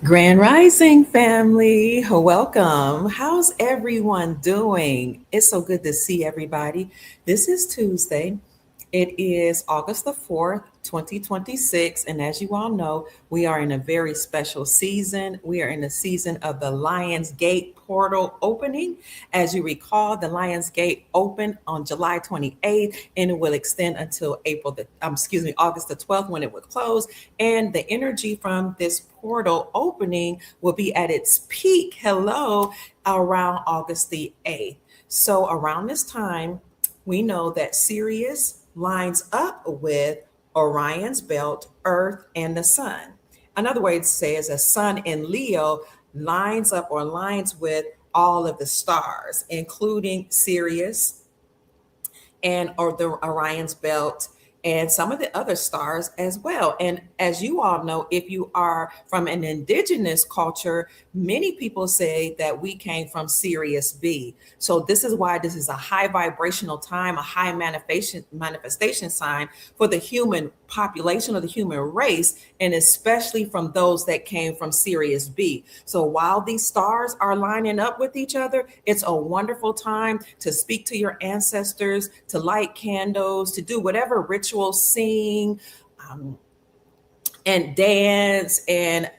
Grand Rising family, welcome. How's everyone doing? It's so good to see everybody. This is Tuesday. It is August the 4th, 2026. And as you all know, we are in a very special season. We are in the season of the Lions Gate portal opening. As you recall, the Lions Gate opened on July 28th and it will extend until August the 12th when it will close. And the energy from this portal opening will be at its peak, around August the 8th. So around this time, we know that Sirius lines up with Orion's belt, Earth, and the Sun. Another way to say is a Sun in Leo lines up or lines with all of the stars, including Sirius and or the Orion's belt and some of the other stars as well. And as you all know, if you are from an indigenous culture, many people say that we came from Sirius B. So this is why this is a high vibrational time, a high manifestation sign for the human population or the human race, and especially from those that came from Sirius B. So while these stars are lining up with each other, it's a wonderful time to speak to your ancestors, to light candles, to do whatever rituals, sing, um, and dance and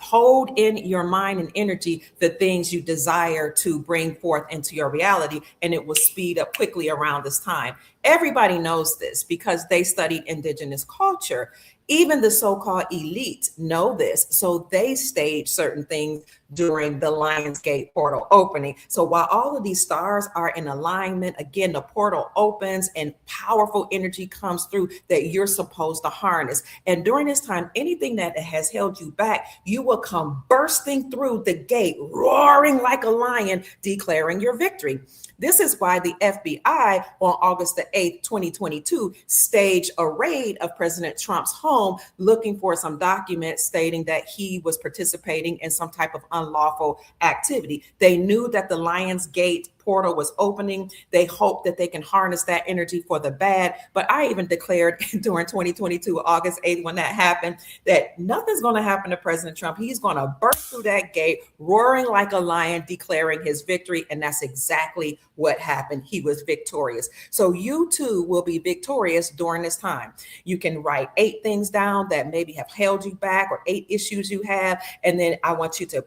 hold in your mind and energy the things you desire to bring forth into your reality, and it will speed up quickly around this time. Everybody knows this because they studied indigenous culture. Even the so-called elite know this, so they stage certain things during the Lionsgate portal opening. So while all of these stars are in alignment, again, the portal opens and powerful energy comes through that you're supposed to harness. And during this time, anything that has held you back, you will come bursting through the gate, roaring like a lion, declaring your victory. This is why the FBI on August the 8th, 2022, staged a raid of President Trump's home looking for some documents stating that he was participating in some type of unlawful activity. They knew that the Lionsgate portal was opening. They hope that they can harness that energy for the bad. But I even declared during 2022, August 8th, when that happened, that nothing's going to happen to President Trump. He's going to burst through that gate, roaring like a lion, declaring his victory. And that's exactly what happened. He was victorious. So you too will be victorious during this time. You can write 8 things down that maybe have held you back or 8 issues you have. And then I want you to,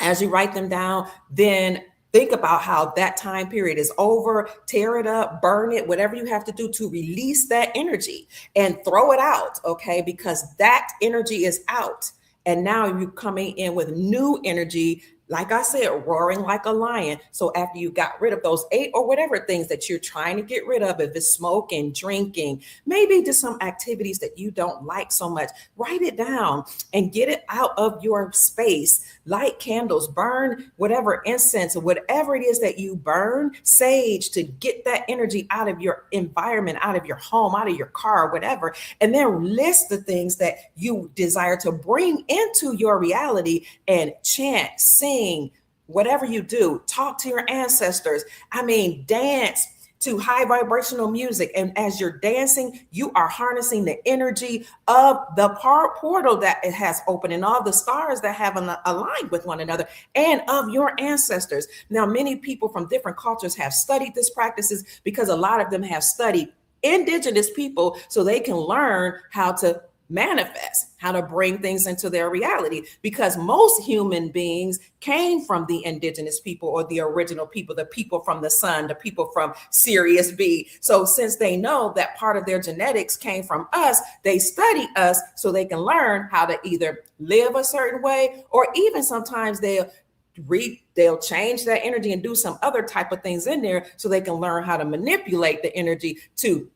as you write them down, then think about how that time period is over, tear it up, burn it, whatever you have to do to release that energy and throw it out, okay? Because that energy is out. And now you're coming in with new energy, like I said, roaring like a lion. So after you got rid of those 8 or whatever things that you're trying to get rid of, if it's smoking, drinking, maybe just some activities that you don't like so much, write it down and get it out of your space. Light candles, burn whatever incense or whatever it is that you burn, sage, to get that energy out of your environment, out of your home, out of your car, whatever. And then list the things that you desire to bring into your reality and chant, sing, whatever you do, talk to your ancestors. I mean, dance to high vibrational music. And as you're dancing, you are harnessing the energy of the portal that it has opened and all the stars that have aligned with one another and of your ancestors. Now, many people from different cultures have studied these practices because a lot of them have studied indigenous people so they can learn how to manifest, how to bring things into their reality, because most human beings came from the indigenous people or the original people, the people from the sun, the people from Sirius B. So since they know that part of their genetics came from us, they study us so they can learn how to either live a certain way, or even sometimes they'll change that energy and do some other type of things in there so they can learn how to manipulate the energy to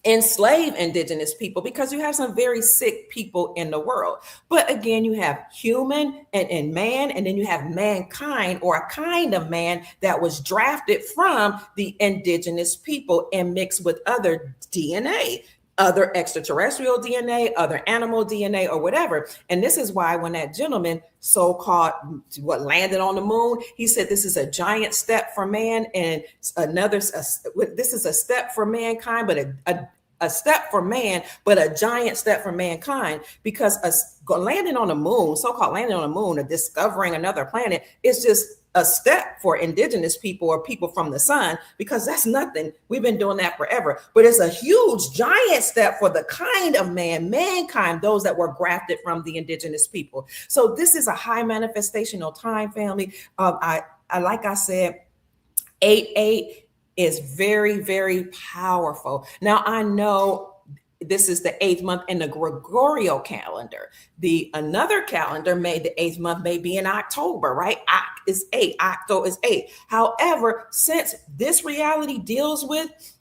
enslave indigenous people, because you have some very sick people in the world. But again, you have human and man, and then you have mankind, or a kind of man that was drafted from the indigenous people and mixed with other DNA, other extraterrestrial DNA, other animal DNA, or whatever. And this is why when that gentleman so-called landed on the moon, he said this is a giant step for man and this is a step for mankind, but a a step for man, but a giant step for mankind, because landing on the moon, so-called landing on the moon, or discovering another planet, is just a step for indigenous people or people from the sun, because that's nothing. We've been doing that forever. But it's a huge, giant step for the kind of mankind, those that were grafted from the indigenous people. So this is a high manifestational time, family. I like I said, 8-8 is very, very powerful. Now, I know this is the eighth month in the Gregorial calendar. The another calendar made the eighth month may be in October, right? Oct is 8, Octo is 8. However, since this reality deals with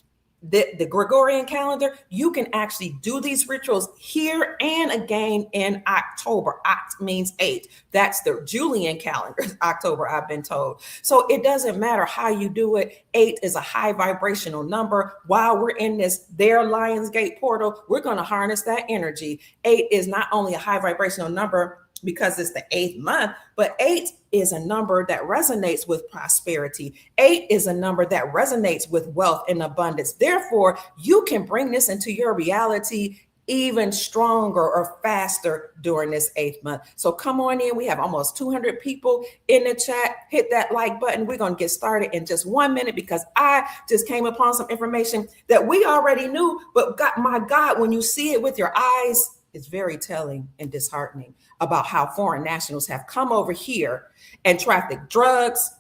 the Gregorian calendar, you can actually do these rituals here and again in October. Oct means 8. That's the Julian calendar, October, I've been told. So it doesn't matter how you do it. 8 is a high vibrational number. While we're in this their Lionsgate portal, we're going to harness that energy. 8 is not only a high vibrational number because it's the eighth month, but 8 is a number that resonates with prosperity. 8 is a number that resonates with wealth and abundance. Therefore, you can bring this into your reality even stronger or faster during this eighth month. So come on in. We have almost 200 people in the chat. Hit that like button. We're going to get started in just 1 minute, because I just came upon some information that we already knew, but God, my God, when you see it with your eyes, it's very telling and disheartening about how foreign nationals have come over here and trafficked drugs,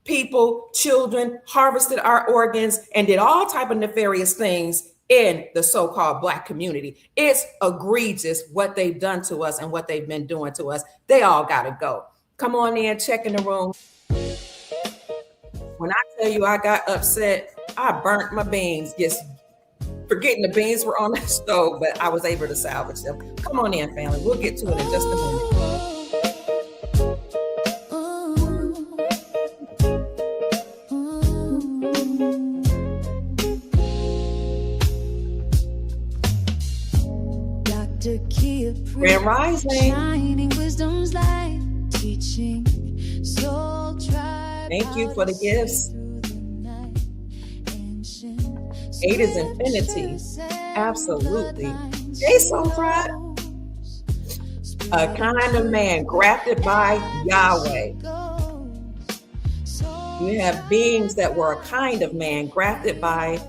people, children, harvested our organs, and did all type of nefarious things in the so-called Black community. It's egregious what they've done to us and what they've been doing to us. They all got to go. Come on in, check in the room. When I tell you I got upset, I burnt my beans, just forgetting the beans were on the stove, but I was able to salvage them. Come on in, family. We'll get to it in just a minute. Grand Rising. Shining wisdom's light, teaching soul tribe. Thank you for the gifts. 8 is infinity. Absolutely. Hey, soul tribe. A kind of man grafted by Yahweh. You have beings that were a kind of man grafted by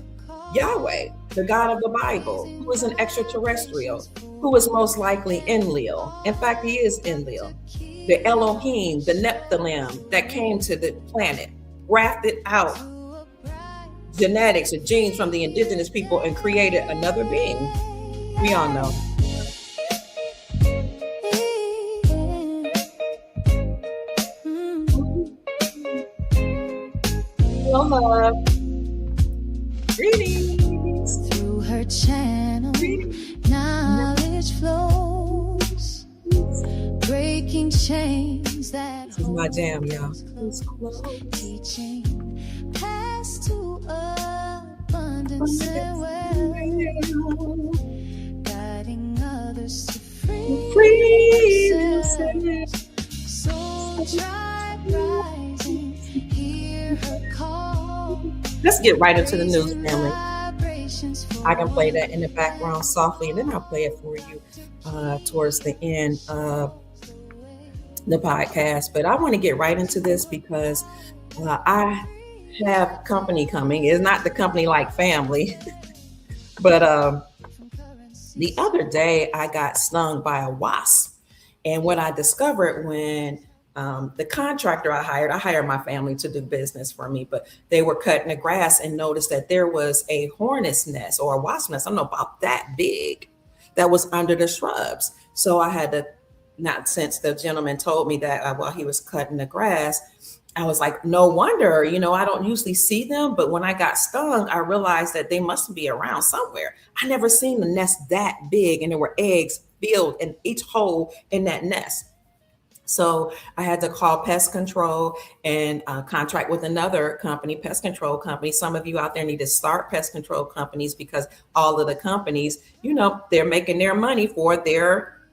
Yahweh, the God of the Bible, who is an extraterrestrial, who is most likely Enlil. In fact, he is Enlil. The Elohim, the Nephilim that came to the planet, grafted out genetics or genes from the indigenous people and created another being. We all know. Hello, love. Greetings. Through her channel, knowledge flows, breaking chains that. This is my jam, y'all. Teaching past to abundance and wealth, guiding others to freedom. Soul tribe rising, hear her call. Let's get right into the news, family. I can play that in the background softly, and then I'll play it for you towards the end of the podcast. But I want to get right into this because I have company coming. It's not the company like family, but the other day I got stung by a wasp. And what I discovered when the contractor I hired my family to do business for me, but they were cutting the grass and noticed that there was a hornet's nest or a wasp nest, I don't know, about that big, that was under the shrubs. So I had to, not since the gentleman told me that while he was cutting the grass, I was like, no wonder, I don't usually see them. But when I got stung, I realized that they must be around somewhere. I never seen the nest that big, and there were eggs filled in each hole in that nest. So I had to call pest control and contract with another company, pest control company. Some of you out there need to start pest control companies, because all of the companies, they're making their money for their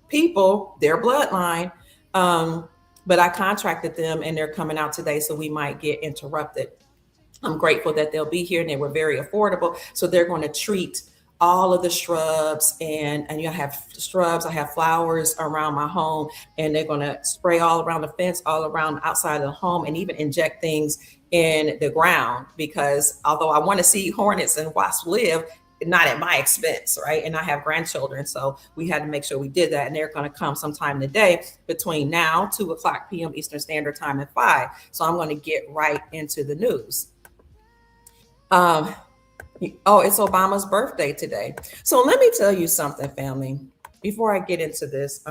people, their bloodline. But I contracted them and they're coming out today, so we might get interrupted. I'm grateful that they'll be here, and they were very affordable. So they're going to treat all of the shrubs, and you have shrubs. I have flowers around my home, and they're going to spray all around the fence, all around outside of the home, and even inject things in the ground, because although I want to see hornets and wasps live, not at my expense, right? And I have grandchildren, so we had to make sure we did that. And they're going to come sometime today between now 2 o'clock p.m. Eastern Standard Time and 5. So I'm going to get right into the news. Um, oh, it's Obama's birthday today. So let me tell you something, family. Before I get into this,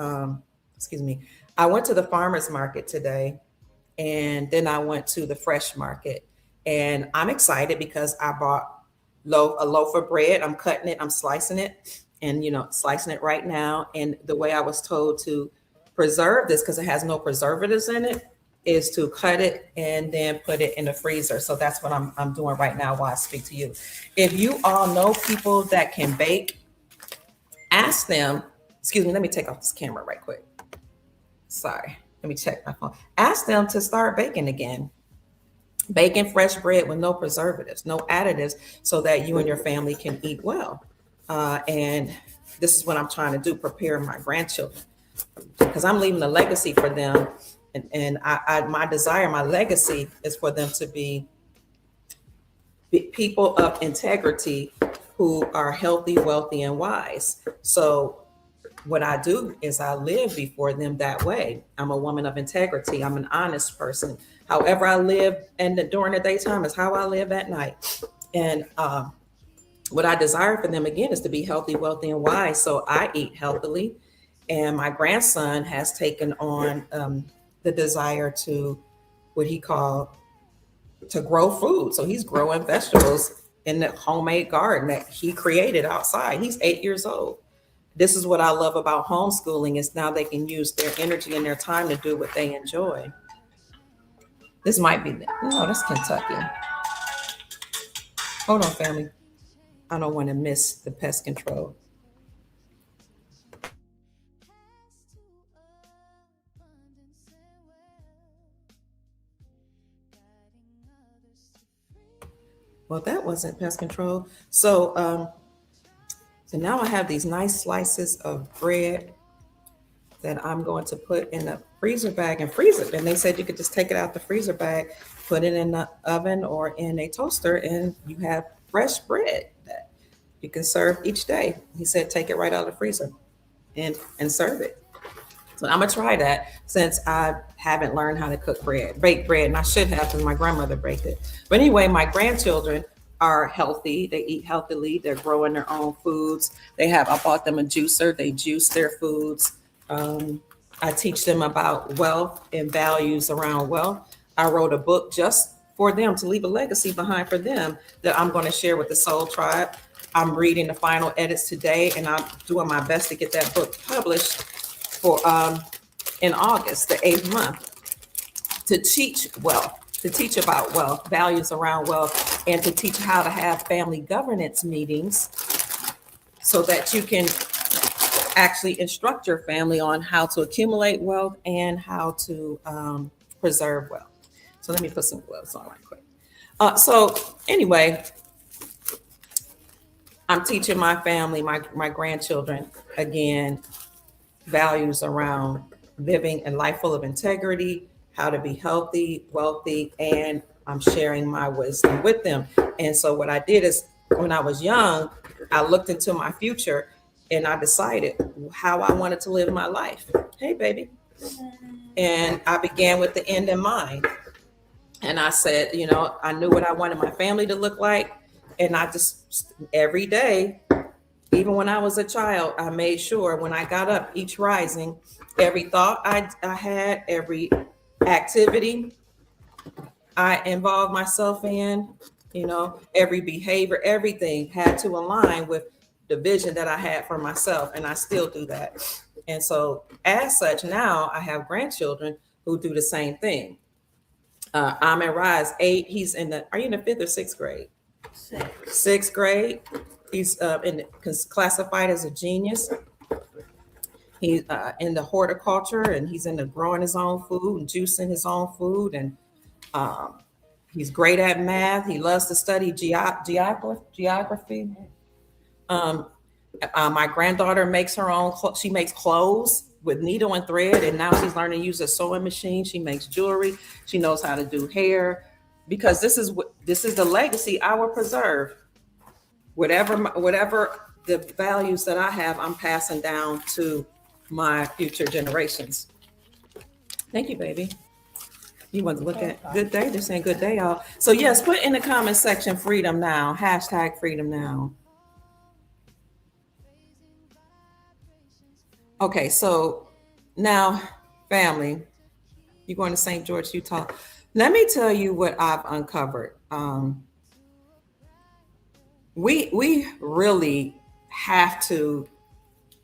excuse me, I went to the farmers market today, and then I went to the fresh market, and I'm excited because I bought a loaf of bread. I'm cutting it, I'm slicing it, and slicing it right now. And the way I was told to preserve this, because it has no preservatives in it, is to cut it and then put it in the freezer. So that's what I'm doing right now while I speak to you. If you all know people that can bake, ask them. Excuse me, let me take off this camera right quick. Sorry, let me check my phone. Ask them to start baking again. Baking fresh bread with no preservatives, no additives, so that you and your family can eat well. And this is what I'm trying to do: prepare my grandchildren, because I'm leaving a legacy for them. And my desire, my legacy is for them to be people of integrity who are healthy, wealthy, and wise. So what I do is I live before them that way. I'm a woman of integrity. I'm an honest person. However I live during the daytime is how I live at night. And what I desire for them, again, is to be healthy, wealthy, and wise. So I eat healthily. And my grandson has taken on the desire to, what he called, to grow food. So he's growing vegetables in the homemade garden that he created outside. He's 8 years old. This is what I love about homeschooling, is now they can use their energy and their time to do what they enjoy. This might be, no, that's Kentucky. Hold on, family. I don't want to miss the pest control. Well, that wasn't pest control. So now I have these nice slices of bread that I'm going to put in a freezer bag and freeze it. And they said you could just take it out the freezer bag, put it in the oven or in a toaster, and you have fresh bread that you can serve each day. He said take it right out of the freezer and serve it. So I'm gonna try that, since I haven't learned how to bake bread, and I should have, because my grandmother baked it. But anyway, my grandchildren are healthy. They eat healthily. They're growing their own foods. I bought them a juicer. They juice their foods. I teach them about wealth and values around wealth. I wrote a book just for them, to leave a legacy behind for them, that I'm going to share with the Soul Tribe. I'm reading the final edits today, and I'm doing my best to get that book published for in August, the 8th month, to teach wealth, to teach about wealth, values around wealth, and to teach how to have family governance meetings, so that you can actually instruct your family on how to accumulate wealth and how to preserve wealth. So let me put some gloves on right quick. So anyway, I'm teaching my family, my grandchildren, again, values around living a life full of integrity, how to be healthy, wealthy, and I'm sharing my wisdom with them. And so what I did is, when I was young, I looked into my future and I decided how I wanted to live my life. Hey, baby. And I began with the end in mind. And I said, I knew what I wanted my family to look like. And I just, every day, even when I was a child, I made sure when I got up each rising, every thought I had, every activity I involved myself in, every behavior, everything had to align with the vision that I had for myself. And I still do that. And so as such, now I have grandchildren who do the same thing. Amin Rise, 8, are you in the 5th or 6th grade? Sixth grade. He's classified as a genius. He's in the horticulture, and he's into growing his own food and juicing his own food. And he's great at math. He loves to study geography. Um, my granddaughter makes her own. She makes clothes with needle and thread, and now she's learning to use a sewing machine. She makes jewelry. She knows how to do hair, because this is the legacy I will preserve. Whatever the values that I have, I'm passing down to my future generations. Thank you, baby. You want to look at good day? They're saying good day, y'all. So yes, put in the comment section freedom now. Hashtag freedom now. Okay, so now, family, you're going to St. George, Utah. Let me tell you what I've uncovered. We really have to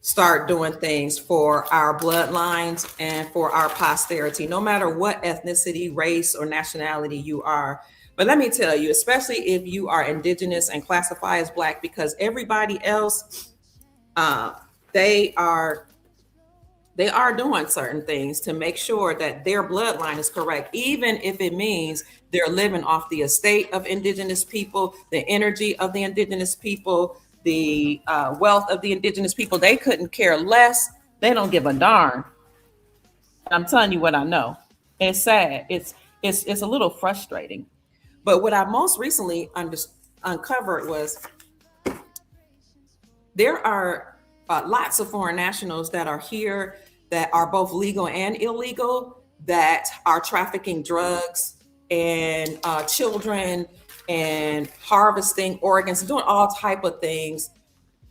start doing things for our bloodlines and for our posterity, no matter what ethnicity, race, or nationality you are. But let me tell you, especially if you are indigenous and classify as Black, because everybody else, uh, they are they are doing certain things to make sure that their bloodline is correct, even if it means they're living off the estate of indigenous people, the energy of the indigenous people, the wealth of the indigenous people. They couldn't care less. They don't give a darn. I'm telling you what I know. It's sad. It's a little frustrating. But what I most recently uncovered was there are lots of foreign nationals that are here that are both legal and illegal, that are trafficking drugs and children and harvesting organs, doing all type of things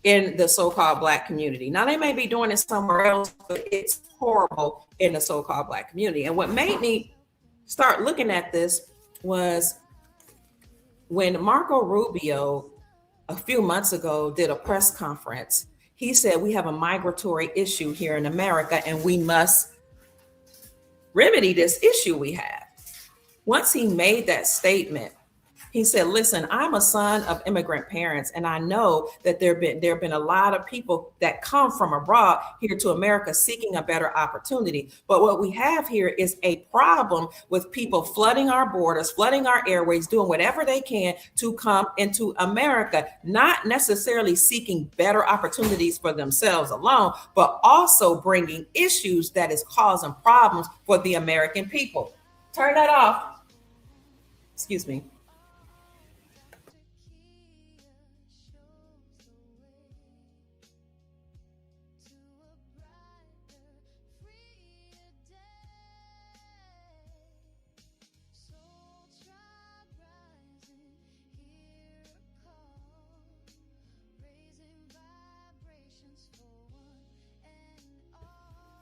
in the so-called Black community. Now they may be doing it somewhere else, but it's horrible in the so-called Black community. And what made me start looking at this was when Marco Rubio a few months ago did a press conference. He said we have a migratory issue here in America and we must remedy this issue we have. Once he made that statement, he said, listen, I'm a son of immigrant parents, and I know that there have been a lot of people that come from abroad here to America seeking a better opportunity. But what we have here is a problem with people flooding our borders, flooding our airways, doing whatever they can to come into America, not necessarily seeking better opportunities for themselves alone, but also bringing issues that is causing problems for the American people. Turn that off. Excuse me.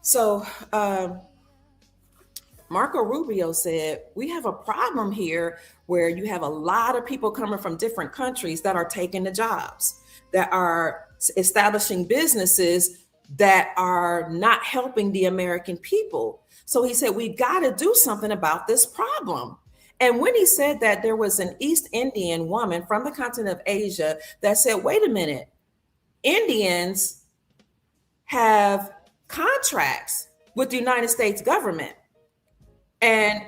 So Marco Rubio said, we have a problem here where you have a lot of people coming from different countries that are taking the jobs, that are establishing businesses that are not helping the American people. So he said, we got to do something about this problem. And when he said that, there was an East Indian woman from the continent of Asia that said, wait a minute, Indians have contracts with the United States government. And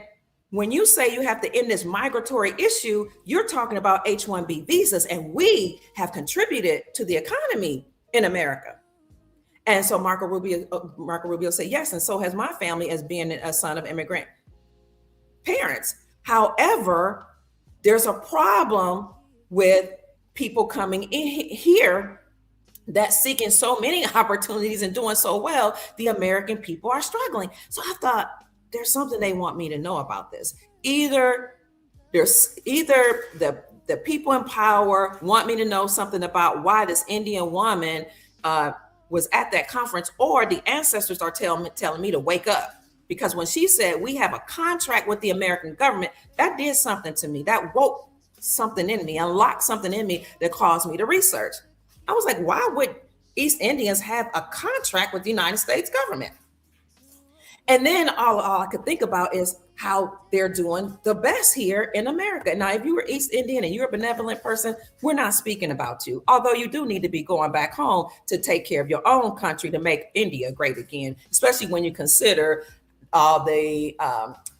when you say you have to end this migratory issue, you're talking about H-1B visas, and we have contributed to the economy in America. And so Marco Rubio said, yes, and so has my family as being a son of immigrant parents. However, there's a problem with people coming in here that's seeking so many opportunities and doing so well. The American people are struggling. So I thought, there's something they want me to know about this. Either the people in power want me to know something about why this Indian woman was at that conference, or the ancestors are telling me to wake up. Because when she said we have a contract with the American government, that did something to me. That woke something in me, unlocked something in me that caused me to research. I was like, why would East Indians have a contract with the United States government? And then all I could think about is how they're doing the best here in America. Now, if you were East Indian and you're a benevolent person, we're not speaking about you. Although you do need to be going back home to take care of your own country to make India great again, especially when you consider all the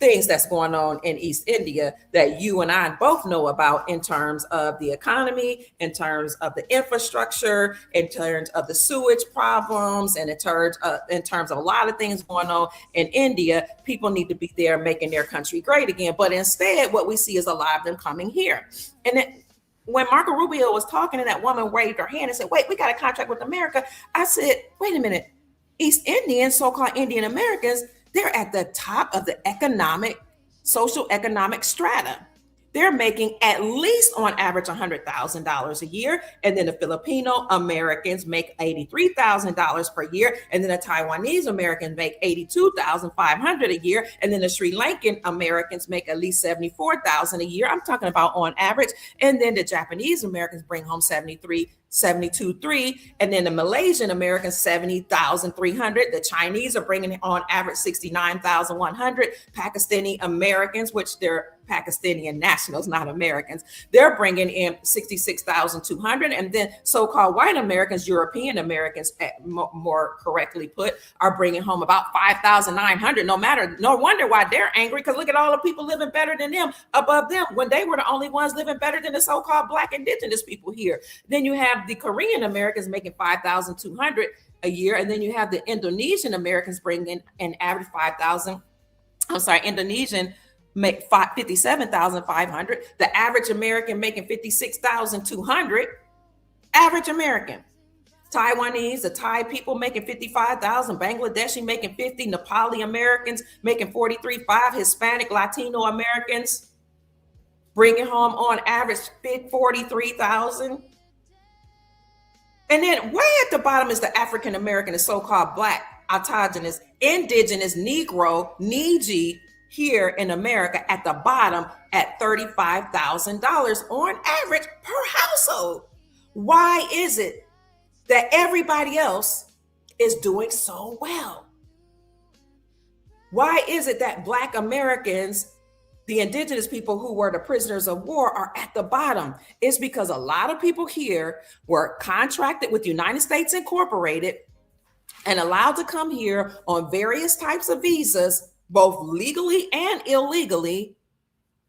things that's going on in East India that you and I both know about in terms of the economy, in terms of the infrastructure, in terms of the sewage problems, and in terms of a lot of things going on in India. People need to be there making their country great again. But instead, what we see is a lot of them coming here. And when Marco Rubio was talking and that woman waved her hand and said, wait, we got a contract with America. I said, wait a minute. East Indians, so-called Indian Americans, they're at the top of the social economic strata. They're making at least on average $100,000 a year. And then the Filipino Americans make $83,000 per year. And then the Taiwanese Americans make $82,500 a year. And then the Sri Lankan Americans make at least $74,000 a year. I'm talking about on average. And then the Japanese Americans bring home 72.3, and then the Malaysian Americans 70,300. The Chinese are bringing on average 69,100. Pakistani Americans, which they're Pakistani nationals, not Americans, they're bringing in 66,200. And then so-called white Americans, European Americans, more correctly put, are bringing home about 5,900. No wonder why they're angry, because look at all the people living better than them, above them, when they were the only ones living better than the so-called Black indigenous people here. Then you have the Korean Americans making 5,200 a year, and then you have the Indonesian Americans bringing an average 5,000. Indonesian make 57,500. The average American making 56,200. Average American. Taiwanese, the Thai people making 55,000. Bangladeshi making 50. Nepali Americans making 43,500. Hispanic Latino Americans bringing home on average 43,000. And then way at the bottom is the African American, the so-called Black, autogenous, indigenous, Negro, Niji here in America at the bottom at $35,000 on average per household. Why is it that everybody else is doing so well? Why is it that Black Americans, the indigenous people who were the prisoners of war, are at the bottom? It's because a lot of people here were contracted with United States Incorporated and allowed to come here on various types of visas, both legally and illegally,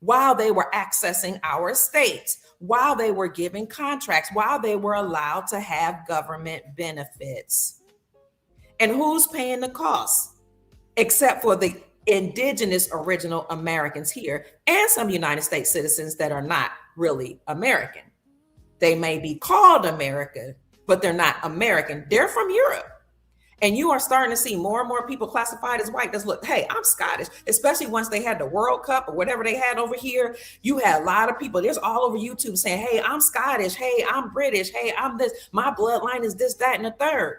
while they were accessing our states, while they were giving contracts, while they were allowed to have government benefits. And who's paying the cost? Except for the indigenous original Americans here and some United States citizens that are not really American. They may be called American, but they're not American. They're from Europe. And you are starting to see more and more people classified as white. That's look, hey, I'm Scottish, especially once they had the World Cup or whatever they had over here. You had a lot of people, there's all over YouTube saying, hey, I'm Scottish. Hey, I'm British. Hey, I'm this. My bloodline is this, that, and the third.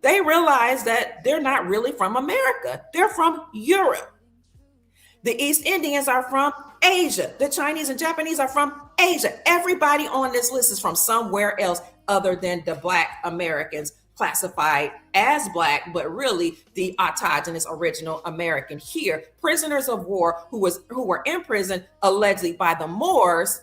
They realize that they're not really from America. They're from Europe. The East Indians are from Asia. The Chinese and Japanese are from Asia. Everybody on this list is from somewhere else other than the Black Americans classified as Black, but really the autogenous original American here. Prisoners of war who were in prison allegedly by the Moors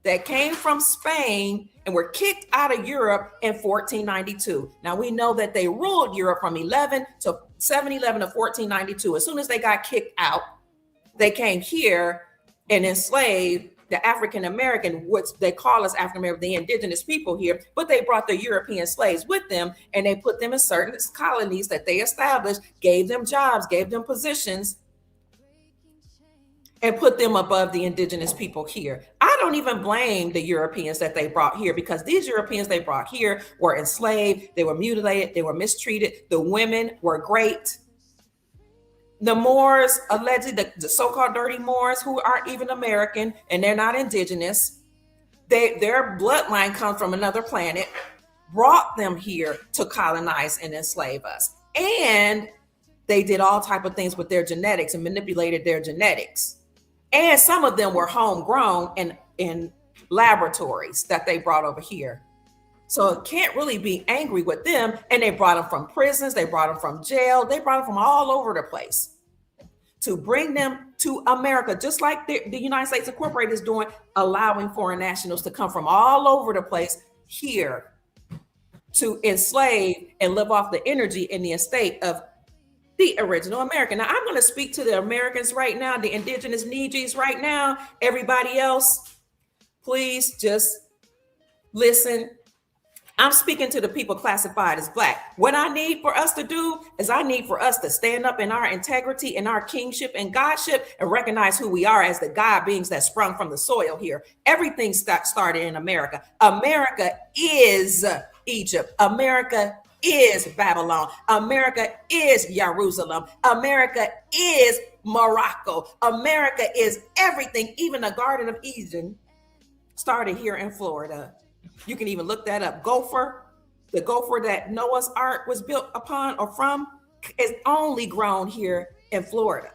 that came from Spain and were kicked out of Europe in 1492. Now we know that they ruled Europe from 711 to 1492. As soon as they got kicked out, they came here and enslaved the African American, which they call us African American, the indigenous people here, but they brought the European slaves with them and they put them in certain colonies that they established, gave them jobs, gave them positions, and put them above the indigenous people here. I don't even blame the Europeans that they brought here, because these Europeans they brought here were enslaved, they were mutilated, they were mistreated. The women were great. The Moors, allegedly, the so-called dirty Moors, who aren't even American and they're not indigenous, their bloodline comes from another planet, brought them here to colonize and enslave us. And they did all type of things with their genetics and manipulated their genetics. And some of them were homegrown in laboratories that they brought over here. So can't really be angry with them. And they brought them from prisons. They brought them from jail. They brought them from all over the place to bring them to America, just like the United States Incorporated is doing, allowing foreign nationals to come from all over the place here to enslave and live off the energy in the estate of The original American. Now, I'm going to speak to the Americans right now, the indigenous Nijis right now. Everybody else, please just listen. I'm speaking to the people classified as Black. What I need for us to do is I need for us to stand up in our integrity and our kingship and godship and recognize who we are as the God beings that sprung from the soil here. Everything started in America. America is Egypt. America is Babylon. America is Jerusalem. America is Morocco. America is everything. Even the Garden of Eden started here in Florida. You can even look that up. Gopher, the gopher that Noah's Ark was built upon or from, is only grown here in Florida.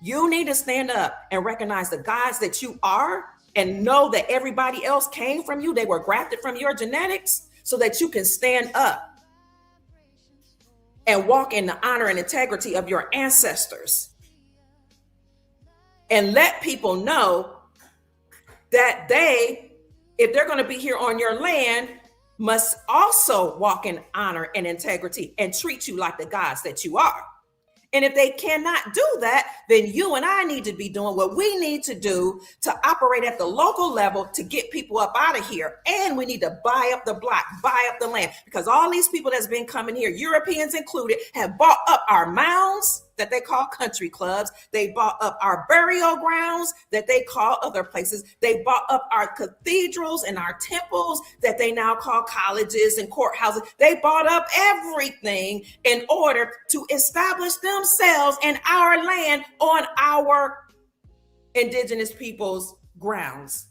You need to stand up and recognize the gods that you are and know that everybody else came from you. They were grafted from your genetics so that you can stand up and walk in the honor and integrity of your ancestors. And let people know that they, if they're going to be here on your land, must also walk in honor and integrity and treat you like the gods that you are. And if they cannot do that, then you and I need to be doing what we need to do to operate at the local level to get people up out of here. And we need to buy up the block, buy up the land, because all these people that's been coming here, Europeans included, have bought up our mounds that they call country clubs. They bought up our burial grounds that they call other places. They bought up our cathedrals and our temples that they now call colleges and courthouses. They bought up everything in order to establish themselves and our land on our indigenous people's grounds.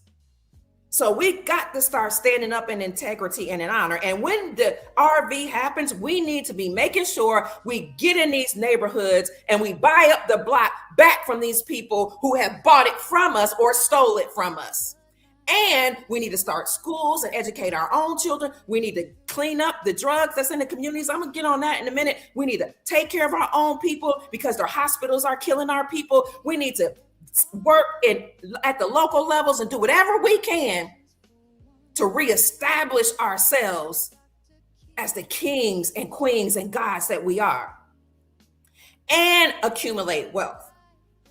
So we got to start standing up in integrity and in honor. And when the RV happens, we need to be making sure we get in these neighborhoods and we buy up the block back from these people who have bought it from us or stole it from us. And we need to start schools and educate our own children. We need to clean up the drugs that's in the communities. I'm going to get on that in a minute. We need to take care of our own people because their hospitals are killing our people. We need to work at the local levels and do whatever we can to reestablish ourselves as the kings and queens and gods that we are, and accumulate wealth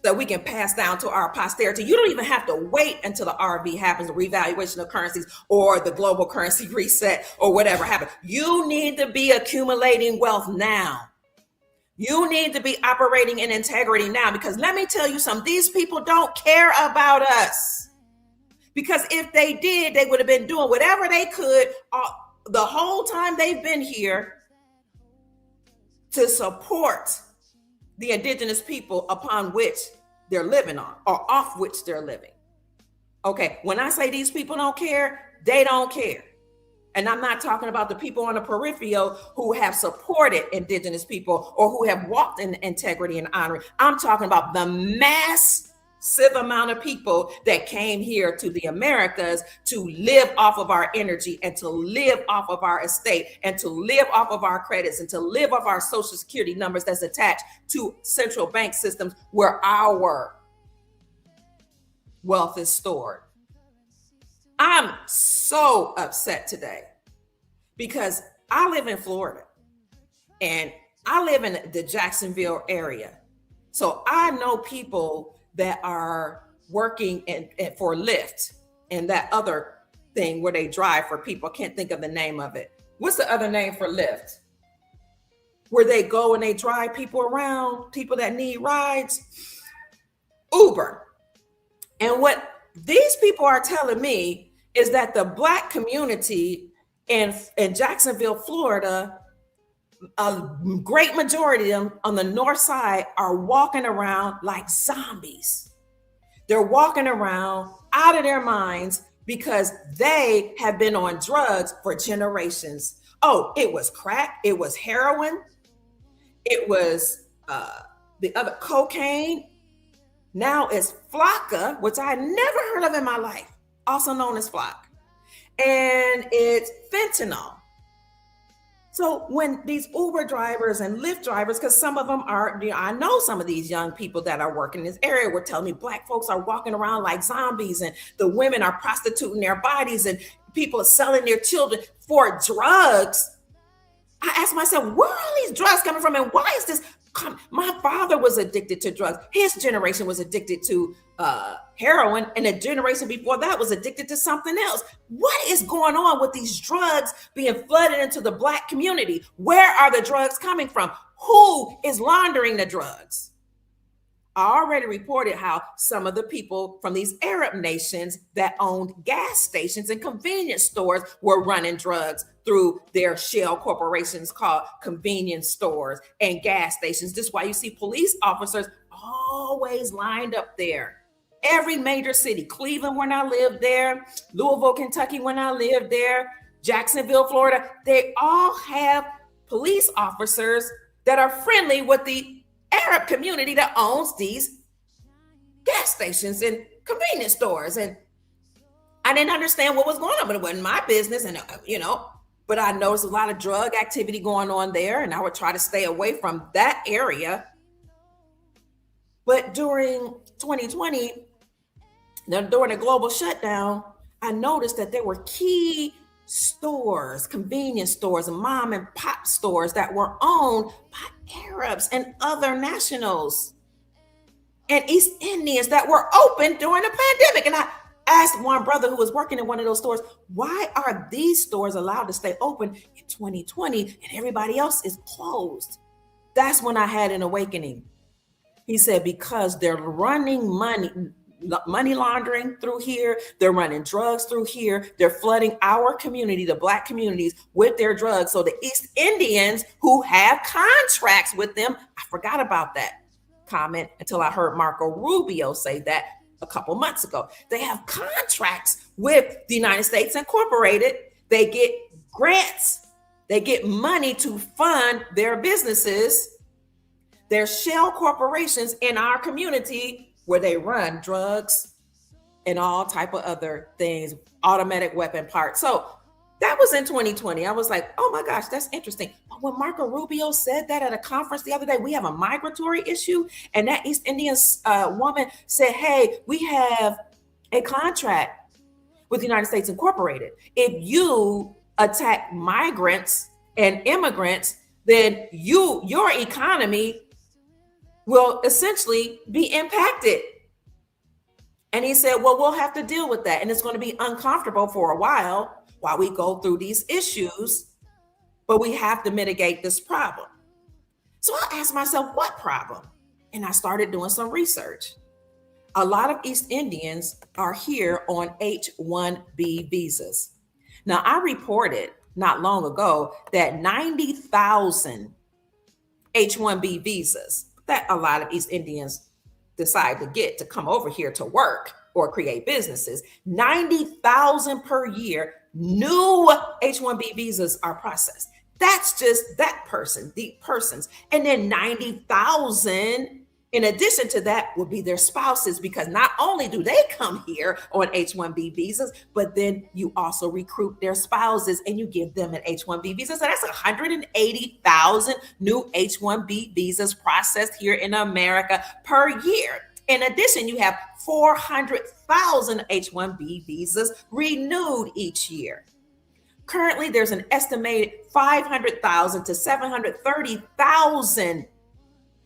that we can pass down to our posterity. You don't even have to wait until the RV happens, the revaluation of currencies or the global currency reset or whatever happens. You need to be accumulating wealth now. You need to be operating in integrity now, because let me tell you something, these people don't care about us. Because if they did, they would have been doing whatever they could the whole time they've been here to support the indigenous people upon which they're living on or off which they're living. Okay, when I say these people don't care, they don't care. And I'm not talking about the people on the peripheral who have supported indigenous people or who have walked in integrity and honor. I'm talking about the massive amount of people that came here to the Americas to live off of our energy and to live off of our estate and to live off of our credits and to live off our social security numbers that's attached to central bank systems where our wealth is stored. I'm so upset today because I live in Florida and I live in the Jacksonville area. So I know people that are working for Lyft and that other thing where they drive for people. I can't think of the name of it. What's the other name for Lyft? Where they go and they drive people around, people that need rides. Uber. And what these people are telling me is that the Black community in Jacksonville, Florida, a great majority of them on the north side are walking around like zombies. They're walking around out of their minds because they have been on drugs for generations. Oh, it was crack, it was heroin, it was the other cocaine. Now it's flocka, which I never heard of in my life, also known as flock. And it's fentanyl. So when these Uber drivers and Lyft drivers, because some of them are, I know some of these young people that are working in this area were telling me Black folks are walking around like zombies and the women are prostituting their bodies and people are selling their children for drugs. I asked myself, where are all these drugs coming from and why is this father was addicted to drugs. His generation was addicted to heroin, and the generation before that was addicted to something else. What is going on with these drugs being flooded into the Black community? Where are the drugs coming from? Who is laundering the drugs? I already reported how some of the people from these Arab nations that owned gas stations and convenience stores were running drugs through their shell corporations called convenience stores and gas stations. This is why you see police officers always lined up there. Every major city, Cleveland when I lived there, Louisville, Kentucky when I lived there, Jacksonville, Florida, they all have police officers that are friendly with the Arab community that owns these gas stations and convenience stores. And I didn't understand what was going on, but it wasn't my business. And, but I noticed a lot of drug activity going on there, and I would try to stay away from that area. But during 2020, during the global shutdown, I noticed that there were key stores, convenience stores, and mom and pop stores that were owned by Arabs and other nationals and East Indians that were open during the pandemic. And I asked one brother who was working in one of those stores, why are these stores allowed to stay open in 2020 and everybody else is closed? That's when I had an awakening. He said, because they're running money laundering through here. They're running drugs through here. They're flooding our community, the Black communities, with their drugs. So the East Indians who have contracts with them, I forgot about that comment until I heard Marco Rubio say that a couple months ago. They have contracts with the United States Incorporated. They get grants. They get money to fund their businesses. They're shell corporations in our community where they run drugs and all type of other things, automatic weapon parts. So that was in 2020. I was like, oh my gosh, that's interesting. But when Marco Rubio said that at a conference the other day, we have a migratory issue. And that East Indian woman said, hey, we have a contract with the United States Incorporated. If you attack migrants and immigrants, then your economy will essentially be impacted. And he said, well, we'll have to deal with that. And it's going to be uncomfortable for a while we go through these issues, but we have to mitigate this problem. So I asked myself, what problem? And I started doing some research. A lot of East Indians are here on H-1B visas. Now, I reported not long ago that 90,000 H-1B visas that a lot of East Indians decide to get to come over here to work or create businesses. 90,000 per year new H-1B visas are processed. That's just that person, the persons. And then 90,000 in addition to that would be their spouses, because not only do they come here on H-1B visas, but then you also recruit their spouses and you give them an H-1B visa. So that's 180,000 new H-1B visas processed here in America per year. In addition, you have 400,000 H-1B visas renewed each year. Currently, there's an estimated 500,000 to 730,000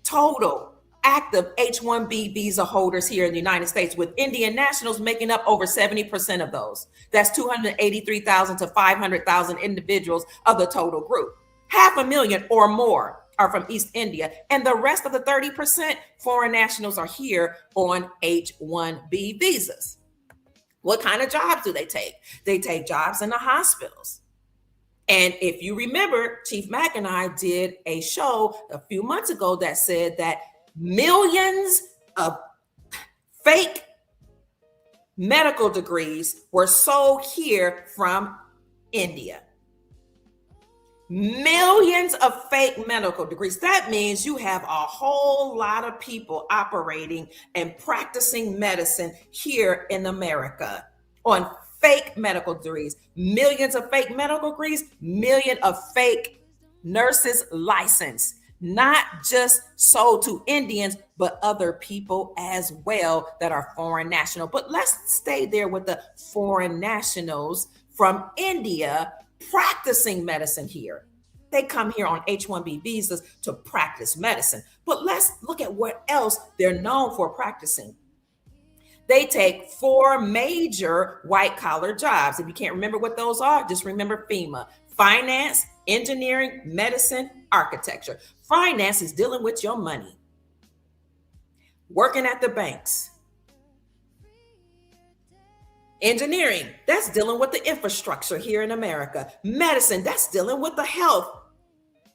total active H-1B visa holders here in the United States, with Indian nationals making up over 70% of those. That's 283,000 to 500,000 individuals of the total group. 500,000 or more are from East India, and the rest of the 30% foreign nationals are here on H-1B visas. What kind of jobs do they take? They take jobs in the hospitals. And if you remember, Chief Mack and I did a show a few months ago that said that millions of fake medical degrees were sold here from India. Millions of fake medical degrees. That means you have a whole lot of people operating and practicing medicine here in America on fake medical degrees. Millions of fake medical degrees, million of fake nurses licensed. Not just sold to Indians, but other people as well that are foreign national. But let's stay there with the foreign nationals from India practicing medicine here. They come here on H-1B visas to practice medicine. But let's look at what else they're known for practicing. They take 4 major white collar jobs. If you can't remember what those are, just remember FEMA: finance, engineering, medicine, architecture. Finance is dealing with your money. Working at the banks. Engineering, that's dealing with the infrastructure here in America. Medicine, that's dealing with the health.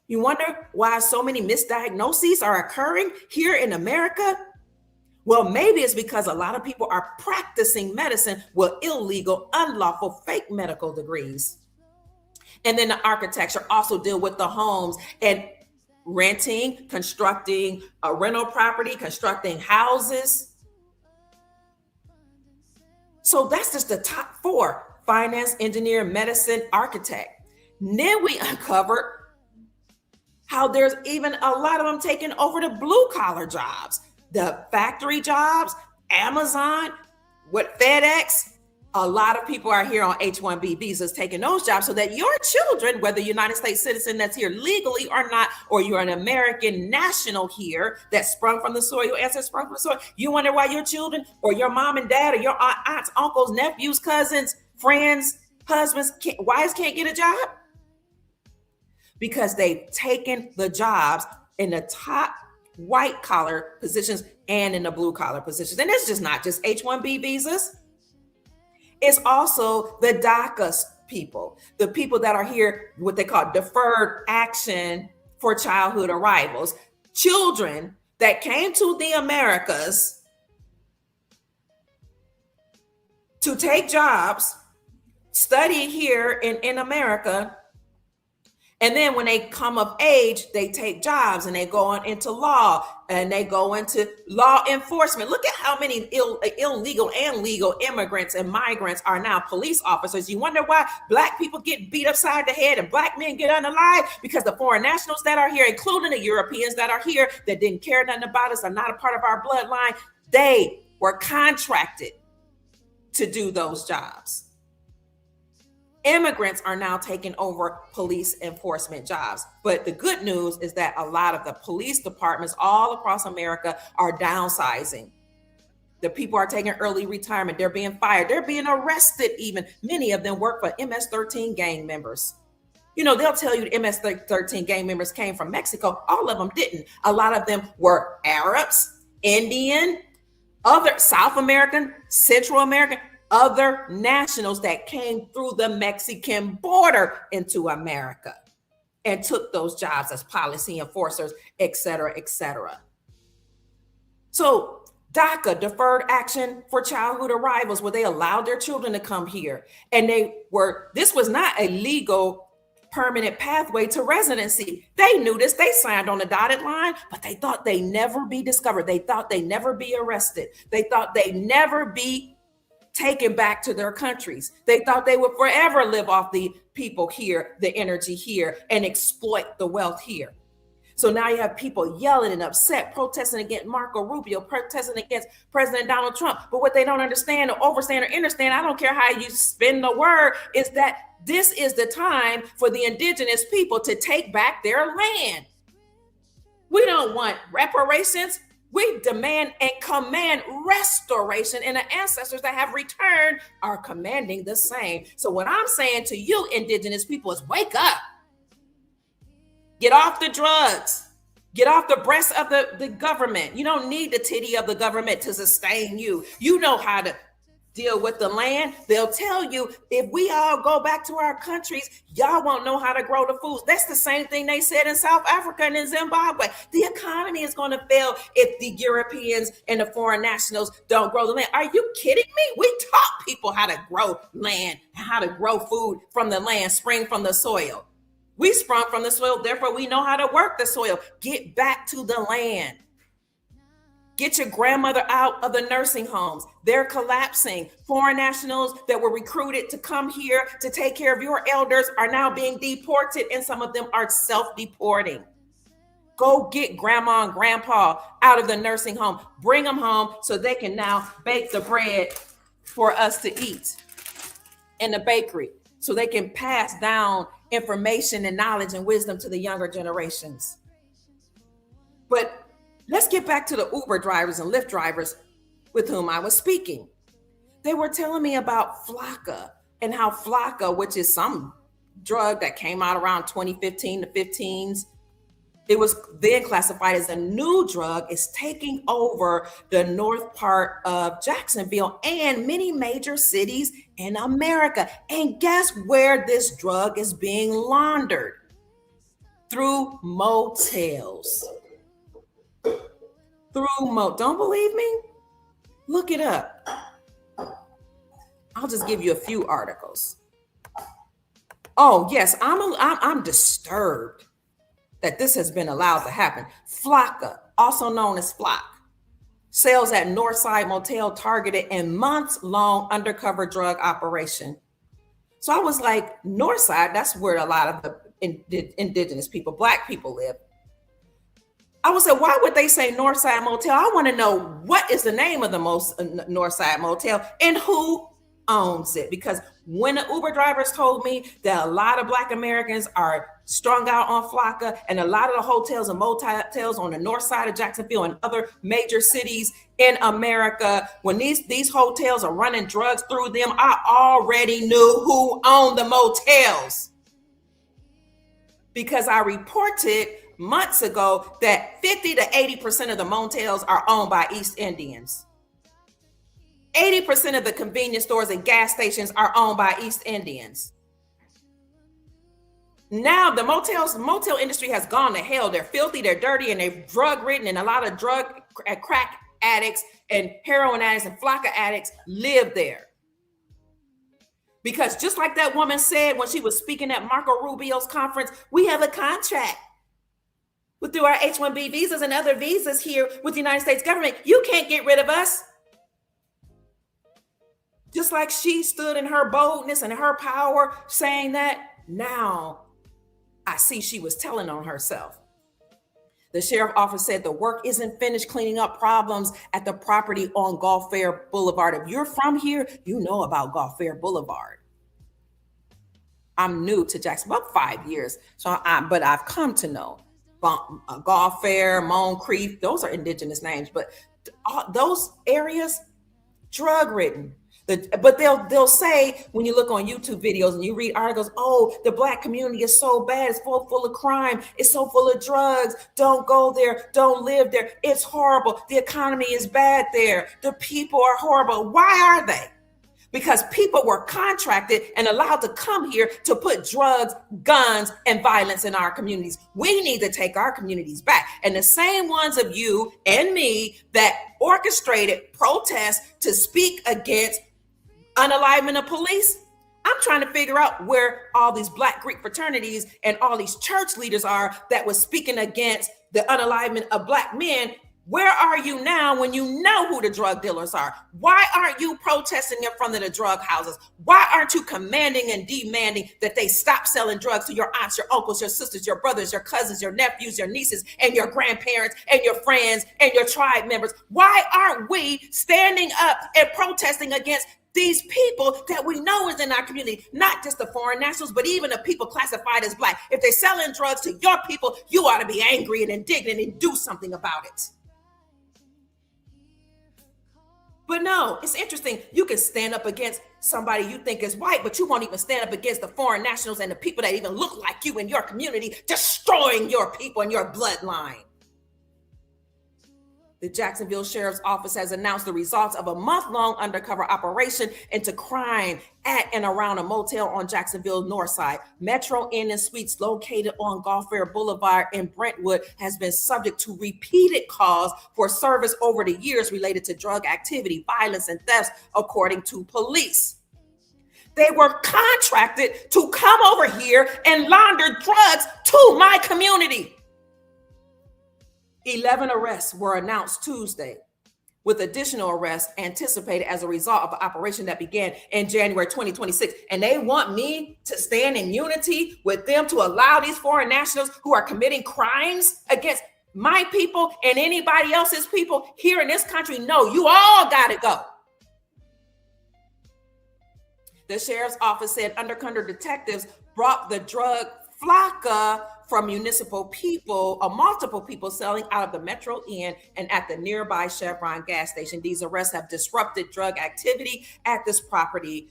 You wonder why so many misdiagnoses are occurring here in America? Well, maybe it's because a lot of people are practicing medicine with illegal, unlawful, fake medical degrees. And then the architecture also deal with the homes and renting, constructing a rental property, constructing houses. So that's just the top 4: finance, engineer, medicine, architect. Then we uncovered how there's even a lot of them taking over the blue collar jobs, the factory jobs, Amazon, what FedEx. A lot of people are here on H-1B visas taking those jobs so that your children, whether you're a United States citizen that's here legally or not, or you're an American national here that sprung from the soil, your ancestors sprung from the soil, you wonder why your children or your mom and dad or your aunts, uncles, nephews, cousins, friends, husbands, wives can't get a job? Because they've taken the jobs in the top white collar positions and in the blue collar positions. And it's just not just H-1B visas. It's also the DACA people, the people that are here, what they call deferred action for childhood arrivals, children that came to the Americas to take jobs, study here in America. And then when they come of age, they take jobs and they go on into law and they go into law enforcement. Look at how many illegal and legal immigrants and migrants are now police officers. You wonder why Black people get beat upside the head and Black men get unalive? Because the foreign nationals that are here, including the Europeans that are here that didn't care nothing about us, are not a part of our bloodline. They were contracted to do those jobs. Immigrants are now taking over police enforcement jobs. But the good news is that a lot of the police departments all across America are downsizing. The people are taking early retirement. They're being fired. They're being arrested even. Many of them work for MS-13 gang members. You know, they'll tell you the MS-13 gang members came from Mexico. All of them didn't. A lot of them were Arabs, Indian, other South American, Central American, other nationals that came through the Mexican border into America and took those jobs as policy enforcers, et cetera, et cetera. So DACA, deferred action for childhood arrivals, where they allowed their children to come here. And this was not a legal permanent pathway to residency. They knew this. They signed on the dotted line, but they thought they'd never be discovered. They thought they'd never be arrested. They thought they'd never be taken back to their countries. They thought they would forever live off the people here, the energy here, and exploit the wealth here. So now you have people yelling and upset, protesting against Marco Rubio, protesting against President Donald Trump. But what they don't understand or overstand or understand, I don't care how you spin the word, is that this is the time for the indigenous people to take back their land. We don't want reparations. We demand and command restoration, and the ancestors that have returned are commanding the same. So what I'm saying to you, indigenous people, is wake up. Get off the drugs. Get off the breast of the government. You don't need the titty of the government to sustain you. You know how to deal with the land. They'll tell you, if we all go back to our countries, y'all won't know how to grow the foods. That's the same thing they said in South Africa and in Zimbabwe. The economy is going to fail if the Europeans and the foreign nationals don't grow the land. Are you kidding me? We taught people how to grow land, how to grow food from the land, spring from the soil. We sprung from the soil, therefore we know how to work the soil. Get back to the land. Get your grandmother out of the nursing homes. They're collapsing. Foreign nationals that were recruited to come here to take care of your elders are now being deported, and some of them are self-deporting. Go get grandma and grandpa out of the nursing home. Bring them home so they can now bake the bread for us to eat in the bakery, so they can pass down information and knowledge and wisdom to the younger generations. But let's get back to the Uber drivers and Lyft drivers with whom I was speaking. They were telling me about Flocka and how Flocka, which is some drug that came out around 2015 to 15s, it was then classified as a new drug, is taking over the north part of Jacksonville and many major cities in America. And guess where this drug is being laundered? Through motels. Don't believe me? Look it up. I'll just give you a few articles. Oh, yes, I'm disturbed that this has been allowed to happen. Flocka, also known as Flock, sales at Northside Motel targeted in months-long undercover drug operation. So I was like, Northside, that's where a lot of the indigenous people, Black people live. I would say, why would they say Northside Motel? I want to know what is the name of the Northside Motel and who owns it. Because when the Uber drivers told me that a lot of Black Americans are strung out on Flocka, and a lot of the hotels and motels on the north side of Jacksonville and other major cities in America, when these hotels are running drugs through them, I already knew who owned the motels. Because I reported months ago that 50 to 80% of the motels are owned by East Indians. 80% of the convenience stores and gas stations are owned by East Indians. Now the motel industry has gone to hell. They're filthy, they're dirty, and they're drug-ridden, and a lot of drug and crack addicts and heroin addicts and Flocka addicts live there. Because just like that woman said when she was speaking at Marco Rubio's conference, we have a contract through our H-1B visas and other visas here with the United States government. You can't get rid of us. Just like she stood in her boldness and her power saying that, now I see she was telling on herself. The sheriff office said the work isn't finished cleaning up problems at the property on Gulf Fair Boulevard. If you're from here, you know about Gulf Fair Boulevard. I'm new to Jackson, about 5 years, but I've come to know Gulf Fair, Moncrief, those are indigenous names, but those areas, drug-ridden. But they'll say, when you look on YouTube videos and you read articles, oh, the Black community is so bad, it's full of crime, it's so full of drugs, don't go there, don't live there, it's horrible, the economy is bad there, the people are horrible. Why are they? Because people were contracted and allowed to come here to put drugs, guns, and violence in our communities. We need to take our communities back. And the same ones of you and me that orchestrated protests to speak against unalignment of police, I'm trying to figure out where all these Black Greek fraternities and all these church leaders are that was speaking against the unalignment of Black men. Where are you now when you know who the drug dealers are? Why aren't you protesting in front of the drug houses? Why aren't you commanding and demanding that they stop selling drugs to your aunts, your uncles, your sisters, your brothers, your cousins, your nephews, your nieces, and your grandparents, and your friends, and your tribe members? Why aren't we standing up and protesting against these people that we know is in our community, not just the foreign nationals, but even the people classified as Black? If they're selling drugs to your people, you ought to be angry and indignant and do something about it. But no, it's interesting. You can stand up against somebody you think is white, but you won't even stand up against the foreign nationals and the people that even look like you in your community, destroying your people and your bloodline. The Jacksonville Sheriff's Office has announced the results of a month-long undercover operation into crime at and around a motel on Jacksonville North Side. Metro Inn and Suites located on Gulf Fair Boulevard in Brentwood has been subject to repeated calls for service over the years related to drug activity, violence, and thefts, according to police. They were contracted to come over here and launder drugs to my community. 11 arrests were announced Tuesday, with additional arrests anticipated as a result of an operation that began in January 2026. And they want me to stand in unity with them to allow these foreign nationals who are committing crimes against my people and anybody else's people here in this country. No, you all got to go. The sheriff's office said undercover detectives brought the drug flocka from municipal people or multiple people selling out of the Metro Inn and at the nearby Chevron gas station. These arrests have disrupted drug activity at this property,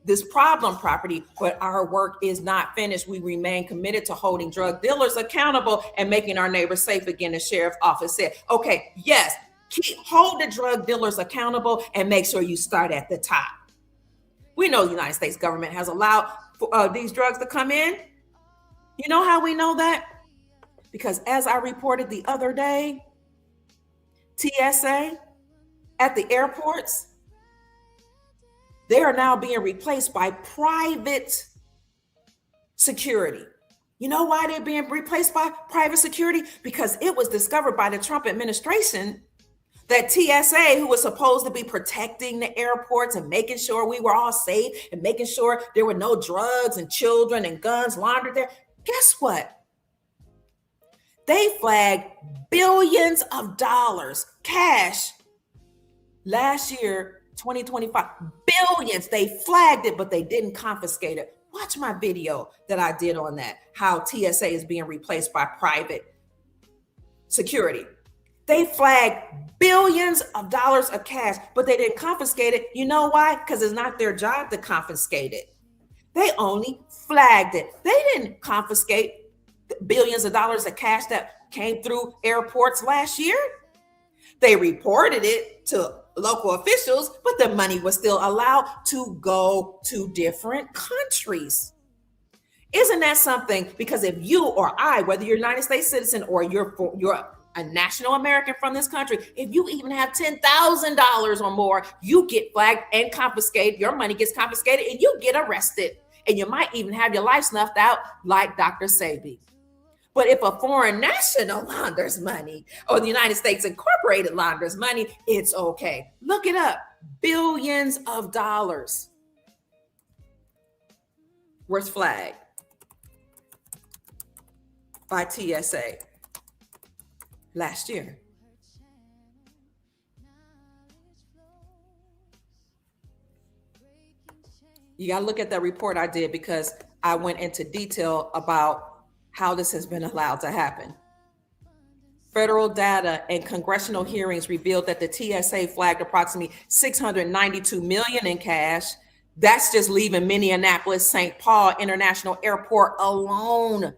this problem property, but our work is not finished. We remain committed to holding drug dealers accountable and making our neighbors safe again, the sheriff's office said. Okay, yes, hold the drug dealers accountable and make sure you start at the top. We know the United States government has allowed these drugs to come in. You know how we know that? Because as I reported the other day, TSA at the airports, they are now being replaced by private security. You know why they're being replaced by private security? Because it was discovered by the Trump administration that TSA, who was supposed to be protecting the airports and making sure we were all safe and making sure there were no drugs and children and guns laundered there, guess what? They flagged billions of dollars cash last year, 2025. Billions. They flagged it, but they didn't confiscate it. Watch my video that I did on that, how TSA is being replaced by private security. They flagged billions of dollars of cash, but they didn't confiscate it. You know why? Because it's not their job to confiscate it. They only flagged it. They didn't confiscate billions of dollars of cash that came through airports last year. They reported it to local officials, but the money was still allowed to go to different countries. Isn't that something? Because if you or I, whether you're a United States citizen or you're a national American from this country, if you even have $10,000 or more, you get flagged and confiscated. Your money gets confiscated and you get arrested. And you might even have your life snuffed out like Dr. Sebi. But if a foreign national launders money or the United States Incorporated launders money, it's okay. Look it up. Billions of dollars was flagged by TSA last year. You got to look at that report I did because I went into detail about how this has been allowed to happen. Federal data and congressional hearings revealed that the TSA flagged approximately $692 million in cash. That's just leaving Minneapolis St. Paul International Airport alone.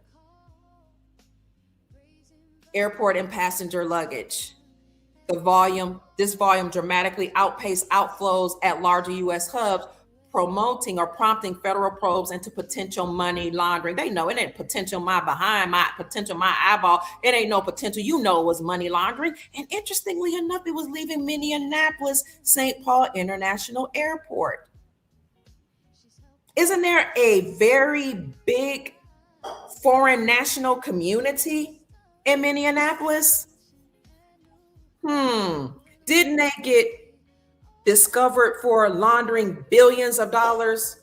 Airport and passenger luggage. This volume dramatically outpaced outflows at larger U.S. hubs, promoting or prompting federal probes into potential money laundering. They know it ain't potential my behind, my potential my eyeball. It ain't no potential. You know it was money laundering. And interestingly enough, it was leaving Minneapolis St. Paul International Airport. Isn't there a very big foreign national community in Minneapolis? Didn't they get discovered for laundering billions of dollars?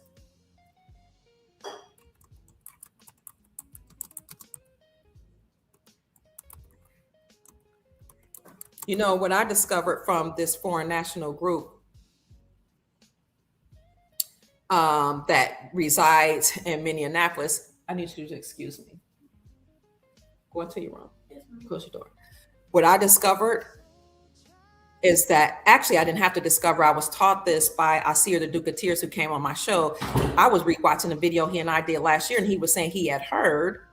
You know, what I discovered from this foreign national group that resides in Minneapolis, I need you to excuse me. Go into your room. Close your door. What I discovered is that actually I didn't have to discover. I was taught this by Asir the Duke of Tears, who came on my show. I was rewatching a video he and I did last year, and he was saying he had heard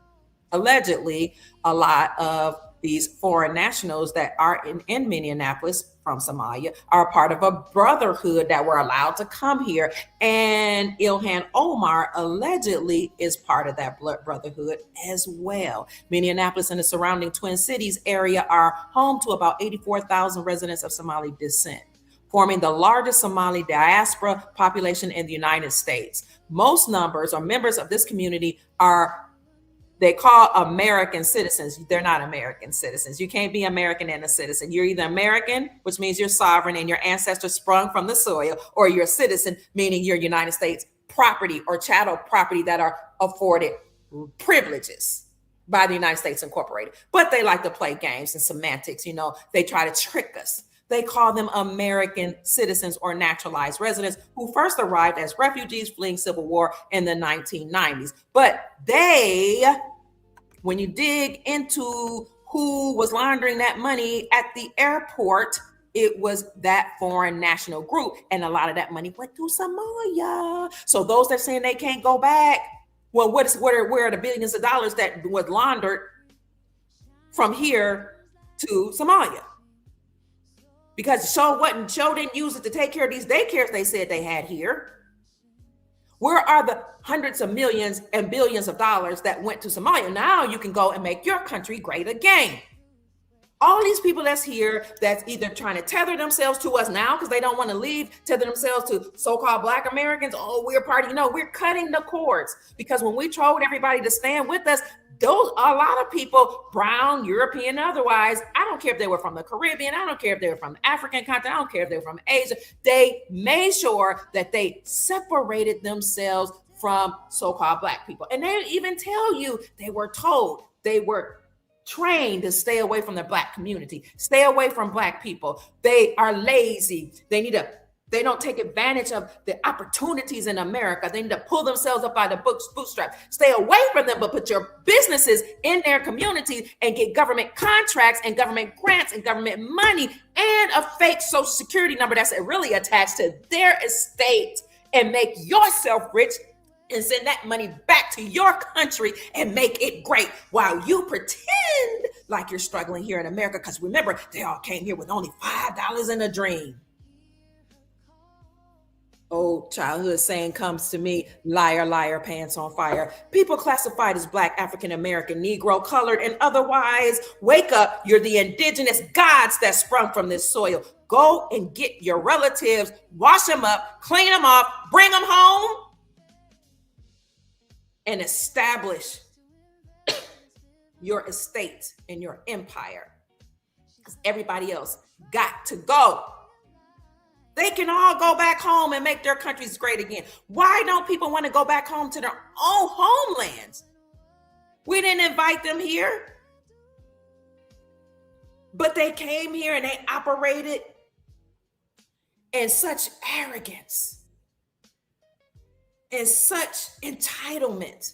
allegedly a lot of these foreign nationals that are in Minneapolis from Somalia are part of a brotherhood that were allowed to come here. And Ilhan Omar allegedly is part of that brotherhood as well. Minneapolis and the surrounding Twin Cities area are home to about 84,000 residents of Somali descent, forming the largest Somali diaspora population in the United States. Most numbers or members of this community they call American citizens. They're not American citizens. You can't be American and a citizen. You're either American, which means you're sovereign and your ancestors sprung from the soil, or you're a citizen, meaning you're United States property or chattel property that are afforded privileges by the United States Incorporated. But they like to play games and semantics. You know, they try to trick us. They call them American citizens or naturalized residents who first arrived as refugees fleeing civil war in the 1990s. But when you dig into who was laundering that money at the airport, it was that foreign national group. And a lot of that money went to Somalia. So those that saying they can't go back, well, where are the billions of dollars that was laundered from here to Somalia? Because Show didn't use it to take care of these daycares they said they had here. Where are the hundreds of millions and billions of dollars that went to Somalia? Now you can go and make your country great again. All these people that's here that's either trying to tether themselves to us now because they don't want to leave, tether themselves to so-called Black Americans. Oh, we're party. No, we're cutting the cords, because when we told everybody to stand with us, a lot of people, brown, European, otherwise, I don't care if they were from the Caribbean, I don't care if they were from the African continent, I don't care if they were from Asia, they made sure that they separated themselves from so-called Black people. And they even tell you they were told, they were trained to stay away from the Black community, stay away from Black people. They are lazy. They don't take advantage of the opportunities in America. They need to pull themselves up by the bootstraps. Stay away from them, but put your businesses in their communities and get government contracts and government grants and government money and a fake Social Security number that's really attached to their estate, and make yourself rich and send that money back to your country and make it great while you pretend like you're struggling here in America. Because remember, they all came here with only $5 and a dream. Old childhood saying comes to me: liar, liar, pants on fire. People classified as Black, African American, Negro, colored, and otherwise, wake up. You're the indigenous gods that sprung from this soil. Go and get your relatives, wash them up, clean them off, bring them home, and establish your estate and your empire. Because everybody else got to go. They can all go back home and make their countries great again. Why don't people want to go back home to their own homelands? We didn't invite them here. But they came here and they operated in such arrogance and such entitlement.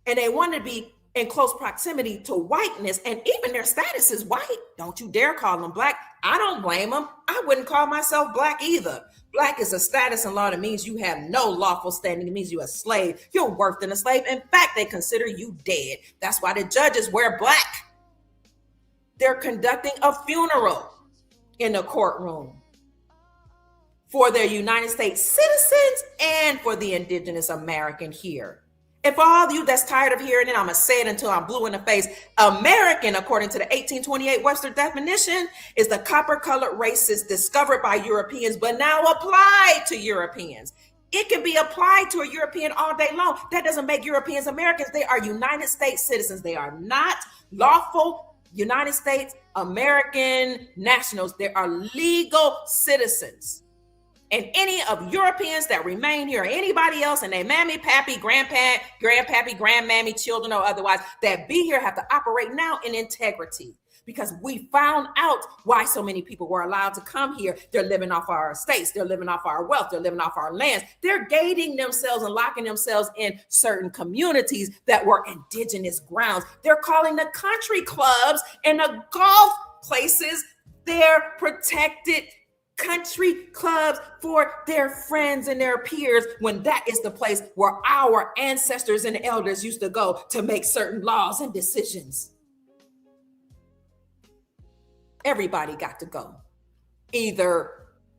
And they wanted to be in close proximity to whiteness, and even their status is white. Don't you dare call them Black. I don't blame them. I wouldn't call myself Black either. Black is a status in law that means you have no lawful standing. It means you're a slave. You're worse than a slave. In fact, they consider you dead. That's why the judges wear black. They're conducting a funeral in the courtroom for their United States citizens and for the indigenous American here. And for all of you that's tired of hearing it, I'm going to say it until I'm blue in the face. American, according to the 1828 Webster definition, is the copper-colored races discovered by Europeans, but now applied to Europeans. It can be applied to a European all day long. That doesn't make Europeans Americans. They are United States citizens. They are not lawful United States American nationals. They are legal citizens. And any of Europeans that remain here, or anybody else, and they mammy, pappy, grandpappy, grandmammy, children, or otherwise, that be here have to operate now in integrity. Because we found out why so many people were allowed to come here. They're living off our estates. They're living off our wealth. They're living off our lands. They're gating themselves and locking themselves in certain communities that were indigenous grounds. They're calling the country clubs and the golf places their protected country clubs for their friends and their peers, when that is the place where our ancestors and elders used to go to make certain laws and decisions. Everybody got to go, either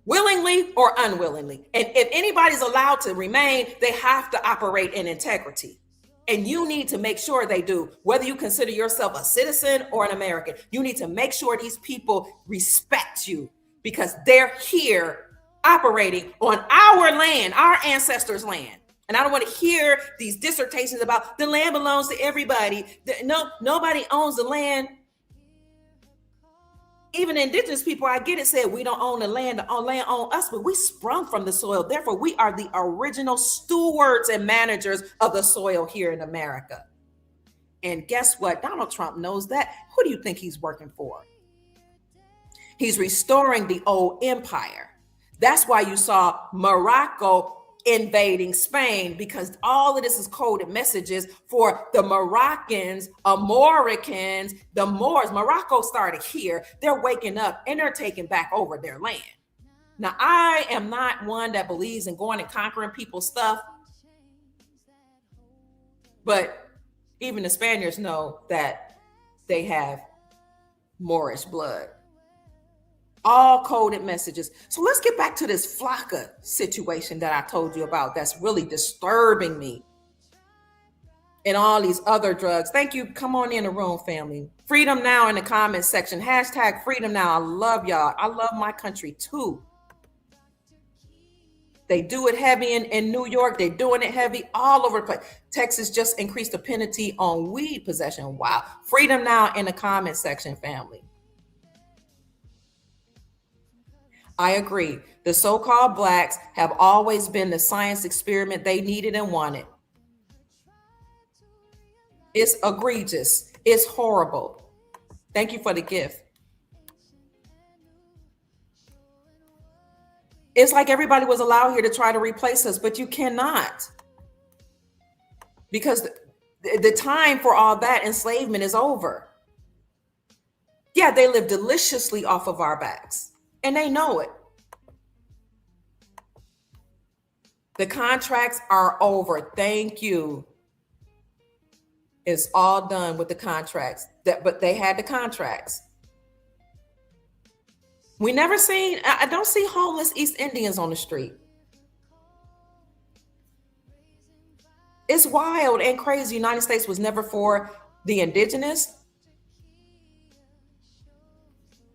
willingly or unwillingly. And if anybody's allowed to remain, they have to operate in integrity. And you need to make sure they do, whether you consider yourself a citizen or an American. You need to make sure these people respect you, because they're here operating on our land, our ancestors' land. And I don't want to hear these dissertations about the land belongs to everybody. No, nobody owns the land. Even indigenous people, I get it, said we don't own the land owns us, but we sprung from the soil. Therefore, we are the original stewards and managers of the soil here in America. And guess what? Donald Trump knows that. Who do you think he's working for? He's restoring the old empire. That's why you saw Morocco invading Spain, because all of this is coded messages for the Moroccans, Amoricans, the Moors. Morocco started here. They're waking up and they're taking back over their land. Now, I am not one that believes in going and conquering people's stuff, but even the Spaniards know that they have Moorish blood. All coded messages. So let's get back to this Flocka situation that I told you about that's really disturbing me. And all these other drugs. Thank you. Come on in the room, family. Freedom Now in the comment section. Hashtag Freedom Now. I love y'all. I love my country too. They do it heavy in New York. They're doing it heavy all over the place. Texas just increased the penalty on weed possession. Wow. Freedom Now in the comment section, family. I agree. The so-called blacks have always been the science experiment they needed and wanted. It's egregious. It's horrible. Thank you for the gift. It's like everybody was allowed here to try to replace us, but you cannot. Because the time for all that enslavement is over. Yeah, they live deliciously off of our backs. And they know it. The contracts are over. Thank you. It's all done with the contracts. But they had the contracts. I don't see homeless East Indians on the street. It's wild and crazy. The United States was never for the indigenous.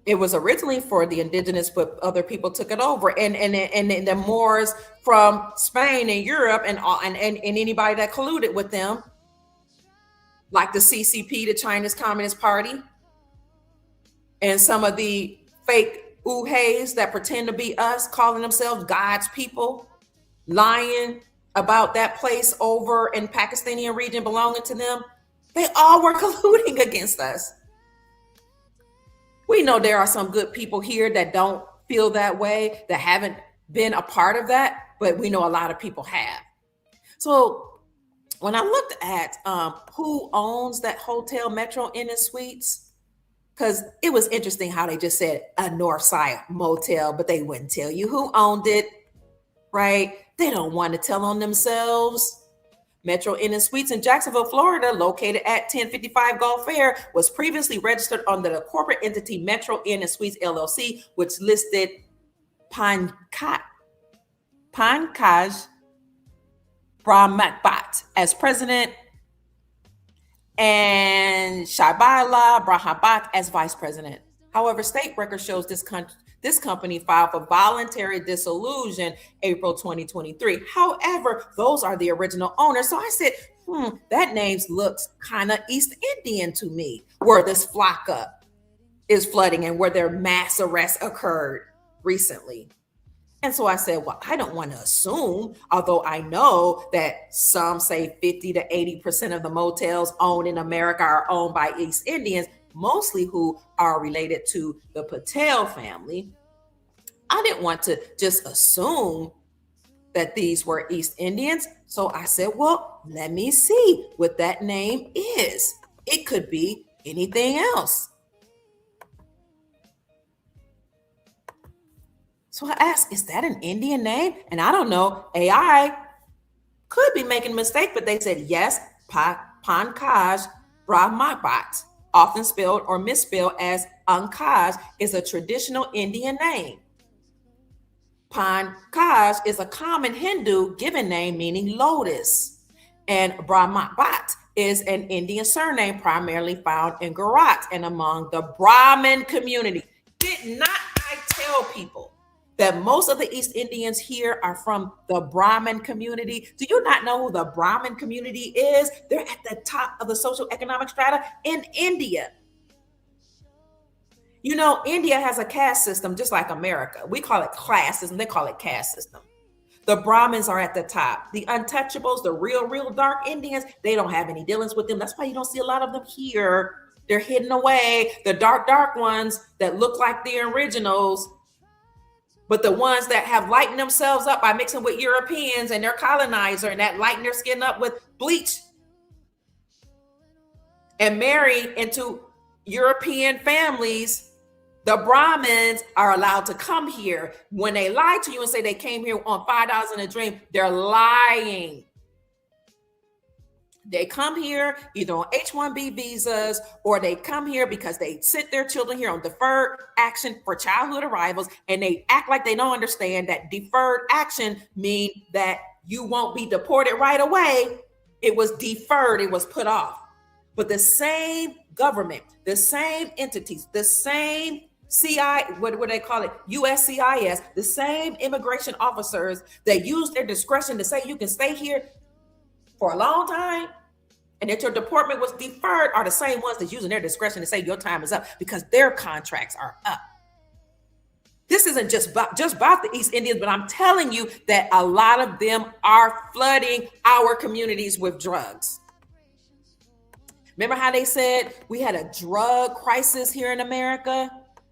It was originally for the indigenous, but other people took it over, and the Moors from Spain and Europe, and anybody that colluded with them, like the CCP, the Chinese Communist Party, and some of the fake oohays that pretend to be us, calling themselves God's people, lying about that place over in Pakistani region belonging to them. They all were colluding against us. We know there are some good people here that don't feel that way, that haven't been a part of that, but we know a lot of people have. So when I looked at who owns that hotel, Metro Inn and Suites, because it was interesting how they just said a Northside motel, but they wouldn't tell you who owned it, right? They don't want to tell on themselves. Metro Inn and Suites in Jacksonville, Florida, located at 1055 Gulf Fair, was previously registered under the corporate entity Metro Inn and Suites LLC, which listed Pankaj Brahmapat as president and Shaibala Brahmapat as vice president. However, state record shows this company filed for voluntary dissolution April 2023. However, those are the original owners. So I said, that name looks kind of East Indian to me, where this Flocka is flooding and where their mass arrest occurred recently. And so I said, well, I don't want to assume, although I know that some say 50 to 80% of the motels owned in America are owned by East Indians, mostly who are related to the Patel family. I didn't want to just assume that these were East Indians. So I said, well, let me see what that name is. It could be anything else. So I asked, is that an Indian name? And I don't know, AI could be making a mistake, but they said, yes, Pankaj Brahmapat, often spelled or misspelled as Ankaj, is a traditional Indian name. Pankaj is a common Hindu given name meaning lotus. And Brahmapat is an Indian surname primarily found in Gujarat and among the Brahmin community. Did not I tell people that most of the East Indians here are from the Brahmin community? Do you not know who the Brahmin community is? They're at the top of the social economic strata in India. You know, India has a caste system just like America. We call it class system. They call it caste system. The Brahmins are at the top. The untouchables, the real dark Indians, they don't have any dealings with them. That's why you don't see a lot of them here. They're hidden away, the dark ones that look like the originals, but the ones that have lightened themselves up by mixing with Europeans and their colonizer, and that lighten their skin up with bleach and marry into European families, the Brahmins are allowed to come here. When they lie to you and say they came here on $5 in a dream, they're lying. They come here either on H-1B visas, or they come here because they sent their children here on deferred action for childhood arrivals, and they act like they don't understand that deferred action means that you won't be deported right away. It was deferred, it was put off. But the same government, the same entities, the same what do they call it? USCIS, the same immigration officers that use their discretion to say you can stay here for a long time and that your deportment was deferred are the same ones that's using their discretion to say your time is up because their contracts are up. This isn't just about the East Indians, but I'm telling you that a lot of them are flooding our communities with drugs. Remember how they said we had a drug crisis here in America?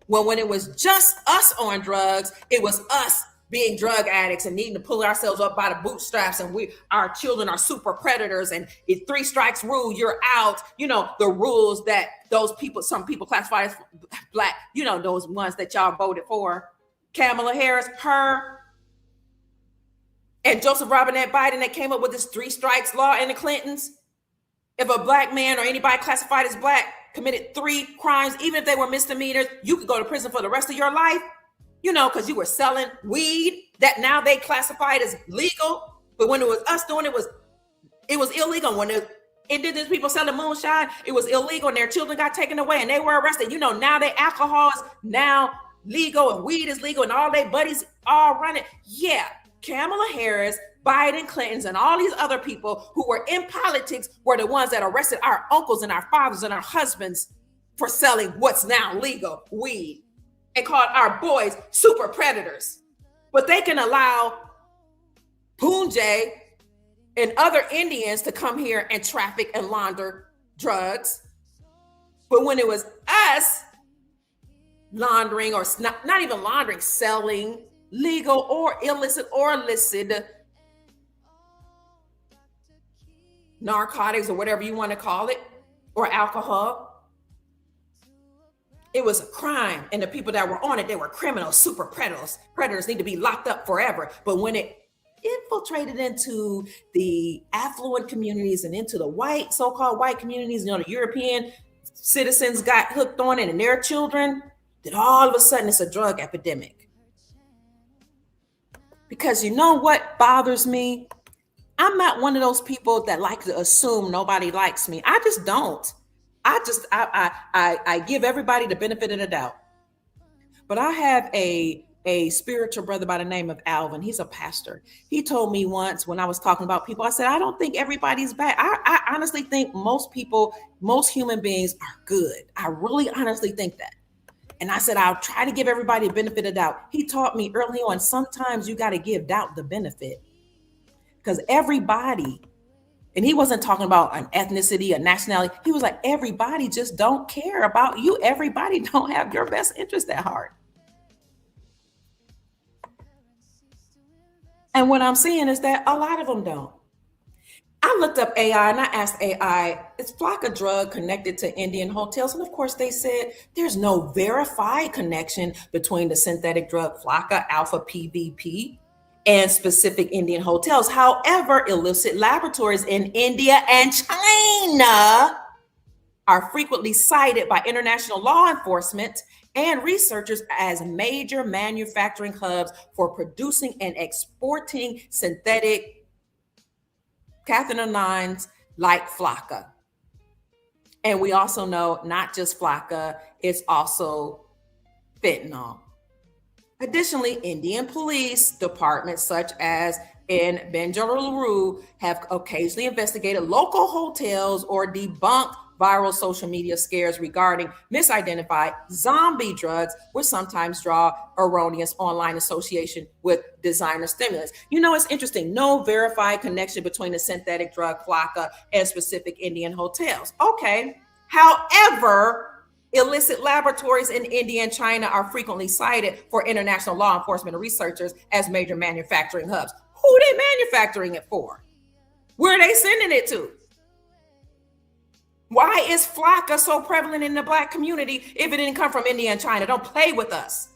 Well, when it was just us on drugs, it was us being drug addicts and needing to pull ourselves up by the bootstraps, and our children are super predators, and it's 3 strikes rule, you're out. You know, the rules that some people classify as black, you know, those ones that y'all voted for. Kamala Harris, her, and Joseph Robinette Biden that came up with this 3 strikes law in the Clintons. If a black man or anybody classified as black committed 3 crimes, even if they were misdemeanors, you could go to prison for the rest of your life, you know, because you were selling weed that now they classified as legal. But when it was us doing it, it was illegal. When the indigenous people selling moonshine, it was illegal, and their children got taken away and they were arrested. You know, now their alcohol is now legal and weed is legal and all their buddies all running. Yeah, Kamala Harris, Biden, Clintons, and all these other people who were in politics were the ones that arrested our uncles and our fathers and our husbands for selling what's now legal, weed, and called our boys super predators. But they can allow Punjab and other Indians to come here and traffic and launder drugs. But when it was us laundering, or not even laundering, selling legal or illicit or licit narcotics or whatever you want to call it, or alcohol, it was a crime. And the people that were on it, they were criminals, super predators. Predators need to be locked up forever. But when it infiltrated into the affluent communities and into the so-called white communities, you know, the European citizens got hooked on it and their children, then all of a sudden it's a drug epidemic. Because you know what bothers me? I'm not one of those people that like to assume nobody likes me. I just don't. I give everybody the benefit of the doubt. But I have a spiritual brother by the name of Alvin. He's a pastor. He told me once when I was talking about people, I said, I don't think everybody's bad. I honestly think most people, most human beings are good. I really honestly think that. And I said, I'll try to give everybody a benefit of doubt. He taught me early on, sometimes you got to give doubt the benefit. Because everybody, and he wasn't talking about an ethnicity, a nationality. He was like, everybody just don't care about you. Everybody don't have your best interest at heart. And what I'm seeing is that a lot of them don't. I looked up AI and I asked AI, is Flocka drug connected to Indian hotels? And of course they said there's no verified connection between the synthetic drug Flocka alpha PVP and specific Indian hotels. However, illicit laboratories in India and China are frequently cited by international law enforcement and researchers as major manufacturing hubs for producing and exporting synthetic cathinones like Flocka. And we also know not just Flocka, it's also fentanyl. Additionally, Indian police departments such as in Bengaluru have occasionally investigated local hotels or debunked viral social media scares regarding misidentified zombie drugs, which sometimes draw erroneous online association with designer stimulants. You know, it's interesting. No verified connection between the synthetic drug Flocka and specific Indian hotels. Okay, However, illicit laboratories in India and China are frequently cited for international law enforcement and researchers as major manufacturing hubs. Who are they manufacturing it for? Where are they sending it to? Why is flocka so prevalent in the Black community if it didn't come from India and China? Don't play with us.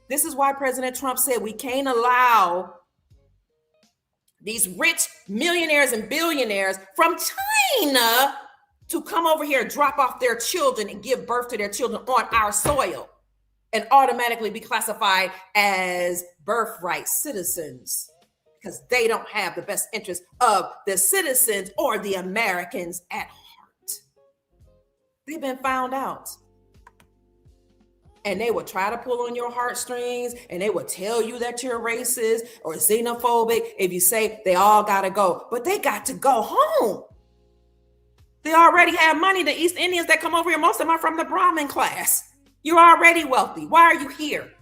This is why President Trump said we can't allow these rich millionaires and billionaires from China to come over here, drop off their children and give birth to their children on our soil and automatically be classified as birthright citizens because they don't have the best interest of the citizens or the Americans at heart. They've been found out. And they will try to pull on your heartstrings and they will tell you that you're racist or xenophobic if you say they all got to go. But they got to go home. They already have money. The East Indians that come over here, most of them are from the Brahmin class. You're already wealthy. Why are you here?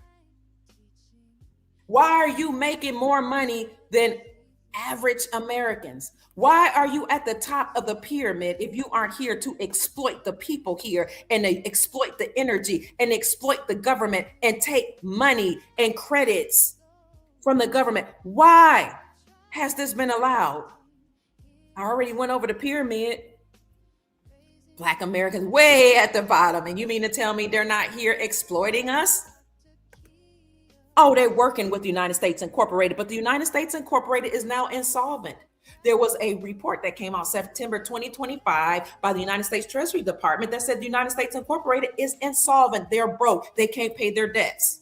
Why are you making more money than average Americans? Why are you at the top of the pyramid if you aren't here to exploit the people here and exploit the energy and exploit the government and take money and credits from the government? Why has this been allowed? I already went over the pyramid. Black Americans way at the bottom. And you mean to tell me they're not here exploiting us? Oh, they're working with the United States Incorporated, but the United States Incorporated is now insolvent. There was a report that came out September 2025 by the United States Treasury Department that said the United States Incorporated is insolvent. They're broke. They can't pay their debts.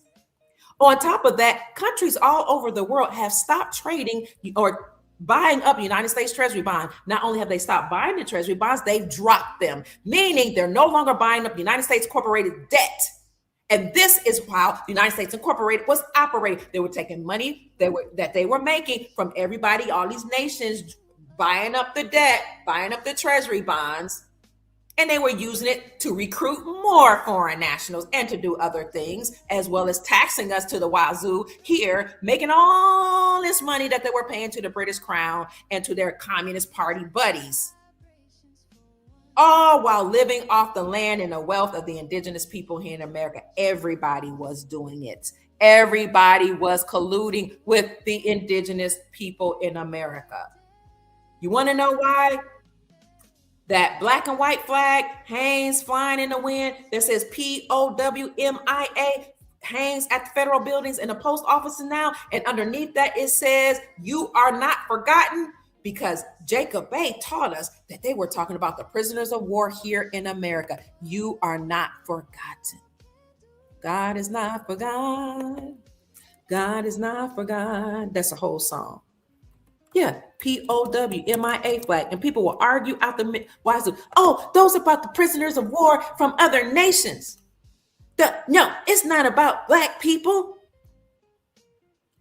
On top of that, countries all over the world have stopped trading or buying up United States Treasury bonds. Not only have they stopped buying the Treasury bonds, they've dropped them, meaning they're no longer buying up United States Incorporated debt. And this is how the United States Incorporated was operating. They were taking money that they were making from everybody, all these nations, buying up the debt, buying up the treasury bonds, and they were using it to recruit more foreign nationals and to do other things, as well as taxing us to the wazoo here, making all this money that they were paying to the British Crown and to their Communist Party buddies. All while living off the land and the wealth of the indigenous people here in America. Everybody was doing it. Everybody was colluding with the indigenous people in America. You want to know why? That black and white flag hangs flying in the wind that says POWMIA hangs at the federal buildings and the post offices now. And underneath that, it says, "You are not forgotten." Because Jacob Bay taught us that they were talking about the prisoners of war here in America. You are not forgotten. God is not forgotten. God is not forgotten. That's a whole song. Yeah, POWMIA flag. And people will argue out the wazoo. Oh, those about the prisoners of war from other nations. No, it's not about Black people.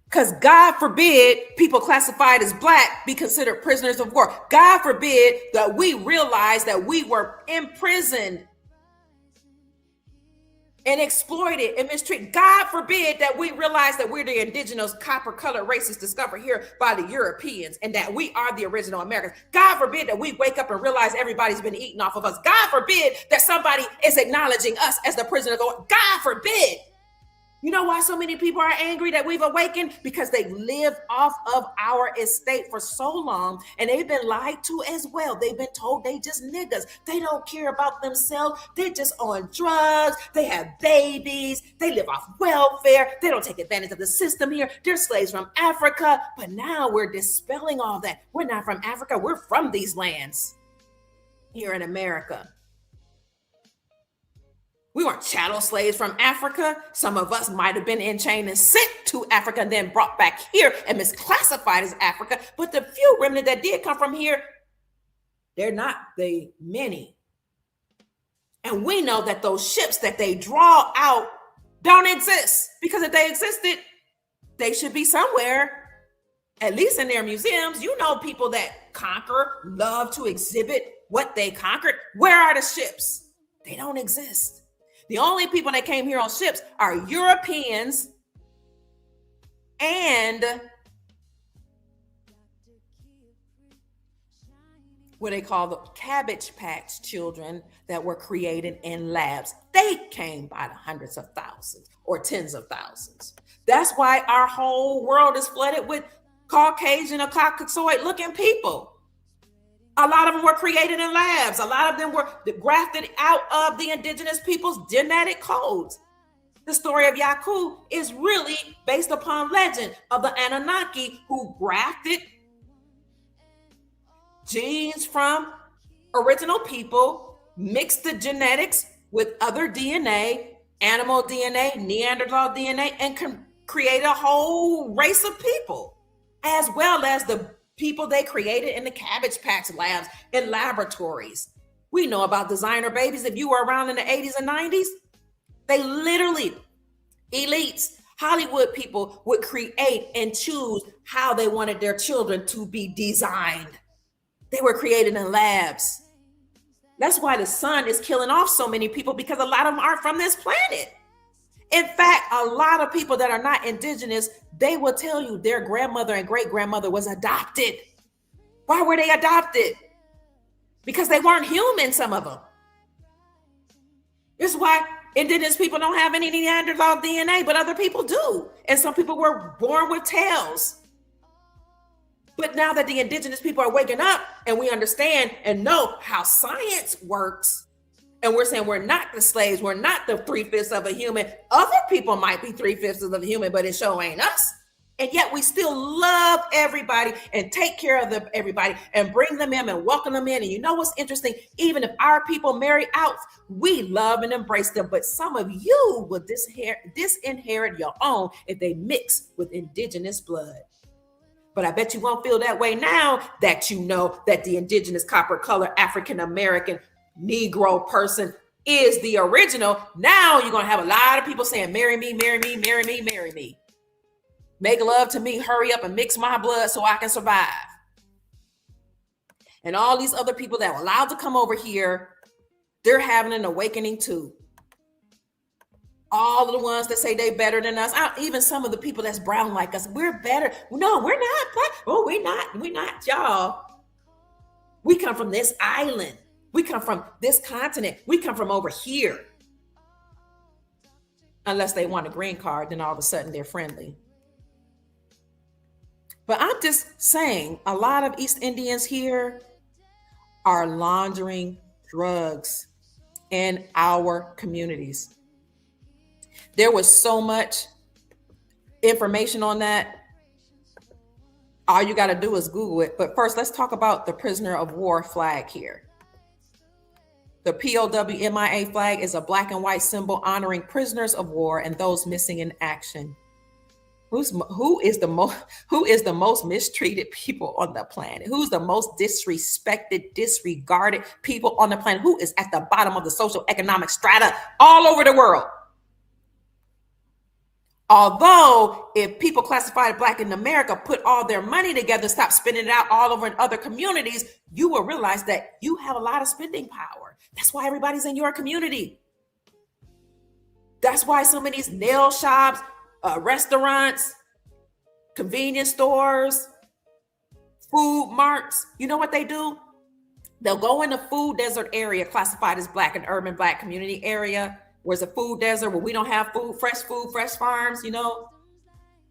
Because God forbid people classified as Black be considered prisoners of war. God forbid that we realize that we were imprisoned and exploited and mistreated. God forbid that we realize that we're the indigenous copper-colored races discovered here by the Europeans and that we are the original Americans. God forbid that we wake up and realize everybody's been eating off of us. God forbid that somebody is acknowledging us as the prisoners of war. God forbid. You know why so many people are angry that we've awakened? Because they lived off of our estate for so long and they've been lied to as well. They've been told they just niggas. They don't care about themselves. They're just on drugs. They have babies. They live off welfare. They don't take advantage of the system here. They're slaves from Africa. But now we're dispelling all that. We're not from Africa. We're from these lands here in America. We weren't chattel slaves from Africa. Some of us might have been enchained and sent to Africa and then brought back here and misclassified as Africa. But the few remnant that did come from here, they're not the many. And we know that those ships that they draw out don't exist. Because if they existed, they should be somewhere, at least in their museums. You know, people that conquer love to exhibit what they conquered. Where are the ships? They don't exist. The only people that came here on ships are Europeans and what they call the Cabbage Patch children that were created in labs. They came by the hundreds of thousands or tens of thousands. That's why our whole world is flooded with Caucasian or Caucasoid looking people. A lot of them were created in labs. A lot of them were grafted out of the indigenous people's genetic codes. The story of Yaku is really based upon legend of the Anunnaki who grafted genes from original people, mixed the genetics with other DNA, animal DNA, Neanderthal DNA, and create a whole race of people, as well as the people they created in the Cabbage Patch labs and laboratories. We know about designer babies. If you were around in the 80s and 90s, they literally, elites, Hollywood people would create and choose how they wanted their children to be designed. They were created in labs. That's why the sun is killing off so many people, because a lot of them aren't from this planet. In fact, a lot of people that are not indigenous, they will tell you their grandmother and great-grandmother was adopted. Why were they adopted? Because they weren't human, some of them. This is why indigenous people don't have any Neanderthal DNA, but other people do. And some people were born with tails. But now that the indigenous people are waking up and we understand and know how science works, and we're saying we're not the slaves, we're not the 3/5 of a human. Other people might be 3/5 of a human, but it sure ain't us. And yet we still love everybody and take care of everybody and bring them in and welcome them in. And you know what's interesting? Even if our people marry out, we love and embrace them. But some of you will disinherit your own if they mix with indigenous blood. But I bet you won't feel that way now that you know that the indigenous copper color African American Negro person is the original. Now you're going to have a lot of people saying, marry me, marry me, marry me, marry me. Make love to me, hurry up and mix my blood so I can survive. And all these other people that were allowed to come over here, they're having an awakening too. All of the ones that say they better than us, even some of the people that's brown like us, we're better. No, we're not. Oh, we're not, y'all. We come from this island. We come from this continent. We come from over here. Unless they want a green card, then all of a sudden they're friendly. But I'm just saying, a lot of East Indians here are laundering drugs in our communities. There was so much information on that. All you got to do is Google it. But first, let's talk about the prisoner of war flag here. The POW-MIA flag is a black and white symbol honoring prisoners of war and those missing in action. Who is the most mistreated people on the planet? Who's the most disrespected, disregarded people on the planet? Who is at the bottom of the social economic strata all over the world? Although if people classified black in America put all their money together, stop spending it out all over in other communities, you will realize that you have a lot of spending power. That's why everybody's in your community. That's why some of these nail shops, restaurants, convenience stores, food marts, you know what they do? They'll go in the food desert area classified as black, an urban black community area. Where's a food desert where we don't have food, fresh farms, you know?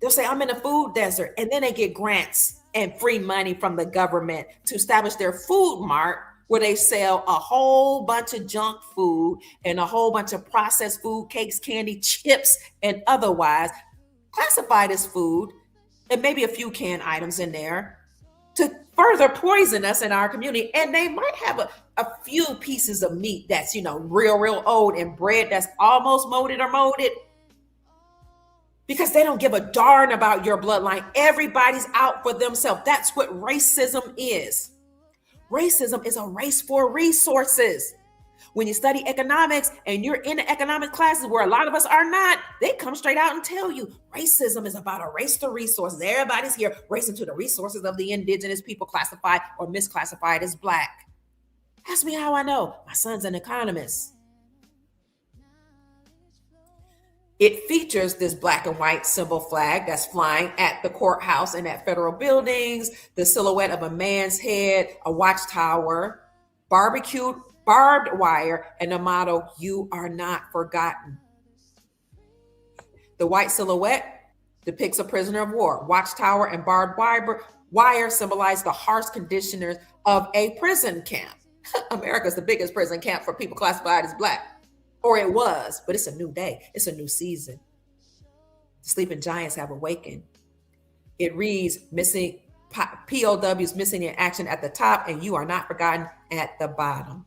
They'll say, I'm in a food desert. And then they get grants and free money from the government to establish their food mart where they sell a whole bunch of junk food and a whole bunch of processed food, cakes, candy, chips, and otherwise classified as food, and maybe a few canned items in there to further poison us in our community. And they might have a few pieces of meat that's, real old, and bread that's almost molded or molded, because they don't give a darn about your bloodline. Everybody's out for themselves. That's what racism is. Racism is a race for resources. When you study economics and you're in the economic classes where a lot of us are not, they come straight out and tell you racism is about a race to resources. Everybody's here racing to the resources of the indigenous people classified or misclassified as black. Ask me how I know. My son's an economist. It features this black and white symbol flag that's flying at the courthouse and at federal buildings, the silhouette of a man's head, a watchtower, barbecued barbed wire, and the motto, "You are not forgotten." The white silhouette depicts a prisoner of war. Watchtower and barbed wire symbolize the harsh conditions of a prison camp. America's the biggest prison camp for people classified as black. Or it was, but it's a new day. It's a new season. The sleeping giants have awakened. It reads, missing POWs missing in action at the top, and you are not forgotten at the bottom.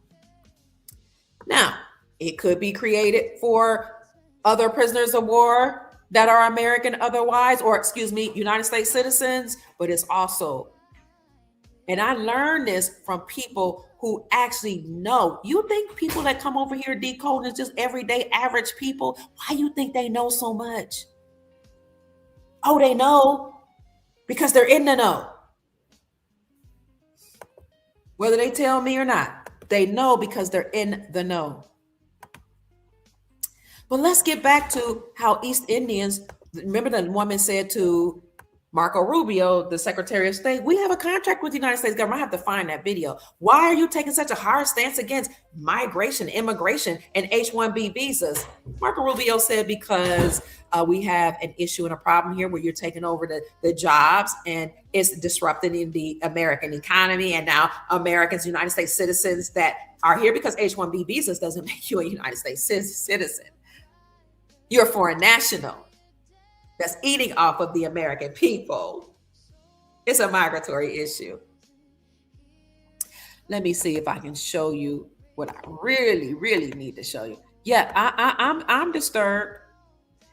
Now, it could be created for other prisoners of war that are American otherwise, or United States citizens, but it's also, and I learned this from people who actually know. You think people that come over here decoding is just everyday average people? Why you think they know so much? Oh, they know because they're in the know. Whether they tell me or not, they know because they're in the know. But let's get back to how East Indians, remember the woman said to Marco Rubio, the Secretary of State, we have a contract with the United States government. I have to find that video. Why are you taking such a hard stance against migration, immigration, and H-1B visas? Marco Rubio said, because we have an issue and a problem here where you're taking over the jobs and it's disrupting the American economy. And now Americans, United States citizens that are here because H-1B visas doesn't make you a United States citizen. You're a foreign national that's eating off of the American people. It's a migratory issue. Let me see if I can show you what I really, really need to show you. Yeah, I'm disturbed.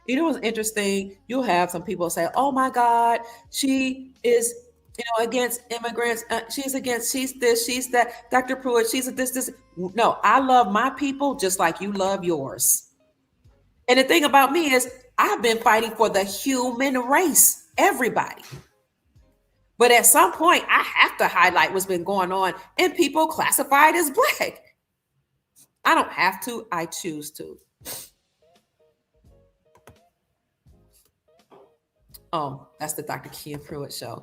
You know what's interesting? You'll have some people say, "Oh my God, she is, against immigrants. She's this, she's that. Dr. Pruitt, she's a this." No, I love my people just like you love yours. And the thing about me is, I've been fighting for the human race, everybody. But at some point, I have to highlight what's been going on in people classified as black. I don't have to, I choose to. Oh, that's the Dr. Kia Pruitt show.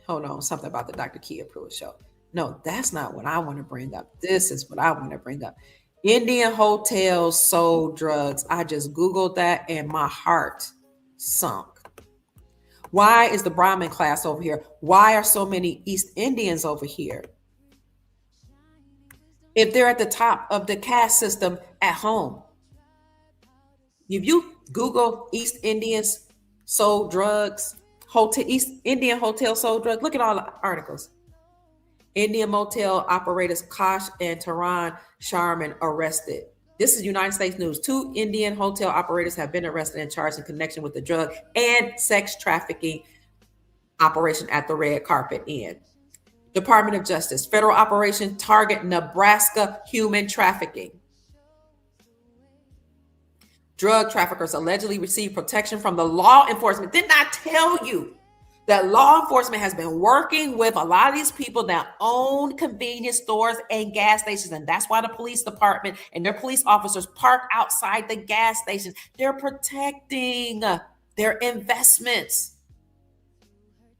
Hold on, something about the Dr. Kia Pruitt show. No, that's not what I want to bring up. This is what I want to bring up. Indian hotels sold drugs. I just Googled that and my heart sunk. Why is the Brahmin class over here? Why are so many East Indians over here? If they're at the top of the caste system at home. If you Google East Indians sold drugs, East Indian hotel sold drugs, look at all the articles. Indian motel operators Kosh and Taran Sharman arrested. This is United States News. 2 Indian hotel operators have been arrested and charged in connection with the drug and sex trafficking operation at the Red Carpet Inn. Department of Justice, federal operation target Nebraska human trafficking. Drug traffickers allegedly received protection from the law enforcement. Didn't I tell you that law enforcement has been working with a lot of these people that own convenience stores and gas stations? And that's why the police department and their police officers park outside the gas stations. They're protecting their investments.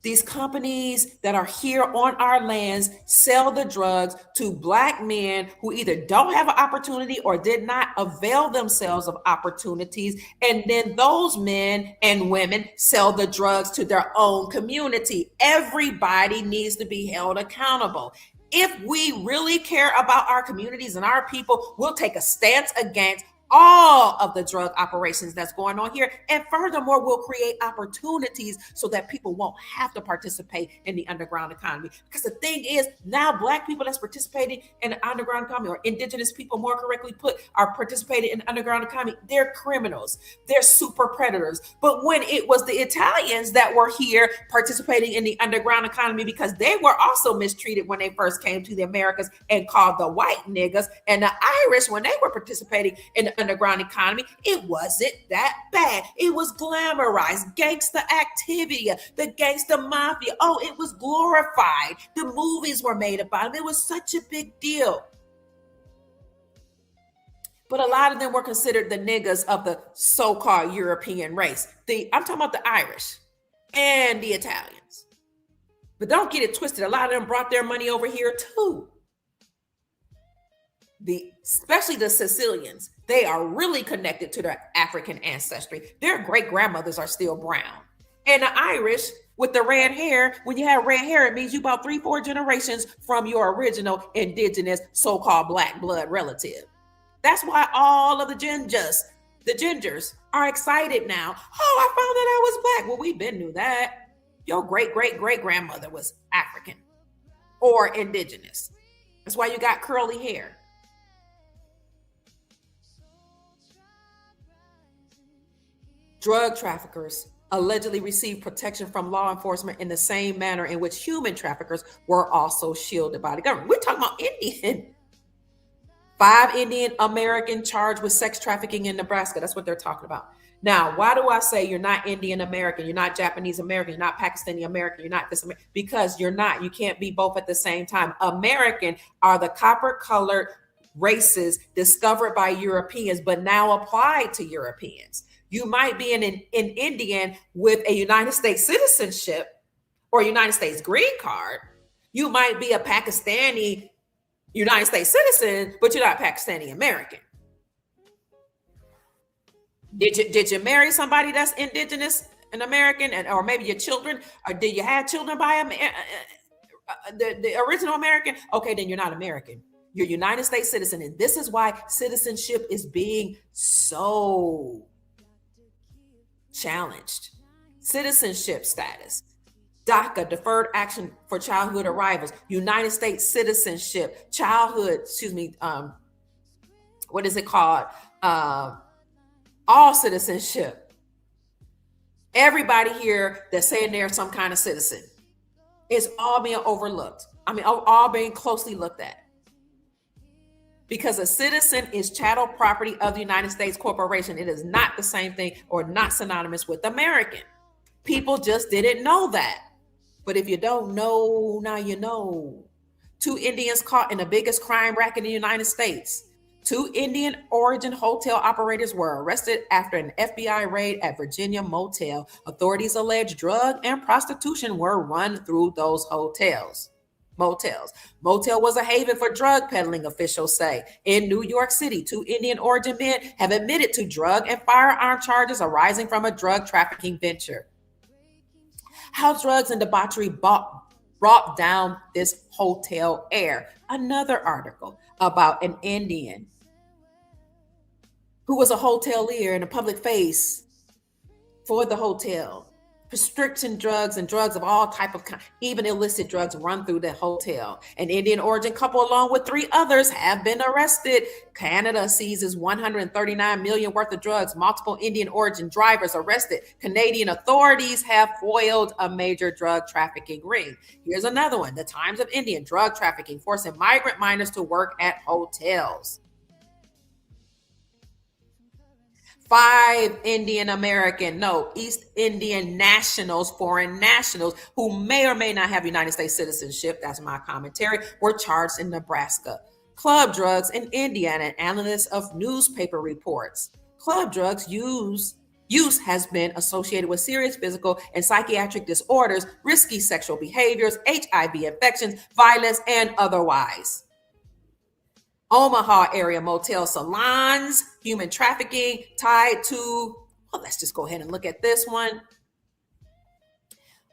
These companies that are here on our lands sell the drugs to black men who either don't have an opportunity or did not avail themselves of opportunities. And then those men and women sell the drugs to their own community. Everybody needs to be held accountable. If we really care about our communities and our people, we'll take a stance against all of the drug operations that's going on here. And furthermore, we'll create opportunities so that people won't have to participate in the underground economy. Because the thing is, now black people that's participating in the underground economy, or indigenous people more correctly put, are participating in the underground economy. They're criminals. They're super predators. But when it was the Italians that were here participating in the underground economy, because they were also mistreated when they first came to the Americas and called the white niggas, and the Irish, when they were participating in the underground economy, it wasn't that bad. It was glamorized. Gangster activity, the gangster mafia. Oh, it was glorified. The movies were made about it. It was such a big deal. But a lot of them were considered the niggas of the so-called European race. I'm talking about the Irish and the Italians. But don't get it twisted. A lot of them brought their money over here too. Especially the Sicilians, they are really connected to their African ancestry. Their great grandmothers are still brown. And the Irish with the red hair, when you have red hair, it means you about 3-4 generations from your original indigenous so-called black blood relative. That's why all of the gingers are excited now. Oh, I found that I was black. Well, we been knew that. Your great grandmother was African or indigenous. That's why you got curly hair. Drug traffickers allegedly received protection from law enforcement in the same manner in which human traffickers were also shielded by the government. We're talking about Indian. 5 Indian American charged with sex trafficking in Nebraska. That's what they're talking about. Now, why do I say you're not Indian American? You're not Japanese American. You're not Pakistani American. You're not this American. Because you're not. You can't be both at the same time. American are the copper-colored races discovered by Europeans, but now applied to Europeans. You might be an Indian with a United States citizenship or United States green card. You might be a Pakistani United States citizen, but you're not Pakistani American. Did you marry somebody that's indigenous and American, or maybe your children, or did you have children by the original American? Okay, then you're not American. You're a United States citizen, and this is why citizenship is being so challenged. Citizenship status, DACA, Deferred Action for Childhood Arrivals, United States citizenship, what is it called? All citizenship. Everybody here that's saying they're some kind of citizen is all being overlooked. I mean, all being closely looked at. Because a citizen is chattel property of the United States corporation. It is not the same thing or not synonymous with American. People just didn't know that. But if you don't know, now you know. 2 Indians caught in the biggest crime racket in the United States. 2 Indian origin hotel operators were arrested after an FBI raid at Virginia motel. Authorities allege drug and prostitution were run through those motels. Motel was a haven for drug peddling, officials say. In New York City, 2 Indian origin men have admitted to drug and firearm charges arising from a drug trafficking venture. How drugs and debauchery brought down this hotel air. Another article about an Indian who was a hotelier and a public face for the hotel. Prescription drugs and drugs of all type of even illicit drugs run through the hotel. An Indian origin couple along with 3 others have been arrested. Canada seizes 139 million worth of drugs. Multiple Indian origin drivers arrested. Canadian authorities have foiled a major drug trafficking ring. Here's another one. The Times of Indian drug trafficking forcing migrant minors to work at hotels. 5 East Indian nationals, foreign nationals, who may or may not have United States citizenship, that's my commentary, were charged in Nebraska. Club drugs in Indiana, an analyst of newspaper reports. Club drugs use has been associated with serious physical and psychiatric disorders, risky sexual behaviors, HIV infections, violence, and otherwise. Omaha area motel salons, human trafficking tied to, well, let's just go ahead and look at this one.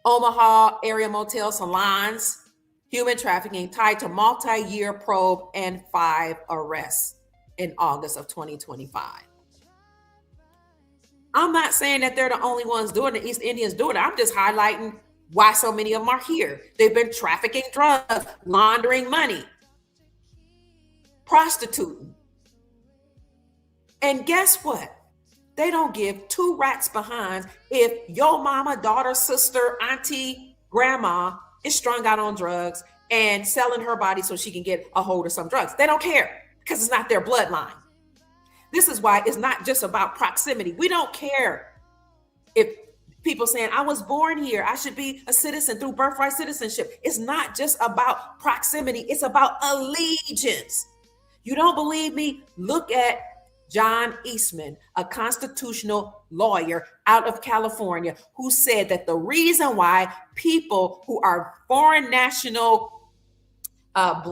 Omaha area motel salons, human trafficking tied to multi-year probe and 5 arrests in August of 2025. I'm not saying that they're the only ones doing it, East Indians doing it. I'm just highlighting why so many of them are here. They've been trafficking drugs, laundering money, prostituting. And guess what? They don't give 2 rats behinds if your mama, daughter, sister, auntie, grandma is strung out on drugs and selling her body so she can get a hold of some drugs. They don't care because it's not their bloodline. This is why it's not just about proximity. We don't care if people saying, I was born here, I should be a citizen through birthright citizenship. It's not just about proximity. It's about allegiance. You don't believe me? Look at John Eastman, a constitutional lawyer out of California, who said that the reason why people who are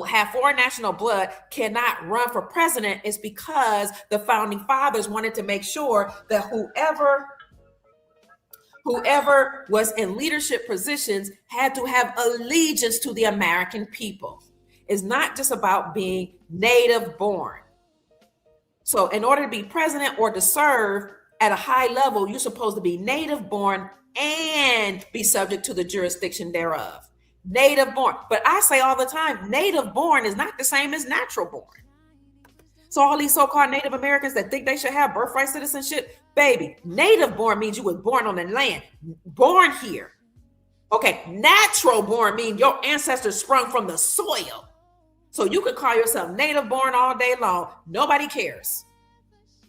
have foreign national blood cannot run for president is because the founding fathers wanted to make sure that whoever was in leadership positions had to have allegiance to the American people. It's not just about being native born. So in order to be president or to serve at a high level, you're supposed to be native born and be subject to the jurisdiction thereof. Native born. But I say all the time, native born is not the same as natural born. So all these so-called Native Americans that think they should have birthright citizenship, baby, native born means you was born on the land, born here. Okay, natural born means your ancestors sprung from the soil. So you could call yourself native born all day long. Nobody cares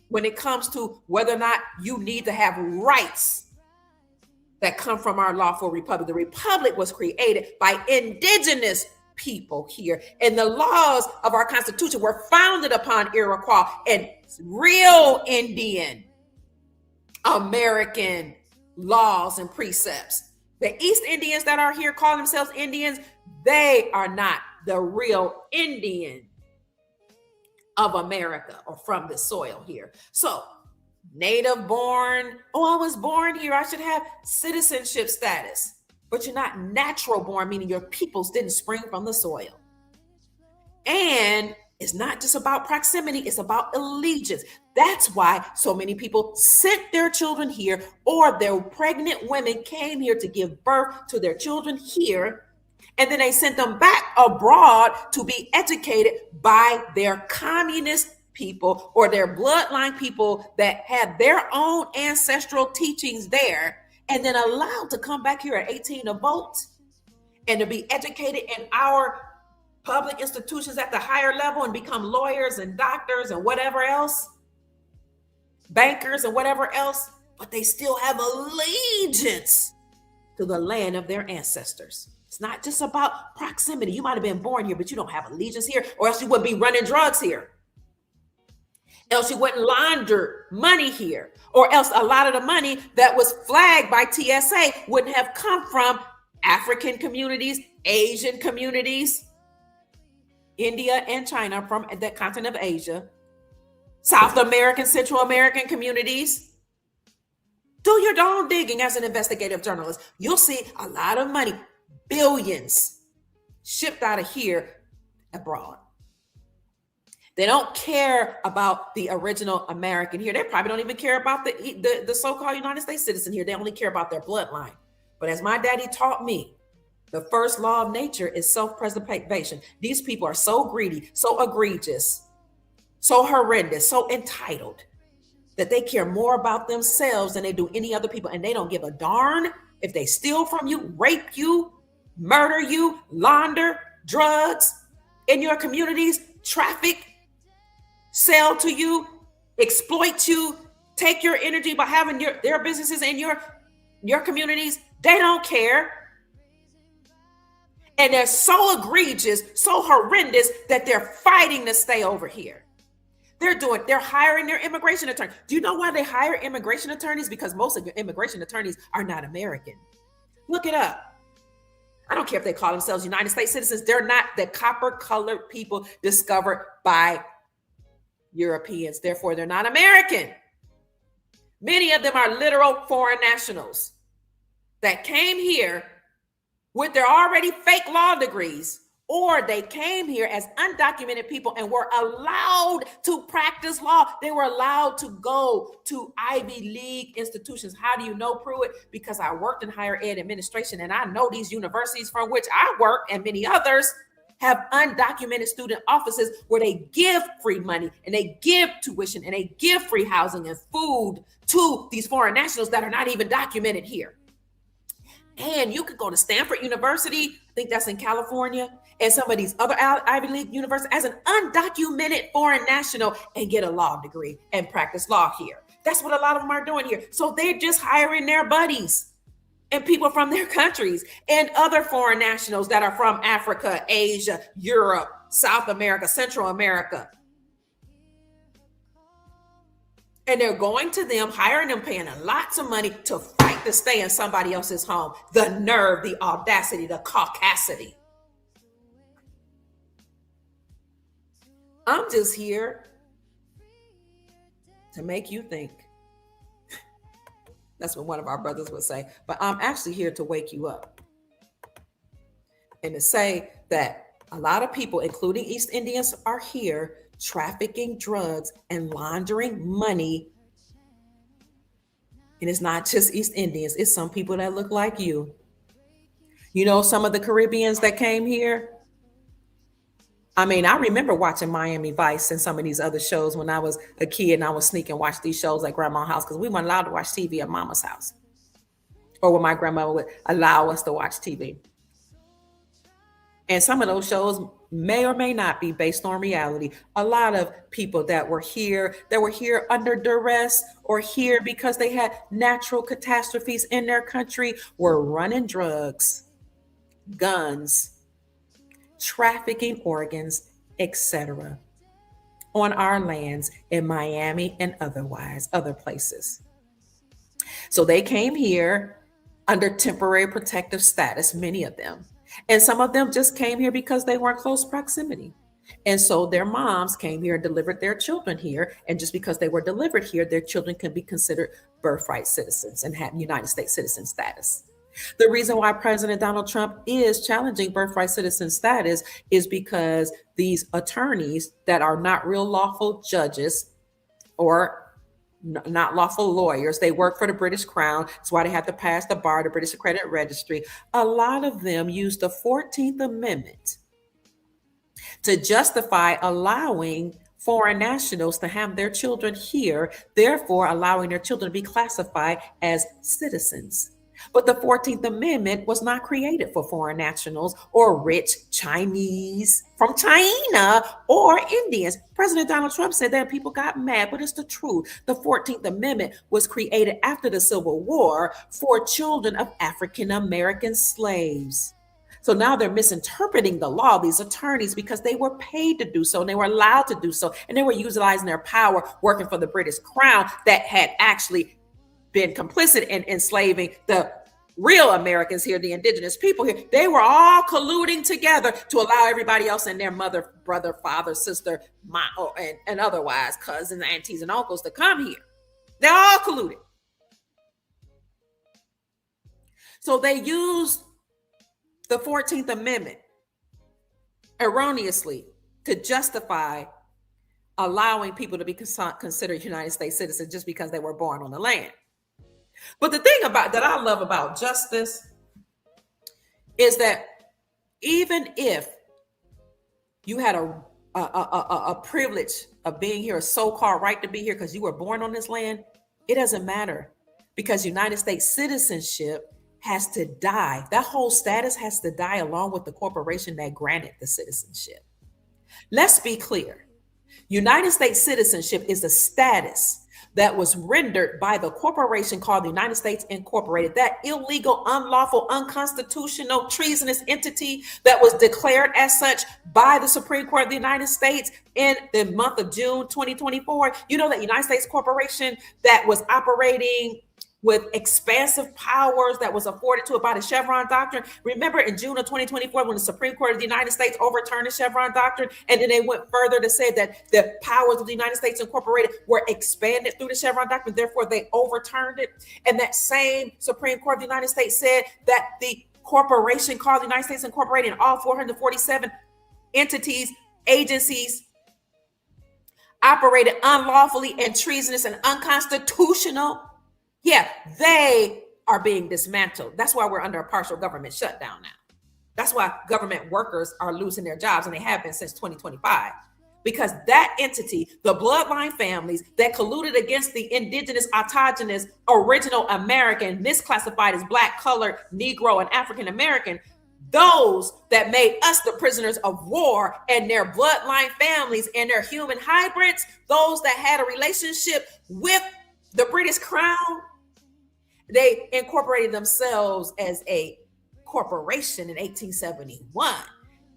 when it comes to whether or not you need to have rights that come from our lawful republic. The republic was created by indigenous people here, and the laws of our Constitution were founded upon Iroquois and real Indian American laws and precepts. The East Indians that are here calling themselves Indians, they are not the real Indian of America or from the soil here. So native born, oh, I was born here, I should have citizenship status. But you're not natural born, meaning your peoples didn't spring from the soil. And it's not just about proximity, it's about allegiance. That's why so many people sent their children here, or their pregnant women came here to give birth to their children here. And then they sent them back abroad to be educated by their communist people or their bloodline people that had their own ancestral teachings there, and then allowed to come back here at 18 to vote and to be educated in our public institutions at the higher level and become lawyers and doctors and whatever else, bankers and whatever else, but they still have allegiance to the land of their ancestors. It's not just about proximity. You might have been born here, but you don't have allegiance here, or else you wouldn't be running drugs here. Else you wouldn't launder money here, or else a lot of the money that was flagged by TSA wouldn't have come from African communities, Asian communities, India and China, from the continent of Asia, South American, Central American communities. Do your own digging as an investigative journalist. You'll see a lot of money, billions, shipped out of here abroad. They don't care about the original American here. They probably don't even care about the so-called United States citizen here. They only care about their bloodline. But as my daddy taught me, the first law of nature is self-preservation. These people are so greedy, so egregious, so horrendous, so entitled that they care more about themselves than they do any other people. And they don't give a darn if they steal from you, rape you, murder you, launder drugs in your communities, traffic, sell to you, exploit you, take your energy by having their businesses in your communities. They don't care. And they're so egregious, so horrendous that they're fighting to stay over here. They're hiring their immigration attorneys. Do you know why they hire immigration attorneys? Because most of the immigration attorneys are not American. Look it up. I don't care if they call themselves United States citizens. They're not the copper-colored people discovered by Europeans. Therefore, they're not American. Many of them are literal foreign nationals that came here with their already fake law degrees, or they came here as undocumented people and were allowed to practice law. They were allowed to go to Ivy League institutions. How do you know, Pruitt? Because I worked in higher ed administration, and I know these universities from which I work and many others have undocumented student offices where they give free money and they give tuition and they give free housing and food to these foreign nationals that are not even documented here. And you could go to Stanford University, I think that's in California, and some of these other Ivy League universities as an undocumented foreign national and get a law degree and practice law here. That's what a lot of them are doing here. So they're just hiring their buddies and people from their countries and other foreign nationals that are from Africa, Asia, Europe, South America, Central America. And they're going to them, hiring them, paying them lots of money to fight to stay in somebody else's home. The nerve, the audacity, the caucasity. I'm just here to make you think. That's what one of our brothers would say. But I'm actually here to wake you up and to say that a lot of people, including East Indians, are here trafficking drugs and laundering money. And it's not just East Indians, it's some people that look like you. You know, some of the Caribbeans that came here. I mean, I remember watching Miami Vice and some of these other shows when I was a kid and I was sneaking watch these shows at grandma's house because we weren't allowed to watch TV at mama's house or when my grandmother would allow us to watch TV. And some of those shows may or may not be based on reality. A lot of people that were here under duress or here because they had natural catastrophes in their country were running drugs, guns, trafficking organs, etc. on our lands in Miami and other places. So they came here under temporary protective status, many of them. And some of them just came here because they were in close proximity. And so their moms came here and delivered their children here. And just because they were delivered here, their children can be considered birthright citizens and have United States citizen status. The reason why President Donald Trump is challenging birthright citizen status is because these attorneys that are not real lawful judges or not lawful lawyers. They work for the British Crown. That's why they have to pass the bar, the British Accredited Registry. A lot of them use the 14th Amendment to justify allowing foreign nationals to have their children here, therefore allowing their children to be classified as citizens. But the 14th Amendment was not created for foreign nationals or rich Chinese from China or Indians. President Donald Trump said that people got mad, but it's the truth. The 14th Amendment was created after the Civil War for children of African American slaves. So now they're misinterpreting the law, these attorneys, because they were paid to do so and they were allowed to do so. And they were utilizing their power working for the British Crown that had actually been complicit in enslaving the real Americans here, the indigenous people here. They were all colluding together to allow everybody else and their mother, brother, father, sister, and otherwise cousins, aunties, and uncles to come here. They're all colluded. So they used the 14th Amendment erroneously to justify allowing people to be considered United States citizens just because they were born on the land. But the thing about that I love about justice is that even if you had a privilege of being here, a so-called right to be here because you were born on this land, it doesn't matter because United States citizenship has to die. That whole status has to die along with the corporation that granted the citizenship. Let's be clear. United States citizenship is a status that was rendered by the corporation called the United States Incorporated, that illegal, unlawful, unconstitutional, treasonous entity that was declared as such by the Supreme Court of the United States in the month of June 2024. You know that United States corporation that was operating with expansive powers that was afforded to it by the Chevron Doctrine. Remember in June of 2024, when the Supreme Court of the United States overturned the Chevron Doctrine, and then they went further to say that the powers of the United States Incorporated were expanded through the Chevron Doctrine, therefore they overturned it. And that same Supreme Court of the United States said that the corporation called the United States Incorporated and all 447 entities, agencies, operated unlawfully and treasonous and unconstitutional. Yeah, they are being dismantled. That's why we're under a partial government shutdown now. That's why government workers are losing their jobs, and they have been since 2025. Because that entity, the bloodline families that colluded against the indigenous, autogenous, original American, misclassified as Black, colored, Negro, and African American, those that made us the prisoners of war and their bloodline families and their human hybrids, those that had a relationship with the British Crown, they incorporated themselves as a corporation in 1871.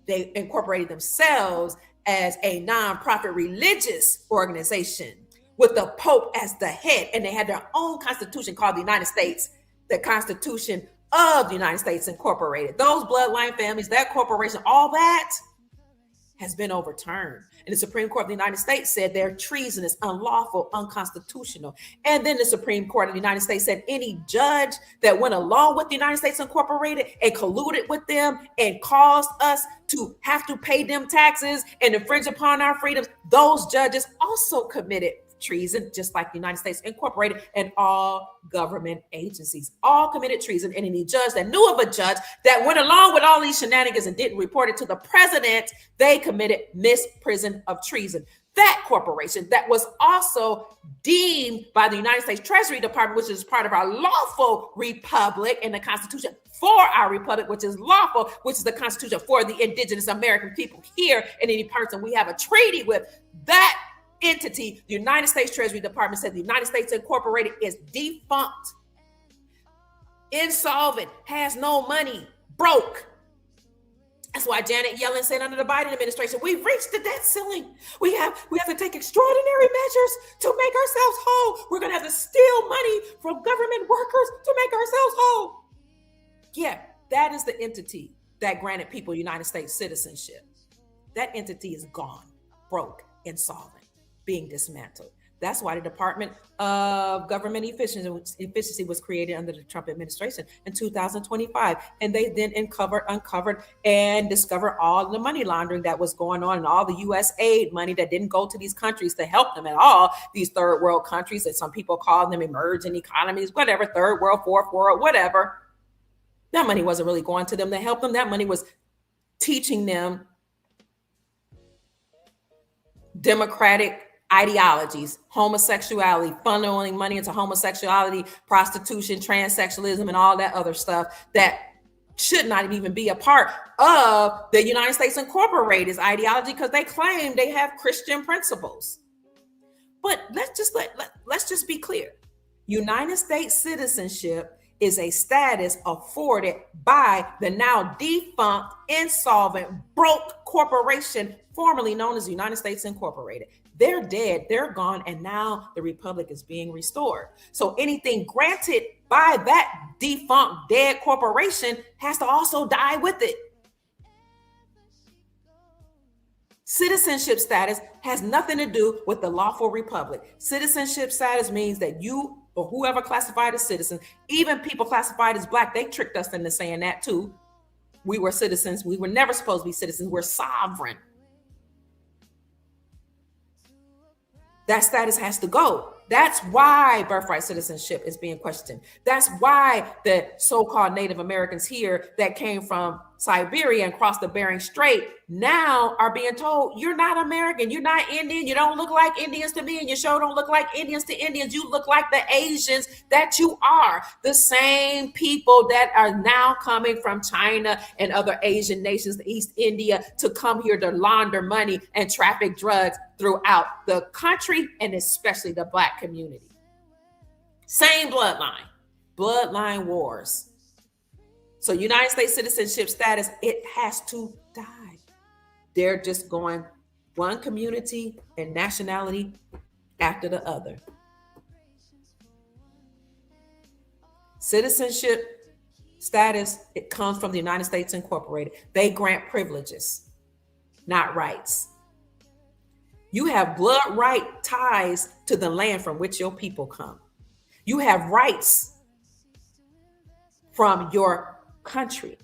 They incorporated themselves as a nonprofit religious organization with the Pope as the head, and they had their own constitution called the United States, the Constitution of the United States Incorporated. Those bloodline families, that corporation, all that has been overturned. And the Supreme Court of the United States said they're treasonous, unlawful, unconstitutional. And then the Supreme Court of the United States said any judge that went along with the United States Incorporated and colluded with them and caused us to have to pay them taxes and infringe upon our freedoms, those judges also committed treason, just like the United States Incorporated and all government agencies, all committed treason. And any judge that knew of a judge that went along with all these shenanigans and didn't report it to the president, they committed misprision of treason. That corporation that was also deemed by the United States Treasury Department, which is part of our lawful republic, and the Constitution for our republic, which is lawful, which is the Constitution for the indigenous American people here, and any person we have a treaty with, that entity, the United States Treasury Department, said the United States Incorporated is defunct, insolvent, has no money, broke. That's why Janet Yellen said under the Biden administration, we've reached the debt ceiling. We have to take extraordinary measures to make ourselves whole. We're going to have to steal money from government workers to make ourselves whole. Yeah, that is the entity that granted people United States citizenship. That entity is gone, broke, insolvent, being dismantled. That's why the Department of Government Efficiency was created under the Trump administration in 2025. And they then uncovered and discovered all the money laundering that was going on and all the U.S. aid money that didn't go to these countries to help them at all, these third world countries that some people call them emerging economies, whatever, third world, fourth world, whatever. That money wasn't really going to them to help them. That money was teaching them democratic ideologies, homosexuality, funneling money into homosexuality, prostitution, transsexualism, and all that other stuff that should not even be a part of the United States Incorporated's ideology because they claim they have Christian principles. But let's just be clear. United States citizenship is a status afforded by the now defunct, insolvent, broke corporation formerly known as the United States Incorporated. They're dead, they're gone, and now the republic is being restored. So anything granted by that defunct, dead corporation has to also die with it. Citizenship status has nothing to do with the lawful republic. Citizenship status means that you or whoever classified as citizen, even people classified as Black, they tricked us into saying that too. We were citizens. We were never supposed to be citizens. We're sovereign. That status has to go. That's why birthright citizenship is being questioned. That's why the so-called Native Americans here that came from Siberia and crossed the Bering Strait now are being told, you're not American, you're not Indian, you don't look like Indians to me, and you sure don't look like Indians to Indians. You look like the Asians that you are. The same people that are now coming from China and other Asian nations, East India, to come here to launder money and traffic drugs throughout the country, and especially the Black community. Same bloodline wars. So United States citizenship status, it has to die. They're just going one community and nationality after the other. Citizenship status, it comes from the United States Incorporated. They grant privileges, not rights. You have blood right ties to the land from which your people come. You have rights from your country.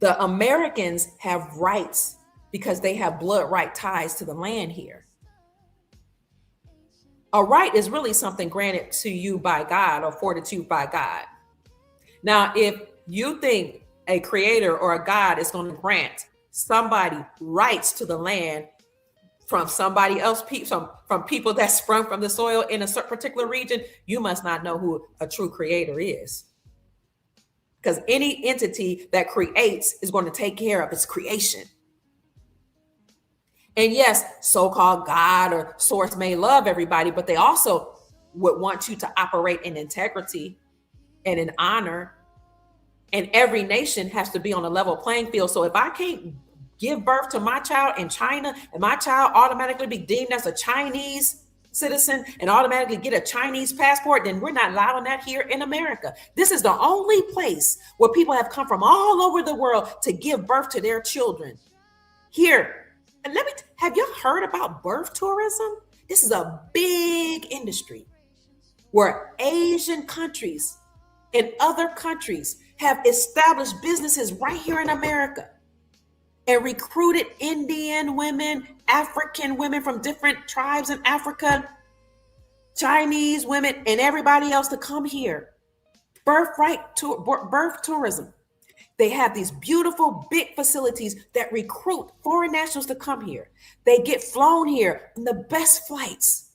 The Americans have rights because they have blood right ties to the land here. A right is really something granted to you by God or afforded to you by God. Now, if you think a creator or a God is going to grant somebody rights to the land from somebody else, from people that sprung from the soil in a certain particular region, you must not know who a true creator is. Because any entity that creates is going to take care of its creation. And yes, so-called God or source may love everybody, but they also would want you to operate in integrity and in honor. And every nation has to be on a level playing field. So if I can't give birth to my child in China and my child automatically be deemed as a Chinese citizen and automatically get a Chinese passport, then we're not allowing that here in America. This is the only place where people have come from all over the world to give birth to their children. Here, and have you heard about birth tourism? This is a big industry where Asian countries and other countries have established businesses right here in America and recruited Indian women, African women from different tribes in Africa, Chinese women, and everybody else to come here. Birth tourism. They have these beautiful big facilities that recruit foreign nationals to come here. They get flown here on the best flights.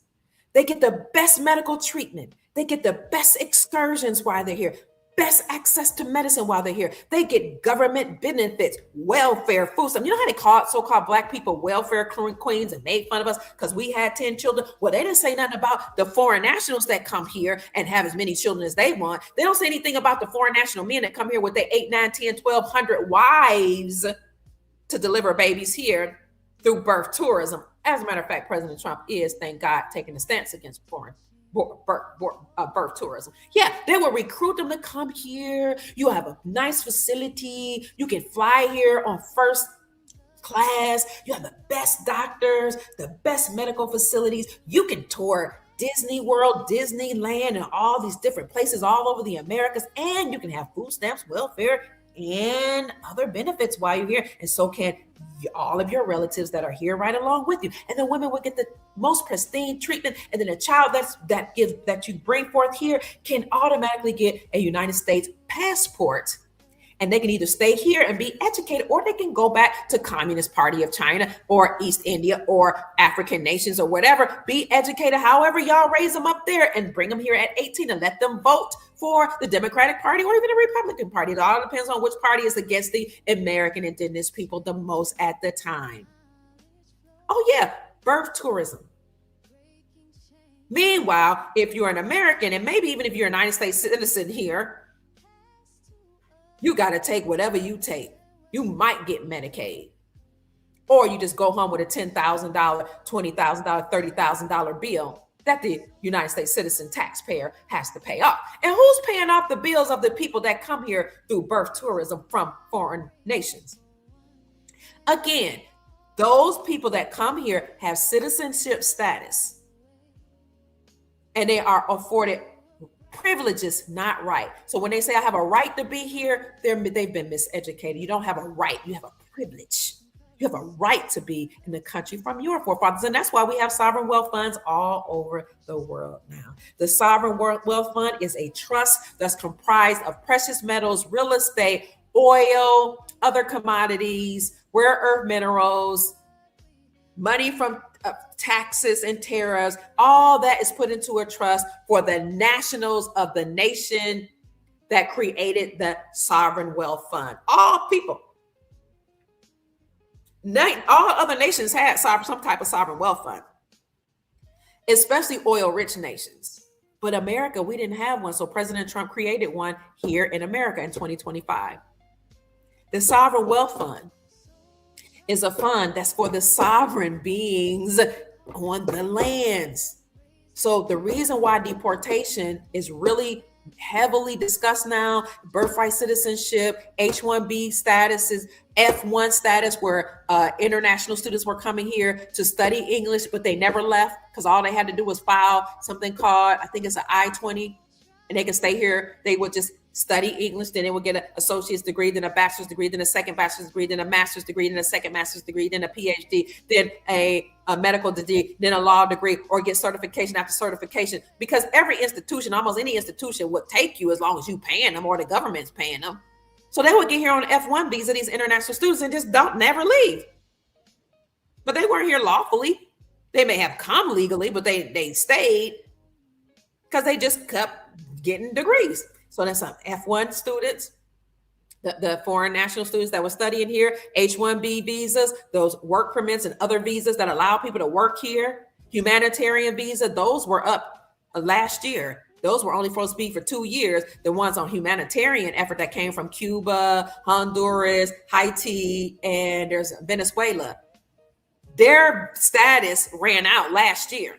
They get the best medical treatment. They get the best excursions while they're here, best access to medicine while they're here. They get government benefits, welfare, food stamps. You know how they call so-called Black people welfare queens and made fun of us because we had 10 children? Well, they didn't say nothing about the foreign nationals that come here and have as many children as they want. They don't say anything about the foreign national men that come here with their 8, 9, 10, 1,200 wives to deliver babies here through birth tourism. As a matter of fact, President Trump is, thank God, taking a stance against foreign birth tourism. Yeah, they will recruit them to come here. You have a nice facility. You can fly here on first class. You have the best doctors, the best medical facilities. You can tour Disney World, Disneyland, and all these different places all over the Americas. And you can have food stamps, welfare, and other benefits while you're here. And so can all of your relatives that are here right along with you. And the women will get the most pristine treatment. And then a child that you bring forth here can automatically get a United States passport. And they can either stay here and be educated, or they can go back to Communist Party of China or East India or African nations or whatever, be educated however y'all raise them up there, and bring them here at 18 and let them vote for the Democratic Party or even the Republican Party. It all depends on which party is against the American indigenous people the most at the time. Oh yeah, birth tourism. Meanwhile, if you're an American, and maybe even if you're a United States citizen here, you got to take whatever you take. You might get Medicaid, or you just go home with a $10,000, $20,000, $30,000 bill that the United States citizen taxpayer has to pay off. And who's paying off the bills of the people that come here through birth tourism from foreign nations? Again, those people that come here have citizenship status, and they are afforded privileges, not right. So when they say I have a right to be here, they've been miseducated. You don't have a right, you have a privilege. You have a right to be in the country from your forefathers. And that's why we have sovereign wealth funds all over the world now. The sovereign wealth fund is a trust that's comprised of precious metals, real estate, oil, other commodities, rare earth minerals, money from taxes and tariffs. All that is put into a trust for the nationals of the nation that created the sovereign wealth fund. All people. All other nations had some type of sovereign wealth fund, especially oil-rich nations. But America, we didn't have one. So President Trump created one here in America in 2025. The sovereign wealth fund is a fund that's for the sovereign beings on the lands. So the reason why deportation is really heavily discussed now, birthright citizenship, H-1B statuses, F-1 status, where international students were coming here to study English, but they never left because all they had to do was file something called, I think it's an I-20, and they can stay here. They would just study English, then they would get an associate's degree, then a bachelor's degree, then a second bachelor's degree, then a master's degree, then a second master's degree, then a PhD, then a medical degree, then a law degree, or get certification after certification. Because every institution, almost any institution, would take you as long as you paying them or the government's paying them. So they would get here on F-1 visa, these international students, and just never leave. But they weren't here lawfully. They may have come legally, but they stayed because they just kept getting degrees. So that's some F-1 students, the foreign national students that were studying here, H-1B visas, those work permits and other visas that allow people to work here, humanitarian visa, those were up last year. Those were only supposed to be for 2 years. The ones on humanitarian effort that came from Cuba, Honduras, Haiti, and there's Venezuela. Their status ran out last year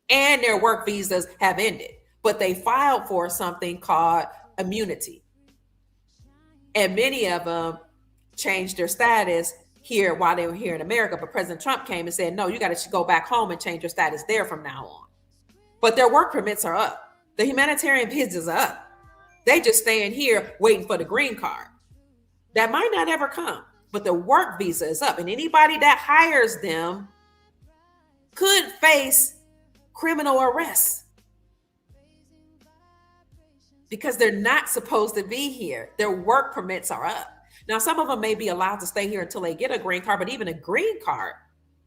and their work visas have ended, but they filed for something called immunity. And many of them changed their status here while they were here in America. But President Trump came and said, no, you got to go back home and change your status there from now on. But their work permits are up. The humanitarian visas are up. They just staying here waiting for the green card. That might not ever come, but the work visa is up. And anybody that hires them could face criminal arrest because they're not supposed to be here. Their work permits are up. Now, some of them may be allowed to stay here until they get a green card, but even a green card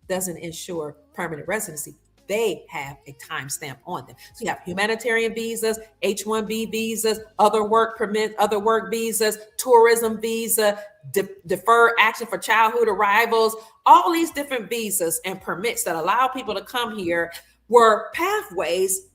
doesn't ensure permanent residency. They have a timestamp on them. So you have humanitarian visas, H-1B visas, other work permits, other work visas, tourism visa, deferred action for childhood arrivals, all these different visas and permits that allow people to come here were pathways,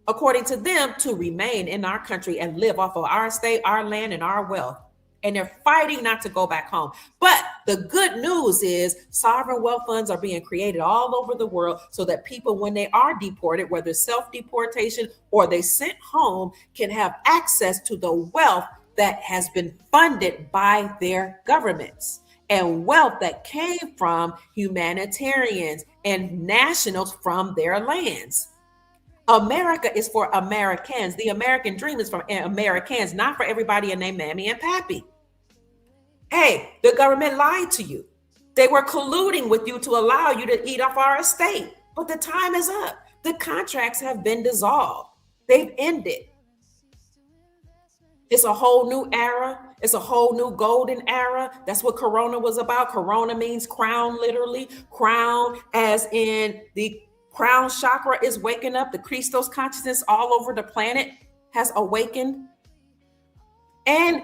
according to them, to remain in our country and live off of our state, our land, and our wealth. And they're fighting not to go back home. But the good news is sovereign wealth funds are being created all over the world so that people, when they are deported, whether self-deportation or they sent home, can have access to the wealth that has been funded by their governments and wealth that came from humanitarians and nationals from their lands. America is for Americans. The American dream is for Americans, not for everybody and their mammy and pappy. Hey, the government lied to you. They were colluding with you to allow you to eat off our estate. But the time is up. The contracts have been dissolved. They've ended. It's a whole new era. It's a whole new golden era. That's what Corona was about. Corona means crown, literally. Crown as in the crown chakra is waking up. The Christos consciousness all over the planet has awakened. And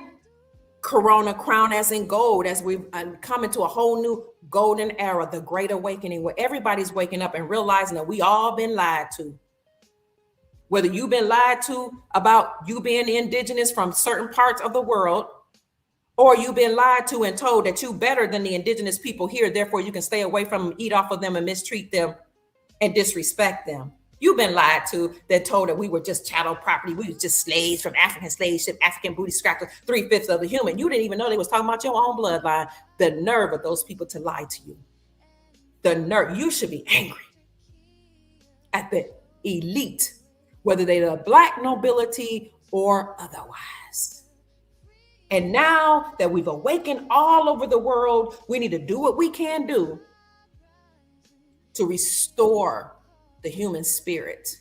Corona, crown as in gold, as we've come into a whole new golden era, the great awakening, where everybody's waking up and realizing that we all been lied to. Whether you've been lied to about you being indigenous from certain parts of the world, or you've been lied to and told that you better than the indigenous people here, therefore you can stay away from them, eat off of them, and mistreat them and disrespect them. You've been lied to, that told that we were just chattel property. We were just slaves from African slave ship, African booty scratcher, 3/5 of the human. You didn't even know they was talking about your own bloodline. The nerve of those people to lie to you. The nerve. You should be angry at the elite, whether they're the Black nobility or otherwise. And now that we've awakened all over the world, we need to do what we can do to restore the human spirit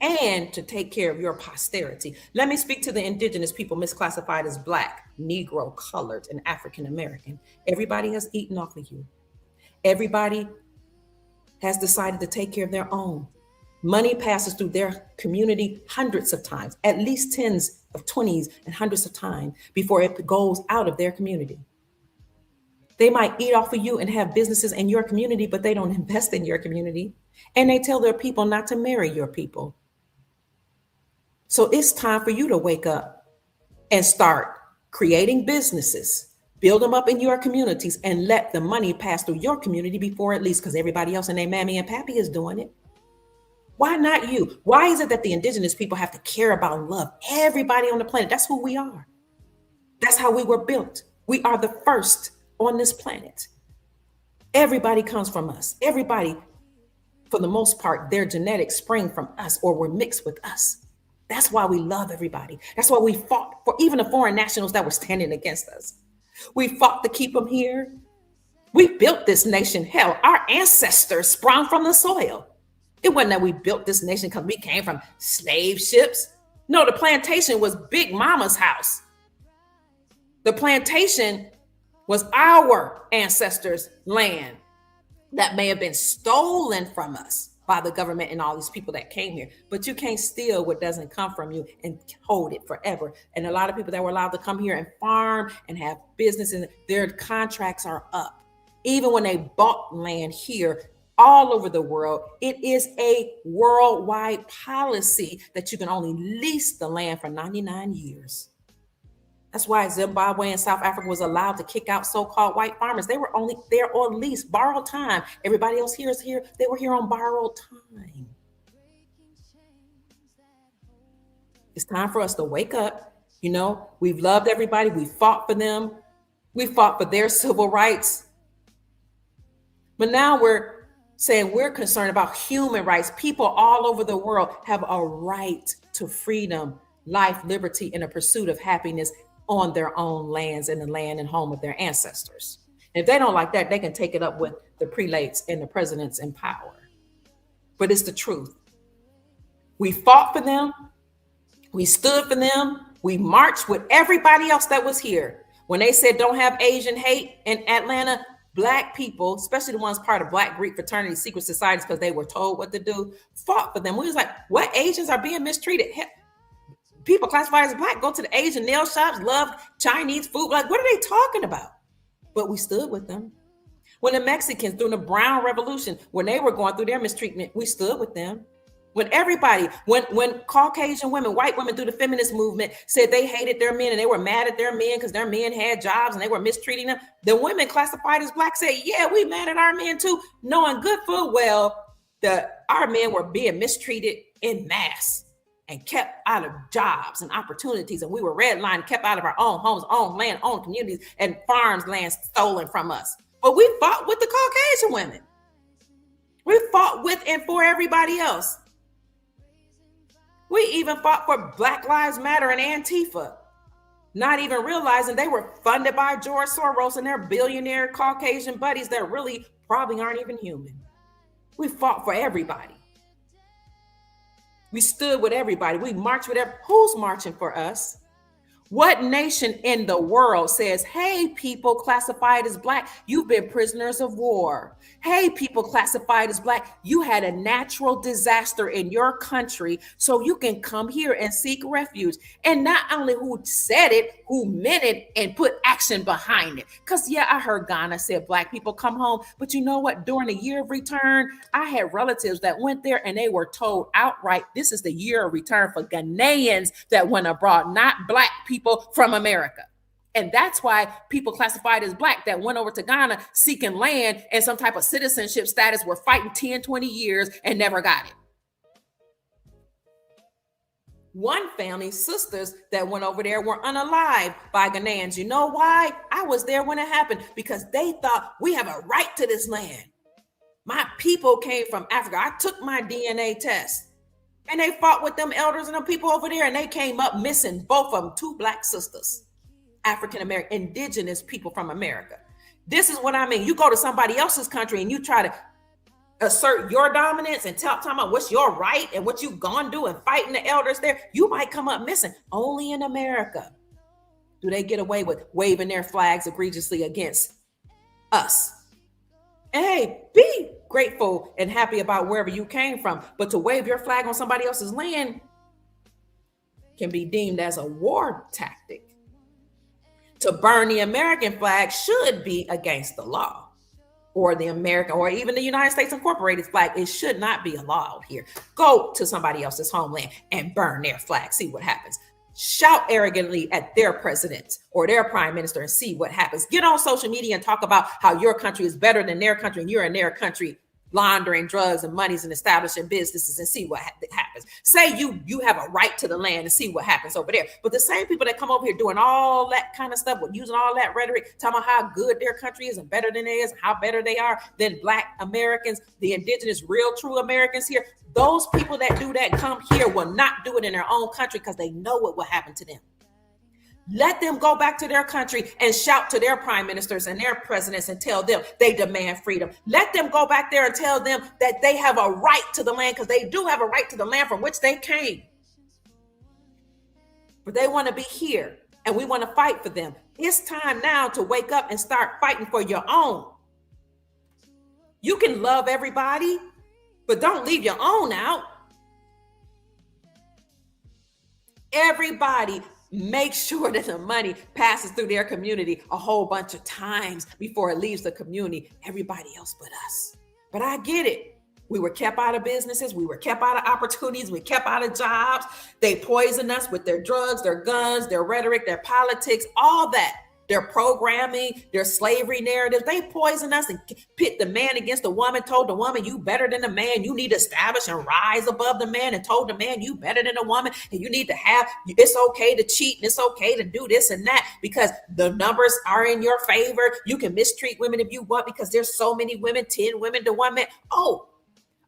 and to take care of your posterity. Let me speak to the indigenous people misclassified as Black, Negro, colored, and African American. Everybody has eaten off of you. Everybody has decided to take care of their own. Money passes through their community hundreds of times, at least tens of 20s and hundreds of times before it goes out of their community. They might eat off of you and have businesses in your community, but they don't invest in your community. And they tell their people not to marry your people. So it's time for you to wake up and start creating businesses, build them up in your communities, and let the money pass through your community before at least, because everybody else and their mammy and pappy is doing it. Why not you? Why is it that the indigenous people have to care about and love everybody on the planet? That's who we are. That's how we were built. We are the first on this planet. Everybody comes from us. Everybody, for the most part, their genetics spring from us or were mixed with us. That's why we love everybody. That's why we fought for even the foreign nationals that were standing against us. We fought to keep them here. We built this nation. Hell, our ancestors sprung from the soil. It wasn't that we built this nation because we came from slave ships. No, the plantation was Big Mama's house. The plantation was our ancestors' land that may have been stolen from us by the government and all these people that came here. But you can't steal what doesn't come from you and hold it forever. And a lot of people that were allowed to come here and farm and have businesses, their contracts are up. Even when they bought land here, all over the world. It is a worldwide policy that you can only lease the land for 99 years. That's why Zimbabwe and South Africa was allowed to kick out so-called white farmers. They were only there on lease, borrowed time. Everybody else here is here. They were here on borrowed time. It's time for us to wake up. You know, we've loved everybody. We fought for them. We fought for their civil rights. But now we're saying we're concerned about human rights. People all over the world have a right to freedom, life, liberty, and a pursuit of happiness on their own lands and the land and home of their ancestors. And if they don't like that, they can take it up with the prelates and the presidents in power. But it's the truth. We fought for them. We stood for them. We marched with everybody else that was here. When they said don't have Asian hate in Atlanta, Black people, especially the ones part of Black Greek fraternity secret societies, because they were told what to do, fought for them. We was like, what? Asians are being mistreated? People classified as Black go to the Asian nail shops, love Chinese food. Like, what are they talking about? But we stood with them. When the Mexicans, during the Brown Revolution, when they were going through their mistreatment, we stood with them. When everybody, when Caucasian women, white women through the feminist movement said they hated their men and they were mad at their men because their men had jobs and they were mistreating them, the women classified as Black said, yeah, we mad at our men too, knowing good full well that our men were being mistreated in mass and kept out of jobs and opportunities. And we were redlined, kept out of our own homes, own land, own communities, and farms land stolen from us. But we fought with the Caucasian women. We fought with and for everybody else. We even fought for Black Lives Matter and Antifa, not even realizing they were funded by George Soros and their billionaire Caucasian buddies that really probably aren't even human. We fought for everybody. We stood with everybody. We marched with everybody. Who's marching for us? What nation in the world says, hey, people classified as Black, you've been prisoners of war. Hey, people classified as Black, you had a natural disaster in your country, so you can come here and seek refuge. And not only who said it, who meant it and put action behind it. Because, yeah, I heard Ghana said Black people come home. But you know what? During the year of return, I had relatives that went there and they were told outright, this is the year of return for Ghanaians that went abroad, not Black people from America. And that's why people classified as Black that went over to Ghana seeking land and some type of citizenship status were fighting 10, 20 years and never got it. One family, sisters that went over there were unalived by Ghanaians. You know why? I was there when it happened because they thought we have a right to this land. My people came from Africa. I took my DNA test and they fought with them elders and them people over there and they came up missing, both of them, 2 Black sisters. African-American, indigenous people from America. This is what I mean. You go to somebody else's country and you try to assert your dominance and tell them what's your right and what you gonna do and fighting the elders there. You might come up missing. Only in America do they get away with waving their flags egregiously against us. And hey, be grateful and happy about wherever you came from. But to wave your flag on somebody else's land can be deemed as a war tactic. To burn the American flag should be against the law, or the American, or even the United States Incorporated flag. It should not be allowed here. Go to somebody else's homeland and burn their flag. See what happens. Shout arrogantly at their president or their prime minister and see what happens. Get on social media and talk about how your country is better than their country and you're in their country laundering drugs and monies and establishing businesses and see what happens. Say you have a right to the land and see what happens over there. But the same people that come over here doing all that kind of stuff, with using all that rhetoric, talking about how good their country is and better than theirs, how better they are than Black Americans, the indigenous, real, true Americans here. Those people that do that come here will not do it in their own country because they know what will happen to them. Let them go back to their country and shout to their prime ministers and their presidents and tell them they demand freedom. Let them go back there and tell them that they have a right to the land, because they do have a right to the land from which they came. But they want to be here and we want to fight for them. It's time now to wake up and start fighting for your own. You can love everybody, but don't leave your own out. Everybody, make sure that the money passes through their community a whole bunch of times before it leaves the community. Everybody else but us. But I get it. We were kept out of businesses. We were kept out of opportunities. We kept out of jobs. They poisoned us with their drugs, their guns, their rhetoric, their politics, all that. Their programming, their slavery narratives. They poisoned us and pit the man against the woman, told the woman, you better than the man. You need to establish and rise above the man, and told the man, you better than the woman. And you need to have, it's okay to cheat and it's okay to do this and that because the numbers are in your favor. You can mistreat women if you want because there's so many women, 10 women to 1 man. Oh,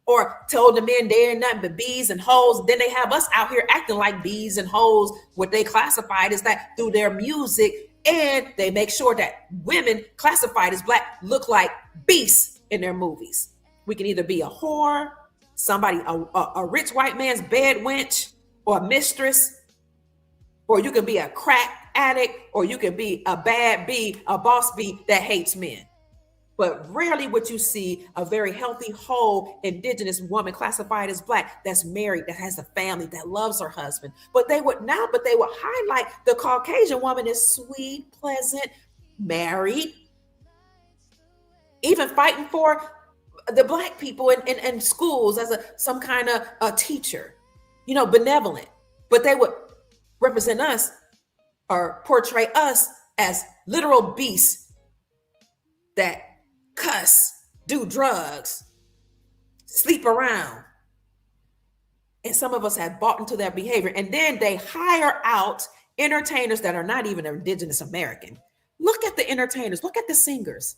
or told the men they're nothing but bees and hoes. Then they have us out here acting like bees and hoes. What they classified as that through their music. And they make sure that women classified as black look like beasts in their movies. We can either be a whore, somebody, a rich white man's bed wench or a mistress, or you can be a crack addict, or you can be a bad bee, a boss bee that hates men. But rarely would you see a very healthy, whole, indigenous woman classified as black that's married, that has a family, that loves her husband. But they would highlight the Caucasian woman as sweet, pleasant, married, even fighting for the black people in schools as some kind of a teacher, benevolent. But they would represent us or portray us as literal beasts that cuss, do drugs, sleep around. And some of us have bought into their behavior. And then they hire out entertainers that are not even indigenous American. Look at the entertainers. Look at the singers.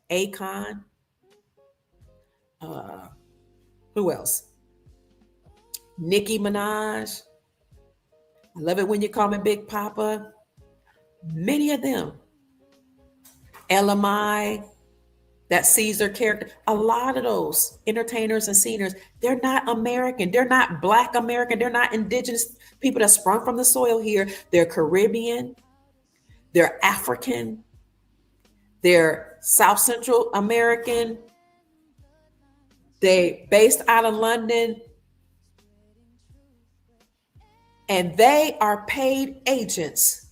Akon. Who else? Nicki Minaj. I love it when you call me Big Papa. Many of them. LMI. That Caesar character, a lot of those entertainers and singers, they're not American. They're not Black American. They're not indigenous people that sprung from the soil here. They're Caribbean. They're African. They're South Central American. They based out of London. And they are paid agents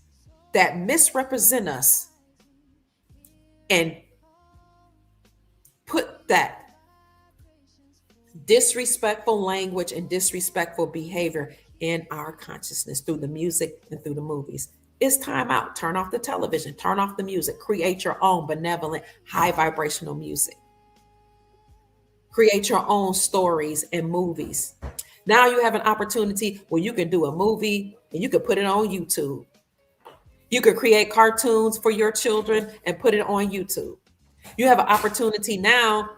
that misrepresent us and put that disrespectful language and disrespectful behavior in our consciousness through the music and through the movies. It's time out. Turn off the television, turn off the music, create your own benevolent, high vibrational music. Create your own stories and movies. Now you have an opportunity where you can do a movie and you can put it on YouTube. You could create cartoons for your children and put it on YouTube. You have an opportunity now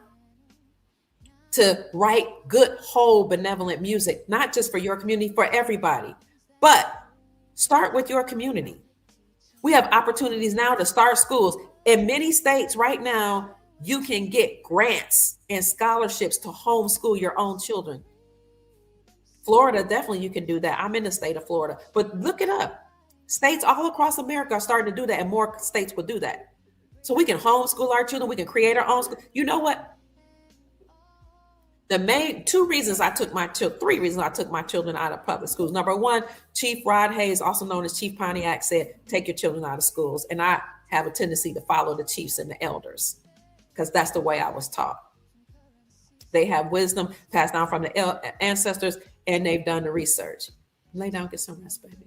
to write good, whole, benevolent music, not just for your community, for everybody. But start with your community. We have opportunities now to start schools. In many states right now, you can get grants and scholarships to homeschool your own children. Florida, definitely you can do that. I'm in the state of Florida, but look it up. States all across America are starting to do that, and more states will do that. So we can homeschool our children. We can create our own school. You know what? The main three reasons I took my children out of public schools. Number one, Chief Rod Hayes, also known as Chief Pontiac, said, take your children out of schools. And I have a tendency to follow the chiefs and the elders because that's the way I was taught. They have wisdom passed down from the ancestors, and they've done the research. Lay down, get some rest, baby.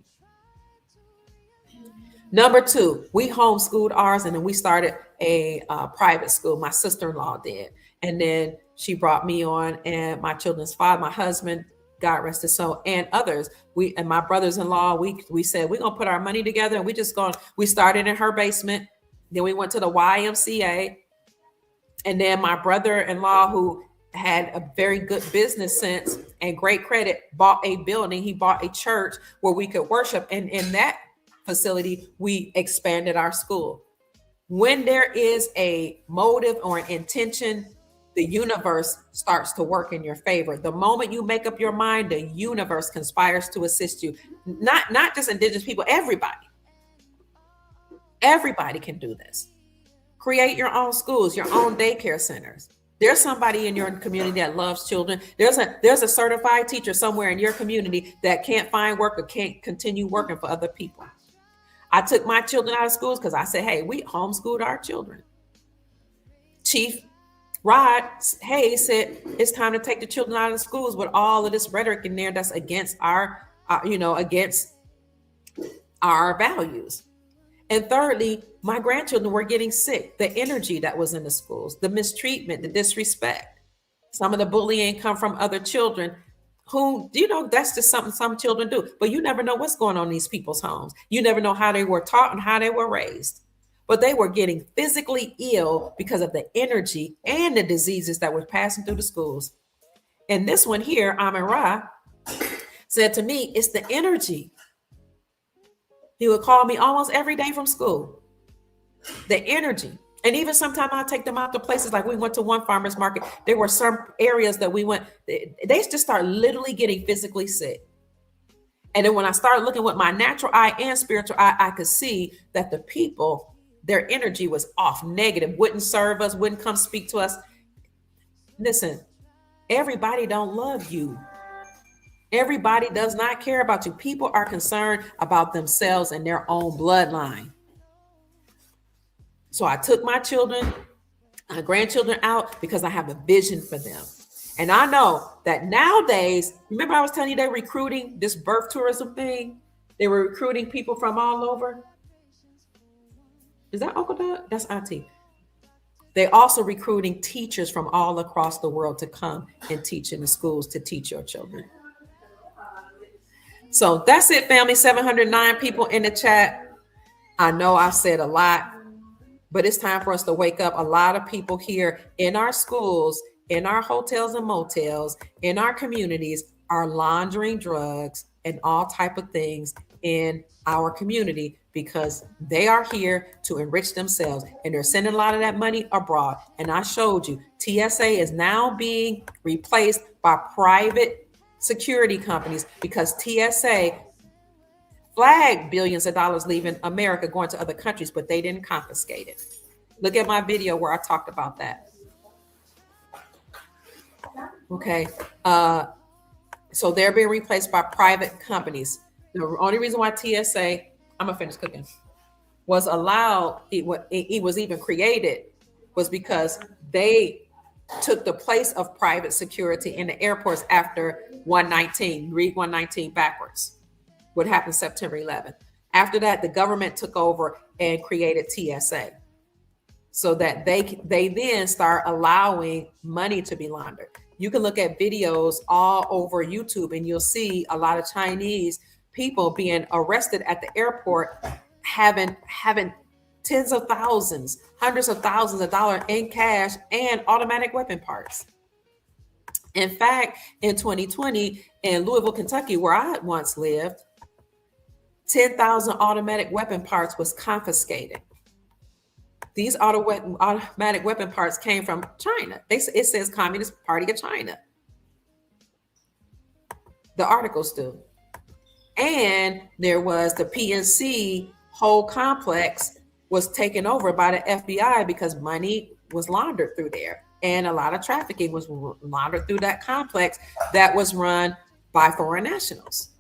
Number two, we homeschooled ours, and then we started a private school. My sister-in-law did. And then she brought me on, and my children's father, my husband, God rest his soul, and others. We and my brothers-in-law, we said, we're going to put our money together, and we started in her basement. Then we went to the YMCA. And then my brother-in-law, who had a very good business sense and great credit, bought a building. He bought a church where we could worship. And in that facility, we expanded our school. When there is a motive or an intention, the universe starts to work in your favor. The moment you make up your mind, the universe conspires to assist you. Not just indigenous people, everybody. Everybody can do this. Create your own schools, your own daycare centers. There's somebody in your community that loves children. There's a certified teacher somewhere in your community that can't find work or can't continue working for other people. I took my children out of schools because I said, hey, we homeschooled our children. Chief Rod Hayes said it's time to take the children out of the schools with all of this rhetoric in there that's against against our values. And thirdly, my grandchildren were getting sick. The energy that was in the schools, the mistreatment, the disrespect. Some of the bullying come from other children who, that's just something some children do. But you never know what's going on in these people's homes. You never know how they were taught and how they were raised. But they were getting physically ill because of the energy and the diseases that were passing through the schools. And this one here, Amin Ra, said to me, it's the energy. He would call me almost every day from school. The energy. And even sometimes I take them out to places like we went to one farmer's market. There were some areas that we went, they just start literally getting physically sick. And then when I started looking with my natural eye and spiritual eye, I could see that the people, their energy was off, negative, wouldn't serve us, wouldn't come speak to us. Listen, everybody don't love you. Everybody does not care about you. People are concerned about themselves and their own bloodline. So I took my children, my grandchildren out because I have a vision for them. And I know that nowadays, remember I was telling you they're recruiting this birth tourism thing? They were recruiting people from all over. Is that Uncle Doug? That's Auntie. They're also recruiting teachers from all across the world to come and teach in the schools to teach your children. So that's it, family. 709 people in the chat. I know I've said a lot, but it's time for us to wake up. A lot of people here in our schools, in our hotels and motels, in our communities are laundering drugs and all type of things in our community because they are here to enrich themselves and they're sending a lot of that money abroad. And I showed you TSA is now being replaced by private security companies because TSA flagged billions of dollars leaving America going to other countries, but they didn't confiscate it. Look at my video where I talked about that. Okay. So they're being replaced by private companies. The only reason why TSA, I'm gonna finish cooking, was allowed, it was even created, was because they took the place of private security in the airports after 119. Read 119 backwards. What happened September 11th. After that, the government took over and created TSA so that they then start allowing money to be laundered. You can look at videos all over YouTube and you'll see a lot of Chinese people being arrested at the airport having tens of thousands, hundreds of thousands of dollars in cash and automatic weapon parts. In fact, in 2020 in Louisville, Kentucky, where I once lived, 10,000 automatic weapon parts was confiscated. These automatic weapon parts came from China. It says Communist Party of China. The articles do. And there was the PNC whole complex was taken over by the FBI because money was laundered through there. And a lot of trafficking was laundered through that complex that was run by foreign nationals.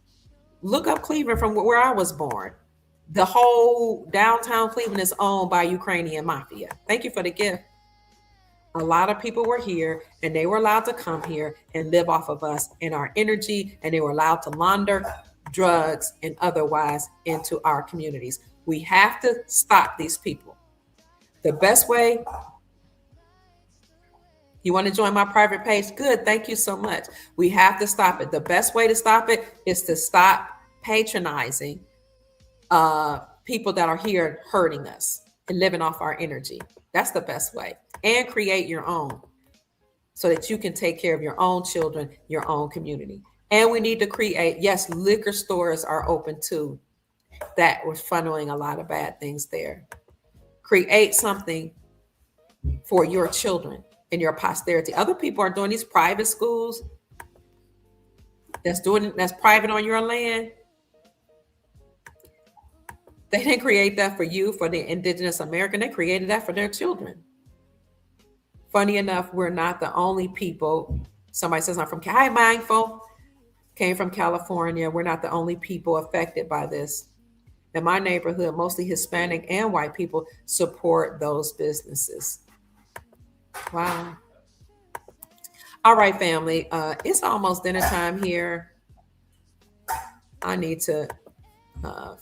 Look up Cleveland from where I was born. The whole downtown Cleveland is owned by Ukrainian mafia. Thank you for the gift. A lot of people were here and they were allowed to come here and live off of us and our energy, and they were allowed to launder drugs and otherwise into our communities. We have to stop these people. The best way, you want to join my private page? Good, thank you so much. We have to stop it. The best way to stop it is to stop patronizing people that are here hurting us and living off our energy. That's the best way. And create your own so that you can take care of your own children, your own community. And we need to create, yes, liquor stores are open too. That was funneling a lot of bad things there. Create something for your children and your posterity. Other people are doing these private schools that's private on your land. They didn't create that for you, for the indigenous American. They created that for their children. Funny enough, we're not the only people. Somebody says, I'm from, hi, Mindful. Came from California. We're not the only people affected by this. In my neighborhood, mostly Hispanic and white people support those businesses. Wow. All right, family. It's almost dinner time here. I need to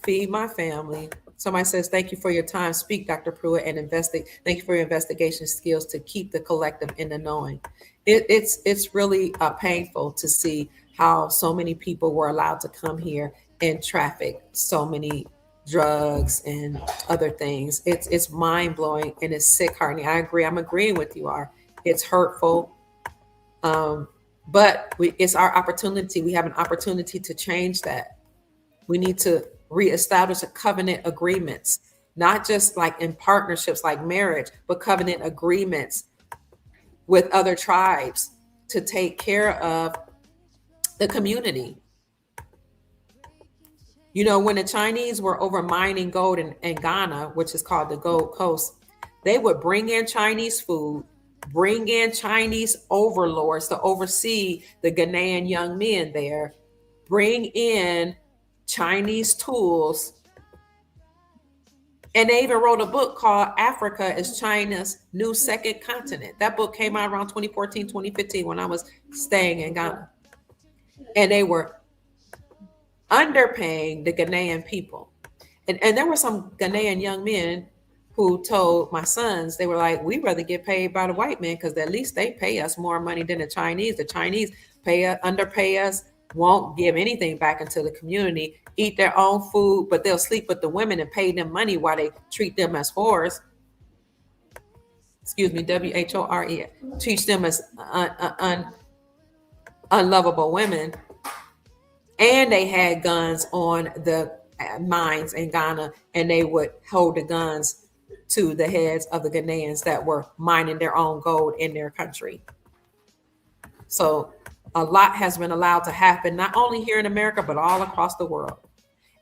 feed my family. Somebody says, "Thank you for your time. Speak, Dr. Pruitt, and investigate. Thank you for your investigation skills to keep the collective in the knowing." It's really painful to see how so many people were allowed to come here and traffic so many drugs and other things. It's mind blowing and it's sick heartening. I agree. I'm agreeing with you. Are It's hurtful, um, but it's our opportunity. We have an opportunity to change that. We need to reestablish a covenant agreements, not just like in partnerships like marriage, but covenant agreements with other tribes to take care of the community. You know, when the Chinese were over mining gold in Ghana, which is called the Gold Coast, they would bring in Chinese food, bring in Chinese overlords to oversee the Ghanaian young men there, bring in Chinese tools. And they even wrote a book called Africa is China's New Second Continent. That book came out around 2014, 2015 when I was staying in Ghana. And they were underpaying the Ghanaian people. And there were some Ghanaian young men who told my sons, they were like, we rather get paid by the white men because at least they pay us more money than the Chinese. The Chinese underpay us, won't give anything back into the community, eat their own food, but they'll sleep with the women and pay them money while they treat them as whores. Excuse me, WHORE. Teach them as unlovable women. And they had guns on the mines in Ghana, and they would hold the guns to the heads of the Ghanaians that were mining their own gold in their country. So a lot has been allowed to happen, not only here in America, but all across the world.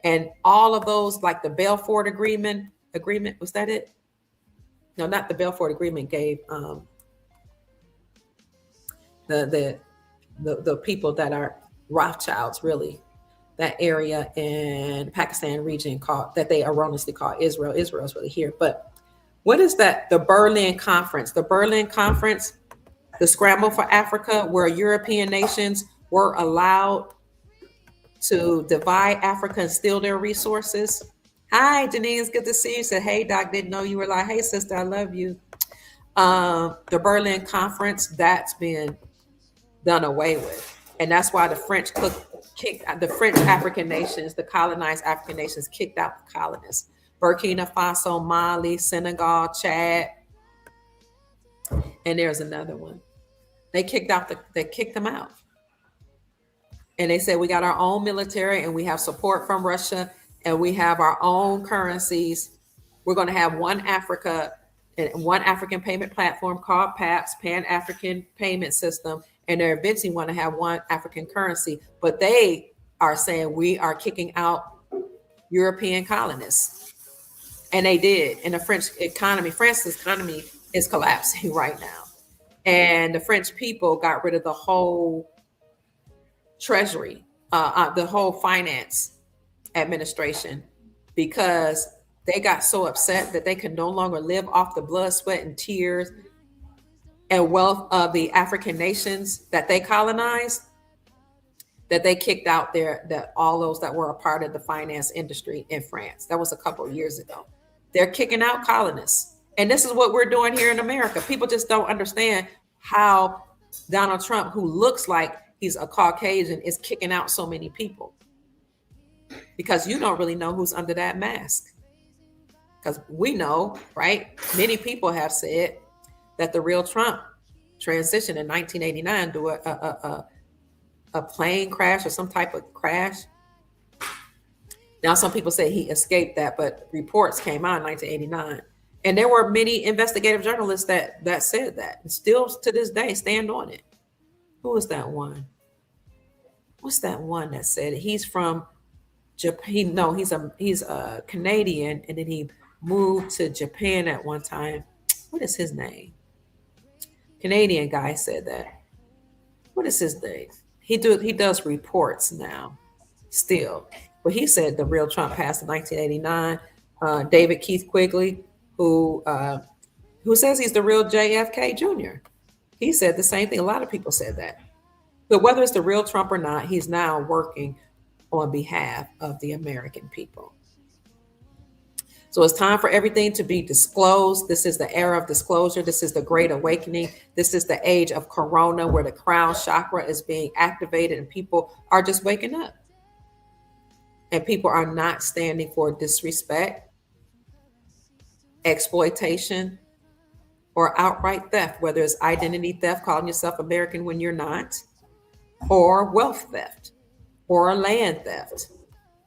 And all of those, like the Belfort Agreement, was that it? No, not the Belfort Agreement gave the people that are Rothschilds, really, that area in Pakistan region called, that they erroneously call Israel. Israel's really here. But what is that? The Berlin Conference. The Berlin Conference, the scramble for Africa, where European nations were allowed to divide Africa and steal their resources. Hi, Denise, good to see you. Said, hey, Doc, didn't know you were like, hey, sister, I love you. The Berlin Conference, that's been done away with. And that's why the French kicked the French African nations, the colonized African nations, kicked out the colonists. Burkina Faso, Mali, Senegal, Chad, and there's another one. They kicked them out. And they said, we got our own military and we have support from Russia and we have our own currencies. We're going to have one Africa and one African payment platform called PAPS, Pan-African Payment System. And they're eventually want to have one African currency. But they are saying we are kicking out European colonists. And they did. And the France's economy is collapsing right now. And the French people got rid of the whole treasury, the whole finance administration, because they got so upset that they could no longer live off the blood, sweat, and tears and wealth of the African nations that they colonized, that they kicked out all those that were a part of the finance industry in France. That was a couple of years ago. They're kicking out colonists. And this is what we're doing here in America. People just don't understand how Donald Trump, who looks like he's a Caucasian, is kicking out so many people. Because you don't really know who's under that mask. Because we know, right? Many people have said that the real Trump transitioned in 1989 to a plane crash or some type of crash. Now, some people say he escaped that, but reports came out in 1989. And there were many investigative journalists that said that, and still to this day stand on it. Who was that one? What's that one that said it? He's from Japan. No, he's a Canadian, and then he moved to Japan at one time. What is his name? Canadian guy said that. What is his name? He does reports now, still. But he said the real Trump passed in 1989. David Keith Quigley, who says he's the real JFK Jr. He said the same thing. A lot of people said that. But whether it's the real Trump or not, he's now working on behalf of the American people. So it's time for everything to be disclosed. This is the era of disclosure. This is the great awakening. This is the age of corona where the crown chakra is being activated and people are just waking up. And people are not standing for disrespect, exploitation, or outright theft, whether it's identity theft, calling yourself American when you're not, or wealth theft, or land theft.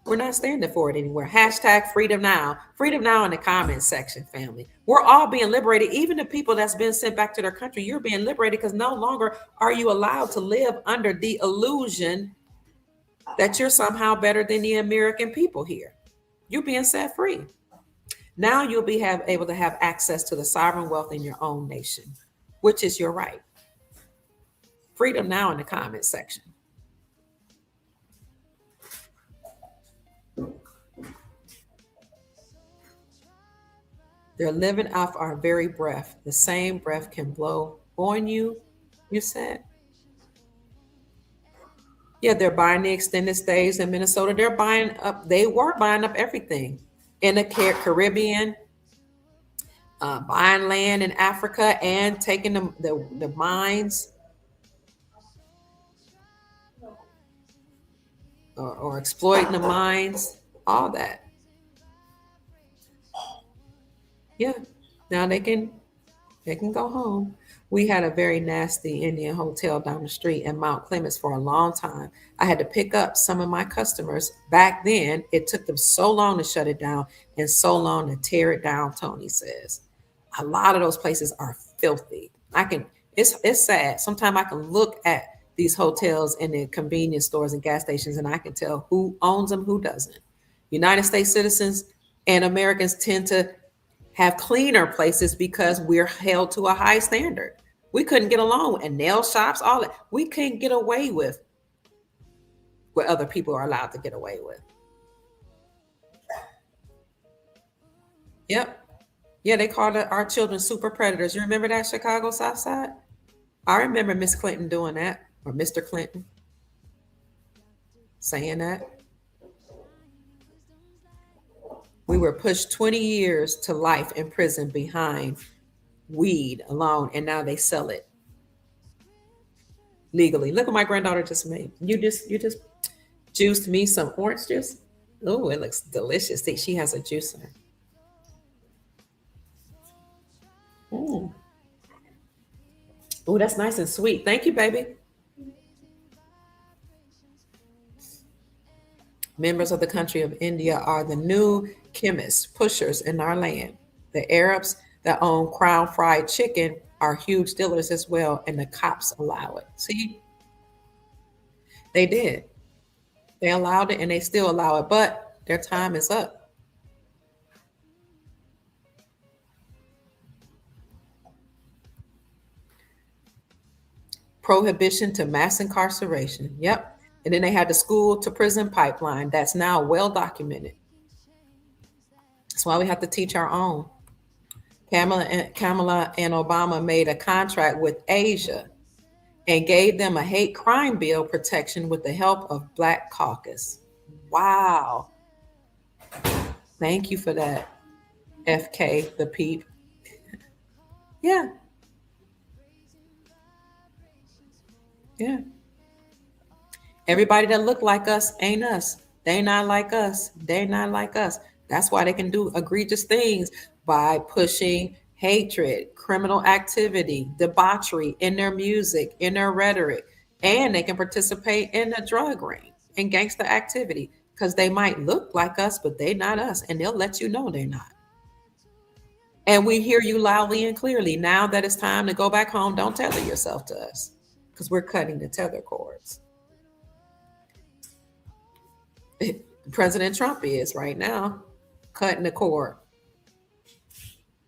We're not standing for it anywhere. Hashtag freedom now. Freedom now in the comments section, family. We're all being liberated. Even the people that's been sent back to their country, you're being liberated because no longer are you allowed to live under the illusion that you're somehow better than the American people here. You're being set free. Now you'll be able to have access to the sovereign wealth in your own nation, which is your right. Freedom now in the comments section. They're living off our very breath. The same breath can blow on you, you said. Yeah, they're buying the extended stays in Minnesota. They were buying up everything in the Caribbean, buying land in Africa and taking the mines or exploiting the mines, all that. Yeah, now they can go home. We had a very nasty Indian hotel down the street in Mount Clemens for a long time. I had to pick up some of my customers. Back then, it took them so long to shut it down and so long to tear it down, Tony says. A lot of those places are filthy. It's sad. Sometimes I can look at these hotels and the convenience stores and gas stations and I can tell who owns them, who doesn't. United States citizens and Americans tend to have cleaner places because we're held to a high standard. We couldn't get along and nail shops, all that. We couldn't get away with what other people are allowed to get away with. Yep. Yeah, they called our children super predators. You remember that Chicago South Side? I remember Miss Clinton doing that, or Mr. Clinton saying that. We were pushed 20 years to life in prison behind weed alone, and now they sell it legally. Look what my granddaughter just made. You just juiced me some orange juice. Oh, it looks delicious. See, she has a juicer. Mm. Oh, that's nice and sweet. Thank you, baby. Members of the country of India are the new chemists, pushers in our land. The Arabs that own Crown Fried Chicken are huge dealers as well, and the cops allow it. See, they did. They allowed it and they still allow it, but their time is up. Prohibition to mass incarceration. Yep. And then they had the school to prison pipeline that's now well documented. That's why we have to teach our own. Kamala and Obama made a contract with Asia and gave them a hate crime bill protection with the help of Black Caucus. Wow. Thank you for that, FK, the peep. Yeah, yeah. Everybody that look like us ain't us. They not like us. They not like us. That's why they can do egregious things by pushing hatred, criminal activity, debauchery in their music, in their rhetoric, and they can participate in the drug ring and gangster activity because they might look like us, but they not us, and they'll let you know they're not. And we hear you loudly and clearly. Now that it's time to go back home, don't tether yourself to us because we're cutting the tether cords. President Trump is right now cutting the cord.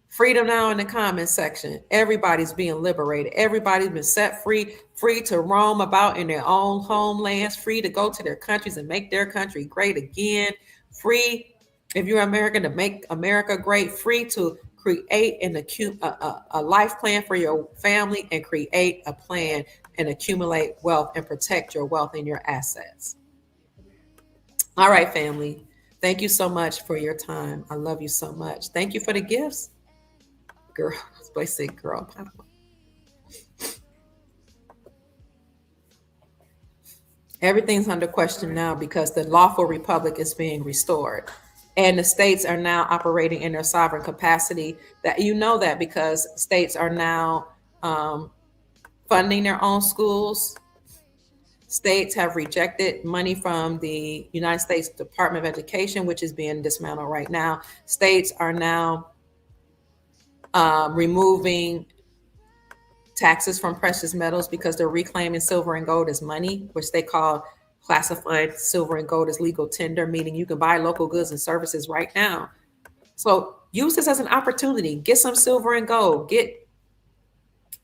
Freedom now in the comments section. Everybody's being liberated. Everybody's been set free, free to roam about in their own homelands, free to go to their countries and make their country great again. Free, if you're American, to make America great. Free to create a life plan for your family, and create a plan and accumulate wealth and protect your wealth and your assets. All right, family. Thank you so much for your time. I love you so much. Thank you for the gifts. Girl, I say girl. Everything's under question now because the lawful republic is being restored. And the states are now operating in their sovereign capacity. That you know that because states are now um, funding their own schools. States have rejected money from the United States Department of Education, which is being dismantled right now. States are now removing taxes from precious metals because they're reclaiming silver and gold as money, which they call classified silver and gold as legal tender, meaning you can buy local goods and services right now. So use this as an opportunity. Get some silver and gold. Get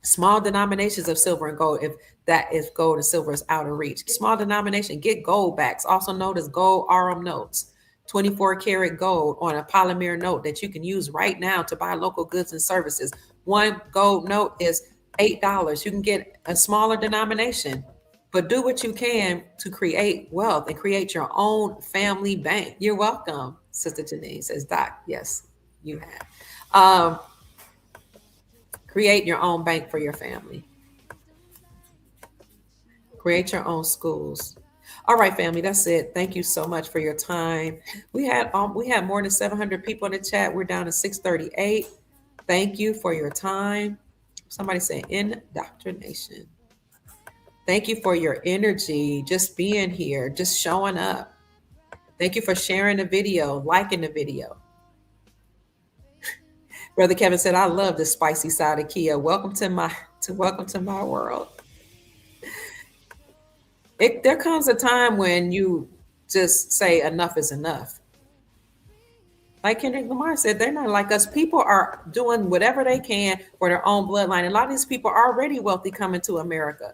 small denominations of silver and gold if gold and silver is out of reach. Small denomination, get gold backs, also known as gold RM notes. 24 karat gold on a polymer note that you can use right now to buy local goods and services. One gold note is $8. You can get a smaller denomination, but do what you can to create wealth and create your own family bank. You're welcome, Sister Janine says, Doc. Yes, you have. Create your own bank for your family. Create your own schools. All right, family, that's it. Thank you so much for your time. We had more than 700 people in the chat. We're down to 638. Thank you for your time. Somebody say indoctrination. Thank you for your energy, just being here, just showing up. Thank you for sharing the video, liking the video. Brother Kevin said, "I love the spicy side of Kia. Welcome to my world." There comes a time when you just say enough is enough. Like Kendrick Lamar said, they're not like us. People are doing whatever they can for their own bloodline. And a lot of these people are already wealthy coming to America,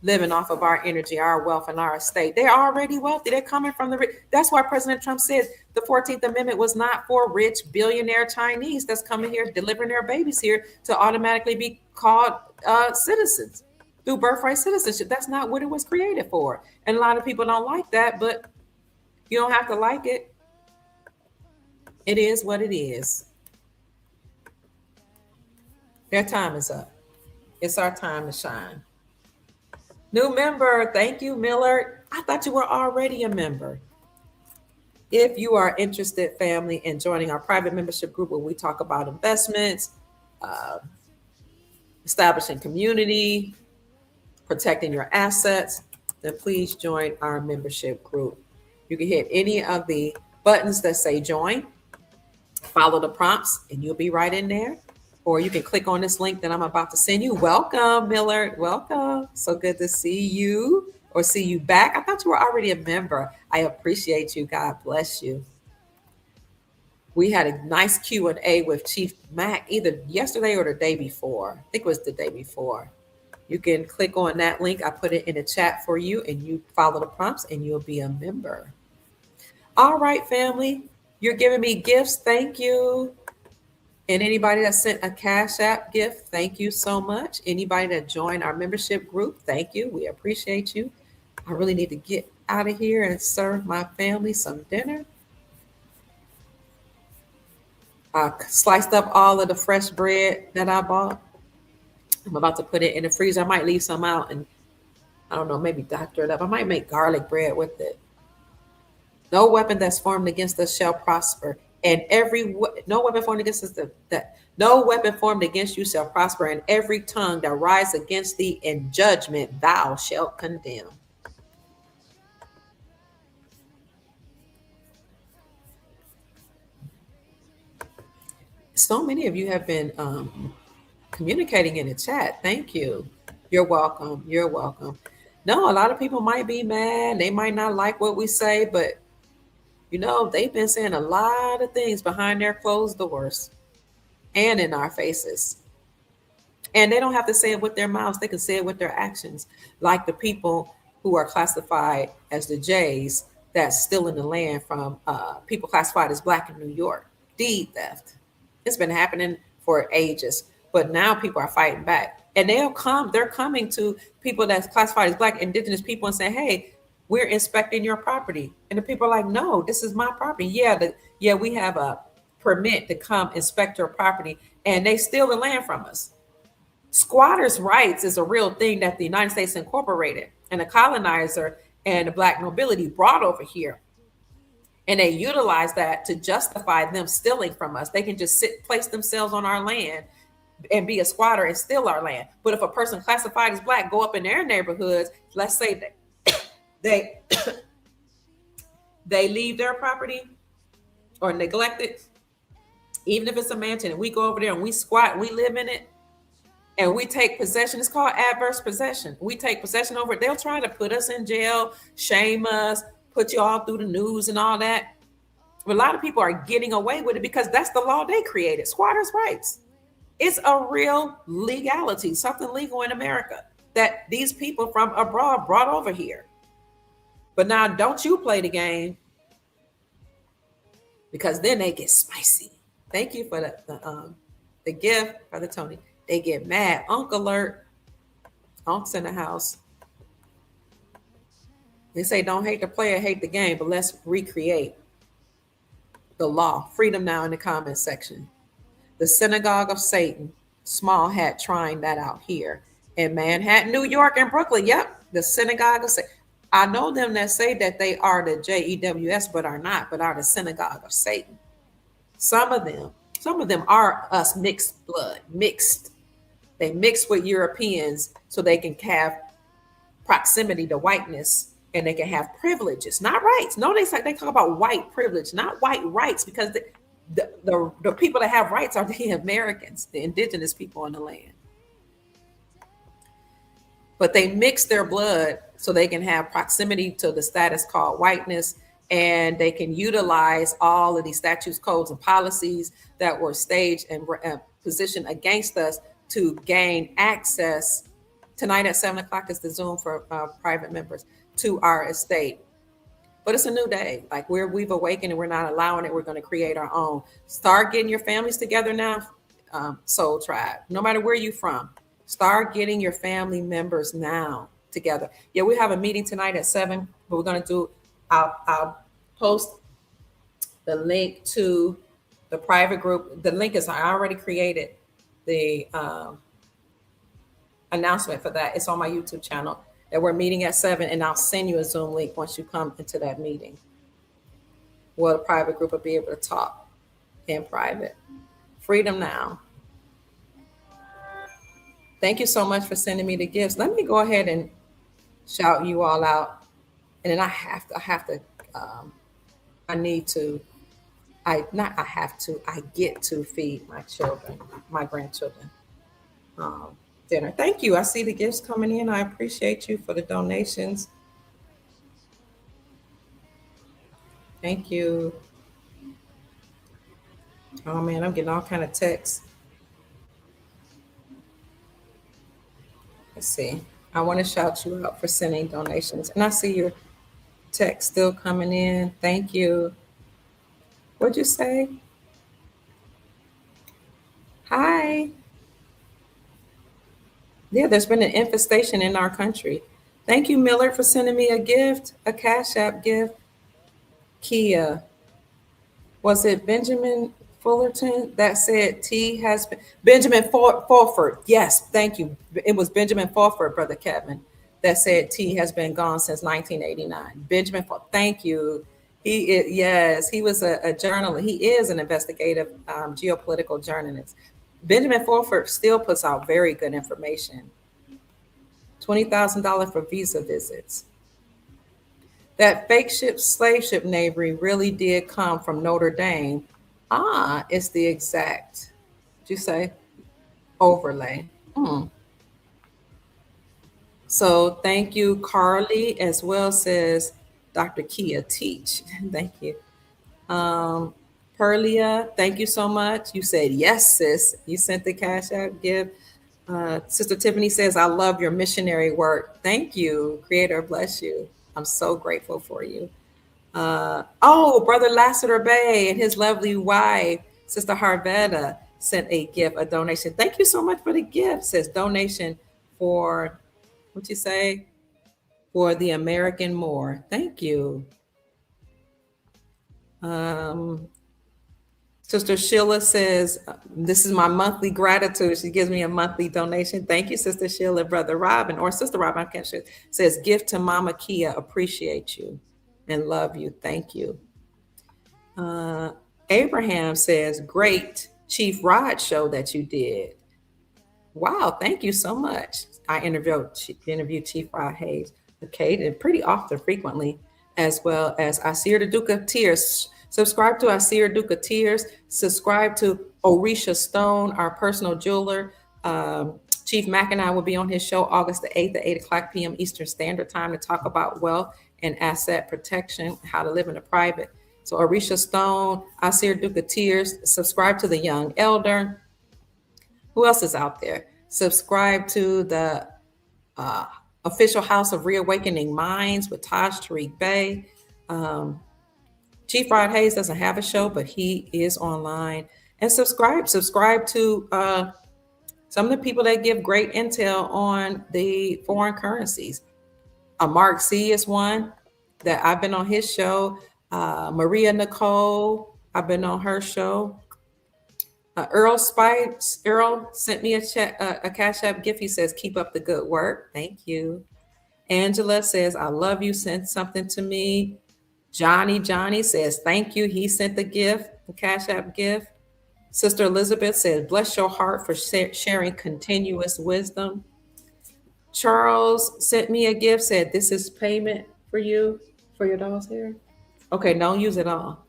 living off of our energy, our wealth, and our estate. They're already wealthy. They're coming from the rich. That's why President Trump said the 14th Amendment was not for rich billionaire Chinese that's coming here, delivering their babies here to automatically be called citizens through birthright citizenship. That's not what it was created for. And a lot of people don't like that, but you don't have to like it. It is what it is. Their time is up. It's our time to shine. New member, thank you, Miller. I thought you were already a member. If you are interested, family, in joining our private membership group where we talk about investments, establishing community, protecting your assets, then please join our membership group. You can hit any of the buttons that say join, follow the prompts, and you'll be right in there. Or you can click on this link that I'm about to send you. Welcome, Miller. Welcome. So good to see you or see you back. I thought you were already a member. I appreciate you. God bless you. We had a nice Q&A with Chief Mack either yesterday or the day before. I think it was the day before. You can click on that link. I put it in the chat for you, and you follow the prompts, and you'll be a member. All right, family. You're giving me gifts. Thank you. And anybody that sent a Cash App gift, thank you so much. Anybody that joined our membership group, thank you. We appreciate you. I really need to get out of here and serve my family some dinner. I sliced up all of the fresh bread that I bought. I'm about to put it in the freezer. I might leave some out and, I don't know, maybe doctor it up. I might make garlic bread with it. No weapon that's formed against us shall prosper. And no weapon formed against us no weapon formed against you shall prosper, and every tongue that rise against thee in judgment thou shalt condemn. So many of you have been communicating in the chat. Thank you. You're welcome. You're welcome. No, a lot of people might be mad. They might not like what we say, but they've been saying a lot of things behind their closed doors and in our faces. And they don't have to say it with their mouths. They can say it with their actions, like the people who are classified as the Jays that's stealing the land from people classified as Black in New York. Deed theft. It's been happening for ages, but now people are fighting back, and they're coming to people that's classified as Black, Indigenous people, and saying, "Hey, we're inspecting your property," and the people are like, "No, this is my property. Yeah, we have a permit to come inspect your property, and they steal the land from us." Squatters' rights is a real thing that the United States incorporated, and the colonizer and the Black nobility brought over here, and they utilize that to justify them stealing from us. They can just place themselves on our land and be a squatter and steal our land. But if a person classified as Black go up in their neighborhoods, let's say that they they leave their property or neglect it, even if it's a mansion, and we go over there and we squat, we live in it, and we take possession. It's called adverse possession. We take possession over it. They'll try to put us in jail, shame us, put you all through the news and all that. But a lot of people are getting away with it because that's the law they created, squatters' rights. It's a real legality, something legal in America that these people from abroad brought over here. But now, don't you play the game, because then they get spicy. Thank you for the gift, Brother Tony. They get mad. Unc alert. Unc's in the house. They say, don't hate the player, hate the game, but let's recreate the law. Freedom now in the comment section. The synagogue of Satan, small hat trying that out here in Manhattan, New York, and Brooklyn. Yep, the synagogue of Satan. I know them that say that they are the JEWS, but are not, but are the synagogue of Satan. Some of them are us mixed blood, mixed. They mix with Europeans so they can have proximity to whiteness, and they can have privileges, not rights. No, they talk about white privilege, not white rights, because the people that have rights are the Americans, the indigenous people on the land. But they mix their blood so they can have proximity to the status called whiteness, and they can utilize all of these statutes, codes, and policies that were staged and positioned against us to gain access. Tonight at 7 o'clock is the Zoom for private members to our estate. But it's a new day. Like we've awakened and we're not allowing it. We're going to create our own. Start getting your families together now, Soul Tribe. No matter where you're from, start getting your family members now together. Yeah, we have a meeting tonight at 7, but we're going to do, I'll post the link to the private group. The link is, I already created the announcement for that. It's on my YouTube channel that we're meeting at 7, and I'll send you a Zoom link once you come into that meeting. Well, the private group will be able to talk in private. Freedom now. Thank you so much for sending me the gifts. Let me go ahead and shout you all out. And then I get to feed my children, my grandchildren, dinner. Thank you. I see the gifts coming in. I appreciate you for the donations. Thank you. Oh man, I'm getting all kind of texts. Let's see. I want to shout you out for sending donations. And I see your text still coming in. Thank you. What'd you say? Hi. Yeah, there's been an infestation in our country. Thank you, Miller, for sending me a gift, a Cash App gift. Kia. Was it Benjamin Fullerton that said T has been Benjamin Fulford? Yes, thank you. It was Benjamin Fulford, Brother Kevin, that said T has been gone since 1989. Benjamin Fulford, thank you. Yes, he was a journalist. He is an investigative geopolitical journalist. Benjamin Fulford still puts out very good information. $20,000 for visa visits. That fake ship, slave ship knavery really did come from Notre Dame. It's the exact, did you say, overlay. So thank you, Carly, as well, says Dr. Kia Teach. Thank you. Perlia, thank you so much. You said yes, sis. You sent the Cash App gift. Sister Tiffany says, I love your missionary work. Thank you. Creator bless you. I'm so grateful for you. Brother Lassiter Bay and his lovely wife, Sister Harvetta sent a gift, a donation. Thank you so much for the gift. Says donation for, what you say? For the American More. Thank you. Um, Sister Sheila says, this is my monthly gratitude. She gives me a monthly donation. Thank you, Sister Sheila. Brother Robin, or Sister Robin, I can't sure, says, gift to Mama Kia. Appreciate you and love you. Thank you. Abraham says, great Chief Rod show that you did. Wow, thank you so much. I interviewed Chief Rod Hayes, okay, and pretty often, frequently, as well as I see her the Duke of Tears. Subscribe to I see her Duke of Tears. Subscribe to Orisha Stone, our personal jeweler. Chief Mack and I will be on his show August the 8th at 8 o'clock p.m. Eastern Standard Time to talk about wealth and asset protection, how to live in a private. So Orisha Stone, I see her Duke of Tears. Subscribe to the Young Elder. Who else is out there? Subscribe to the official House of Reawakening Minds with Taj Tariq Bey. Chief Rod Hayes doesn't have a show, but he is online. And subscribe to some of the people that give great intel on the foreign currencies. Mark C is one that I've been on his show. Maria Nicole, I've been on her show. Earl sent me a Cash App gift. He says, keep up the good work. Thank you. Angela says, I love you. Send something to me. Johnny says, thank you. He sent the gift, the Cash App gift. Sister Elizabeth says, bless your heart for sharing continuous wisdom. Charles sent me a gift, said, this is payment for you, for your doll's hair. Okay, don't use it all.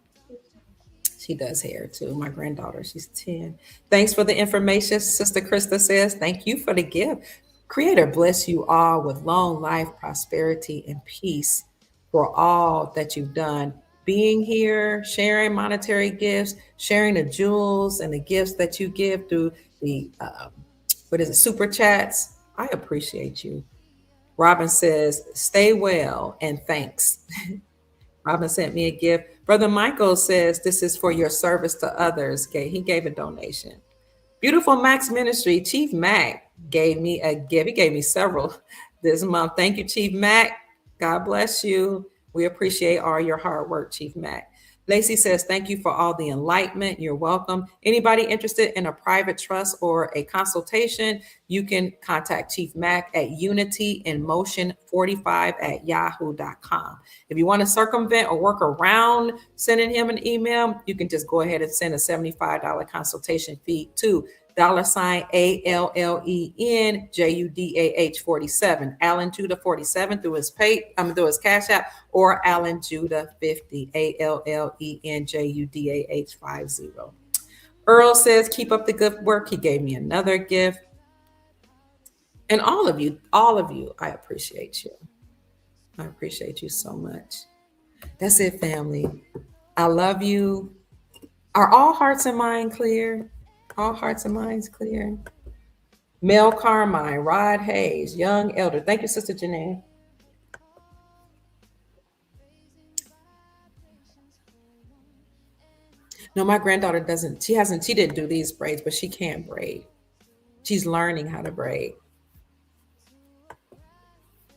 She does hair too. My granddaughter, she's 10. Thanks for the information. Sister Krista says, thank you for the gift. Creator bless you all with long life, prosperity, and peace for all that you've done. Being here, sharing monetary gifts, sharing the jewels and the gifts that you give through the, super chats. I appreciate you. Robin says, stay well and thanks. Robin sent me a gift. Brother Michael says, this is for your service to others. Okay, he gave a donation. Beautiful Max Ministry, Chief Mac gave me a gift. He gave me several this month. Thank you, Chief Mac. God bless you. We appreciate all your hard work, Chief Mac. Lacey says, thank you for all the enlightenment. You're welcome. Anybody interested in a private trust or a consultation, you can contact Chief Mac at unityin motion45@yahoo.com. If you want to circumvent or work around sending him an email, you can just go ahead and send a $75 consultation fee to $AllenJudah47, Allen Judah 47 through his through his Cash App, or Allen Judah 50, AllenJudah50. Earl says, keep up the good work. He gave me another gift. And all of you, I appreciate you. I appreciate you so much. That's it, family. I love you. Are all hearts and minds clear? All hearts and minds clear. Mel Carmine, Rod Hayes, Young Elder. Thank you, Sister Janine. No, my granddaughter doesn't. She didn't do these braids, but she can braid. She's learning how to braid.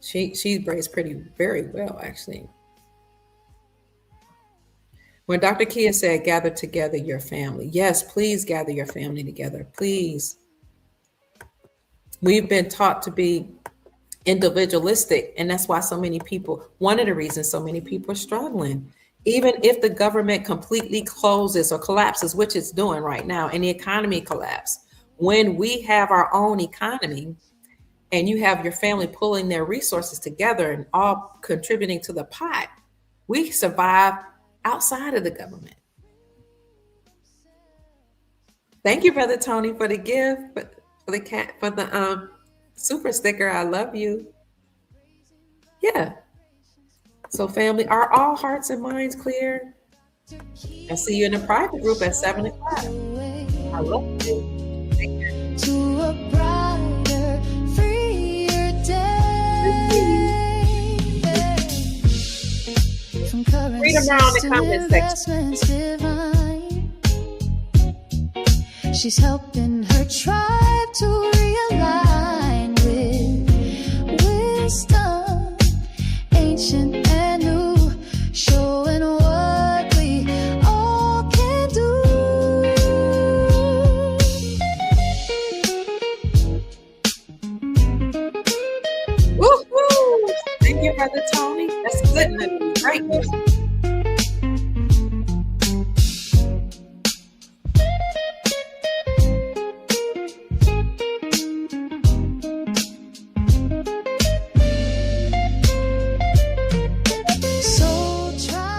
She braids very well, actually. When Dr. Kia said, gather together your family. Yes, please gather your family together, please. We've been taught to be individualistic, and that's why one of the reasons so many people are struggling. Even if the government completely closes or collapses, which it's doing right now, and the economy collapses, when we have our own economy and you have your family pulling their resources together and all contributing to the pot, we survive outside of the government. Thank you, Brother Tony, for the gift, for the super sticker. I love you. Yeah. So, family, are all hearts and minds clear? I'll see you in the private group at 7 o'clock. I love you. Take care. To a brighter, freer day. Freedom around the comment section. She's helping her tribe to realign with wisdom, ancient and new, showing what we all can do. Woohoo! Thank you, Brother Tony. That's good news. Great news. So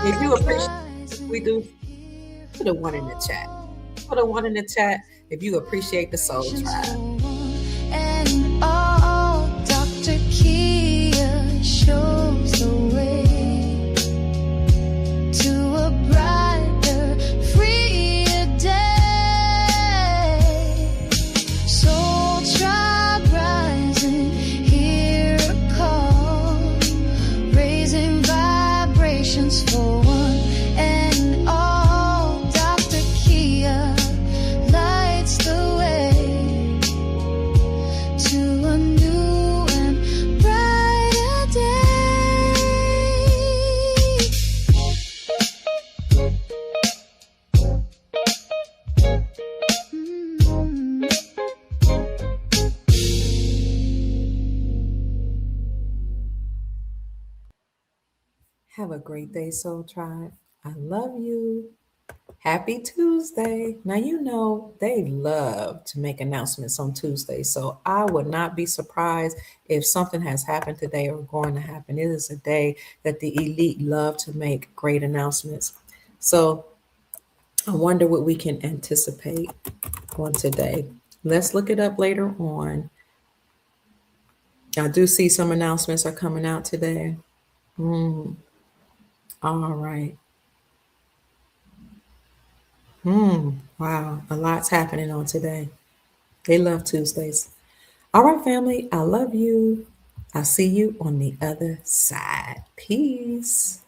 If you tribe appreciate rise what we and do, hear put a one in the chat. Put a one in the chat if you appreciate the Soul Tribe. and all Dr. Kia shows the way to a brighter, freer day. Soul Tribe rising, hear a call, raising vibrations for one and all. Dr. Kia lights the way to a new and brighter day. Mm. Have a great day, Soul Tribe. I love you. Happy Tuesday. Now, you know, they love to make announcements on Tuesday. So I would not be surprised if something has happened today or going to happen. It is a day that the elite love to make great announcements. So I wonder what we can anticipate on today. Let's look it up later on. I do see some announcements are coming out today. All right. Wow. A lot's happening on today. They love Tuesdays. All right, family. I love you. I'll see you on the other side. Peace.